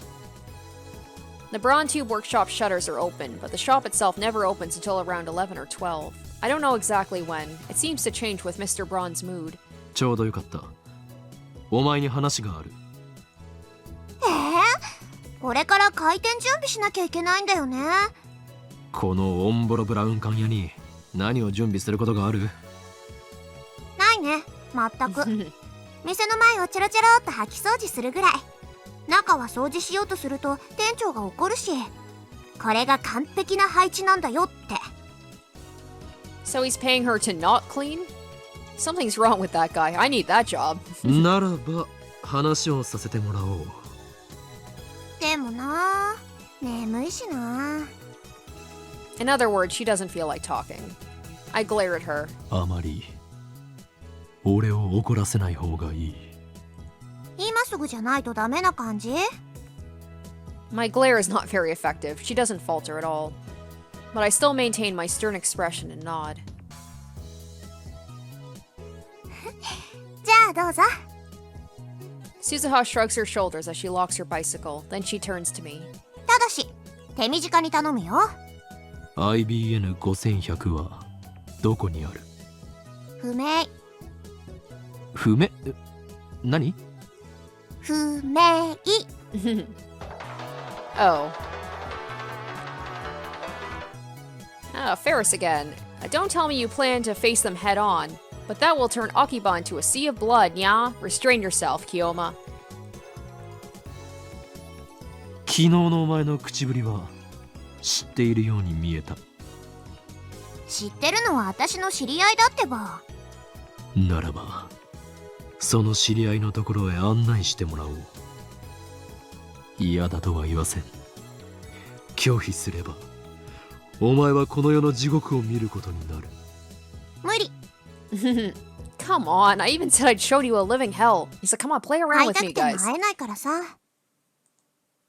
The Braun Tube workshop shutters are open, but the shop itself never opens until around 11 or 12. I don't know exactly when. It seems to change with Mr. Braun's mood. ちょうどよかった。お前に話がある。これから開店準備しなきゃいけないんだよね。このオンボロブラウン管屋に何を準備することがある？ないね、まったく。店の前をチョロチョロっと掃き掃除するぐらい。中は掃除しようとすると店長が怒るし、これが完璧な配置なんだよって。So he's paying her to not clean? Something's wrong with that guy. I need that job. ならば話をさせてもらおう。でもな、眠いしな。In other words, she doesn't feel like talking. I glare at her. あまり俺を怒らせない方がいい。今すぐじゃないとダメな感じ？ My glare is not very effective. She doesn't falter at all. But I still maintain my stern expression and nod. じゃあどうぞ。Suzuha shrugs her shoulders as she locks her bicycle. Then she turns to me. ただし、手短に頼むよ。IBN5100 はどこにある？不明。不明？何？不明。Oh. Ferris again. Don't tell me you plan to face them head on, but that will turn Akiba into a sea of blood, nya? Restrain yourself, Kyouma. 昨日のお前の口ぶりは知っているように見えた。知ってるのは私の知り合いだってば。ならばその知り合いのところへ案内してもらおう。嫌だとは言わせん。拒否すればお前はこの世の地獄を見ることになる。無理。Come on, I even said I'd show you a living hell. He said, come on, play 会 around いた with く me, ても guys. 会えないからさ。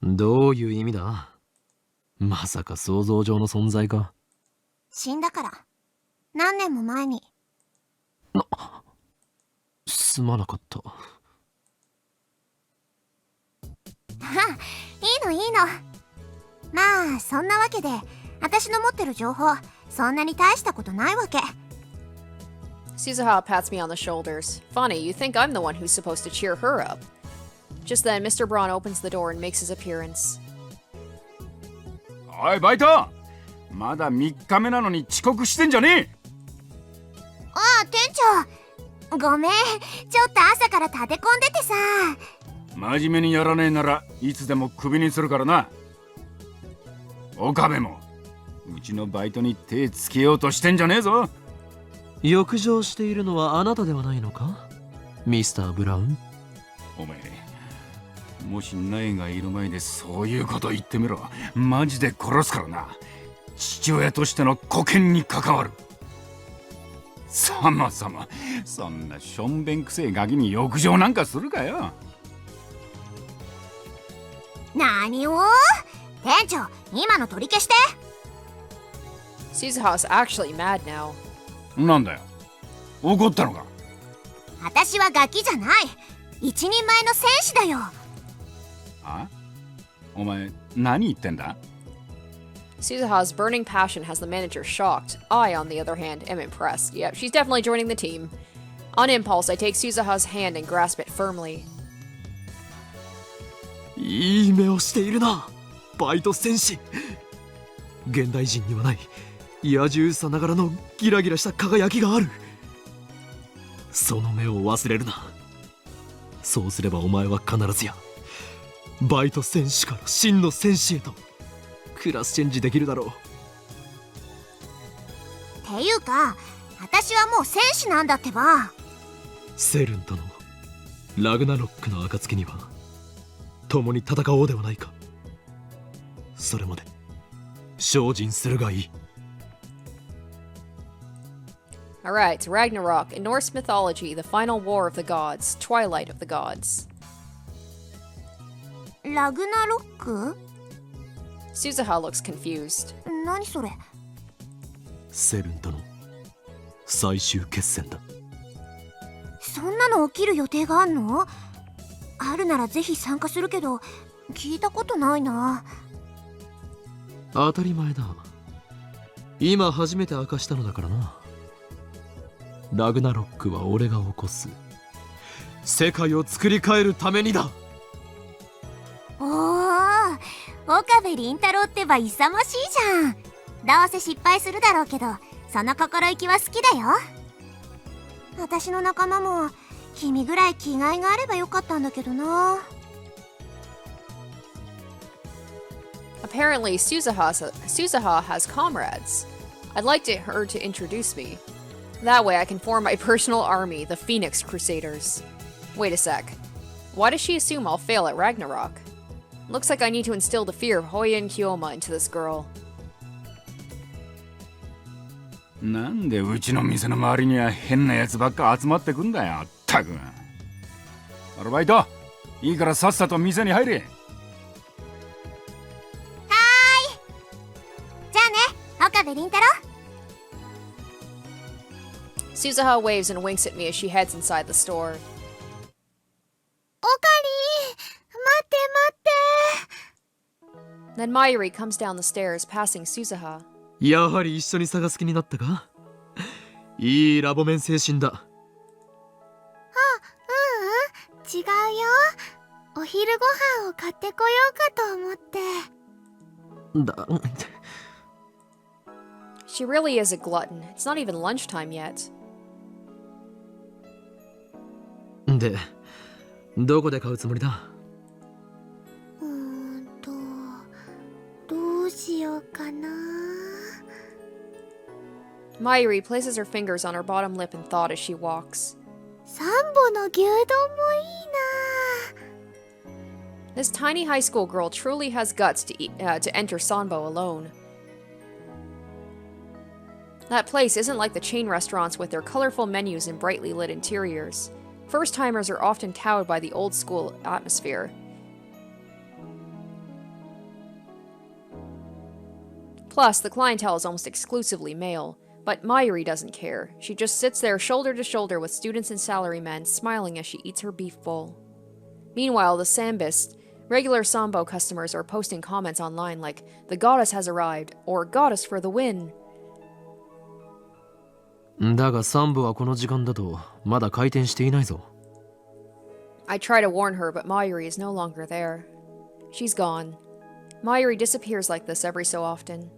どういう意味だ？まさか想像上の存在か？死んだから。何年も前に。すまなかった。いいのいいの。まあそんなわけで私の持ってる情報そんなに大したことないわけ。 Suzuha pats me on the shoulders. Funny, you think I'm the one who's supposed to cheer her up. Just then, Mr. Braun opens the door and makes his appearance. おいバイト、まだ3日目なのに遅刻してんじゃねえ。ああ店長、ごめん、ちょっと朝から立て込んでてさ。真面目にやらねえならいつでもクビにするからな。岡部もうちのバイトに手つけようとしてんじゃねえぞ。欲情しているのはあなたではないのか、ミスター・ブラウン。お前もし苗がいる前でそういうこと言ってみろ。マジで殺すからな。父親としての沽券に関わる。そもそもそんなしょんべんくせえガキに欲情なんかするかよ。何を？店長、今の取り消して。 Suzuha's actually mad now. なんだよ、怒ったのか？私はガキじゃない。一人前の戦士だよ。あ？お前何言ってんだ？ Suzuha's burning passion has the manager shocked. I, on the other hand, am impressed. Yep, she's definitely joining the team. On impulse, I take Suzuha's hand and grasp it firmly. いい目をしているな、バイト戦士。現代人にはない野獣さながらのギラギラした輝きがある。その目を忘れるな。そうすればお前は必ずやバイト戦士から真の戦士へとクラスチェンジできるだろう。っていうか、私はもう戦士なんだってば。セルンとのラグナロックの暁には共に戦おうではないか。それまで精進するがいい。Alright, Ragnarok. In Norse mythology, the final war of the gods, twilight of the gods. ラグナロック？ Suzuha looks confused. 何それ？セルンとの最終決戦だ。そんなの起きる予定があんの？あるならぜひ参加するけど、聞いたことないな。当たり前だ。今初めて明かしたのだからな。ラグナロックは俺が起こす。世界を作り変えるためにだ。おー、岡部倫太郎ってば勇ましいじゃん。どうせ失敗するだろうけど、その心意気は好きだよ。私の仲間も君ぐらい気概があればよかったんだけどな。Apparently, Suzuha has comrades. I'd like her to introduce me. That way I can form my personal army, the Phoenix Crusaders. Wait a sec. Why does she assume I'll fail at Ragnarok? Looks like I need to instill the fear of Hoouin Kyouma into this girl. なんでうちの店の周りには変なやつばっか集まってくんだよ、ったく。アルバイト、いいからさっさと店に入れ。じゃあね、岡部倫太郎。Suzuha waves and winks at me as she heads inside the store. おかり、待って待って。 Then Mayuri comes down the stairs, passing Suzuha. やはり一緒に探す気になったか？いいラボメン精神だ。違うよ。お昼ご飯を買ってこようかと思って。だ She really is a glutton. It's not even lunchtime yet. で、どこで買うつもりだ？どうしようかな。Mayuri places her fingers on her bottom lip in thought as she walks. サンボの牛丼もいいな。 This tiny high school girl truly has guts to enter Sanbo alone. That place isn't like the chain restaurants with their colorful menus and brightly lit interiors. First-timers are often cowed by the old-school atmosphere. Plus, the clientele is almost exclusively male. But Mayuri doesn't care. She just sits there shoulder to shoulder with students and salarymen, smiling as she eats her beef bowl. Meanwhile, the Sambist, regular Sambo customers are posting comments online like, "The goddess has arrived," or "Goddess for the win." だがサンボはこの時間だとまだ開店していないぞ。I try to warn her, but Mayuri is no longer there. She's gone. Mayuri disappears like this every so often.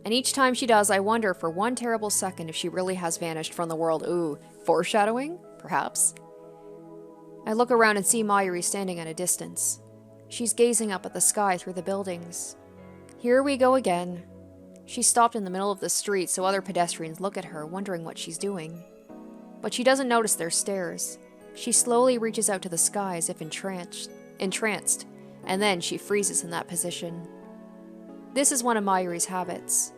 And each time she does, I wonder for one terrible second if she really has vanished from the world. Ooh, foreshadowing? Perhaps. I look around and see Mayuri standing at a distance. She's gazing up at the sky through the buildings. Here we go again. She's stopped in the middle of the street so other pedestrians look at her, wondering what she's doing. But she doesn't notice their stares. She slowly reaches out to the sky as if entranced, and then she freezes in that position. This is one of Mayuri's habits.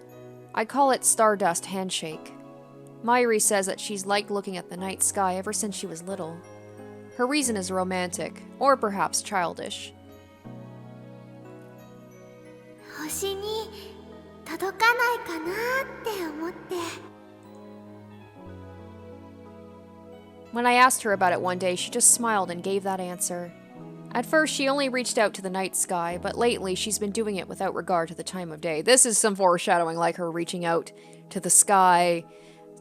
I call it Stardust Handshake. Mayuri says that she's liked looking at the night sky ever since she was little. Her reason is romantic, or perhaps childish. 星に届かないかなって思って。 When I asked her about it one day, she just smiled and gave that answer. At first, she only reached out to the night sky, but lately she's been doing it without regard to the time of day. This is some foreshadowing, like her reaching out to the sky.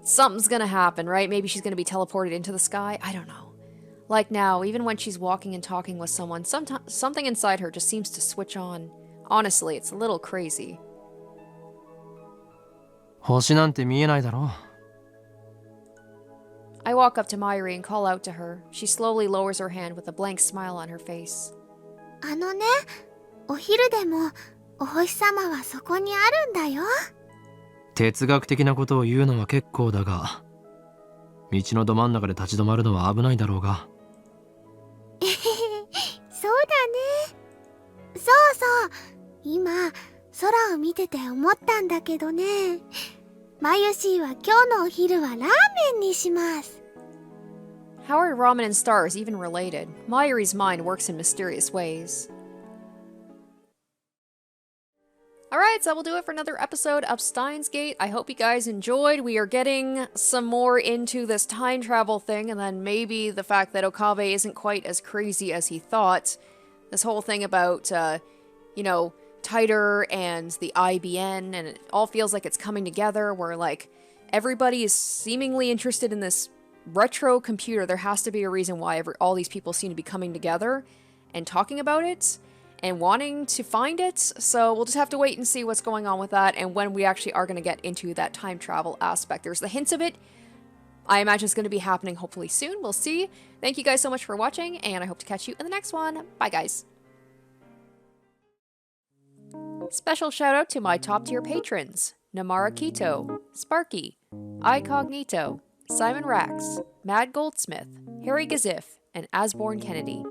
Something's gonna happen, right? Maybe she's gonna be teleported into the sky? I don't know. Like now, even when she's walking and talking with someone, something inside her just seems to switch on. Honestly, it's a little crazy. 星なんて見えないだろ。 I walk up to Mayuri and call out to her. She slowly lowers her hand with a blank smile on her face. あのね、お昼でもお星様はそこにあるんだよ。哲学的なことを言うのは結構だが、道のど真ん中で立ち止まるのは危ないだろうが。そうだね。そうそう。今、空を見てて思ったんだけどね。マユシーは今日のお昼はラーメンにします。 How are ramen and stars even related? Mayuri's mind works in mysterious ways. Alright, so that will do it for another episode of Steins Gate. I hope you guys enjoyed. We are getting some more into this time travel thing, and then maybe the fact that Okabe isn't quite as crazy as he thought. This whole thing about, you know, Titor and the IBN, and it all feels like it's coming together, where, like, everybody is seemingly interested in this retro computer. There has to be a reason why all these people seem to be coming together and talking about it and wanting to find it, so we'll just have to wait and see what's going on with that and when we actually are going to get into that time travel aspect. There's the hints of it. I imagine it's going to be happening hopefully soon. We'll see. Thank you guys so much for watching, and I hope to catch you in the next one. Bye, guys. Special shout out to my top tier patrons: Namara Kito, Sparky, iCognito, Simon Rax, Mad Goldsmith, Harry Gazif, and Asborn Kennedy.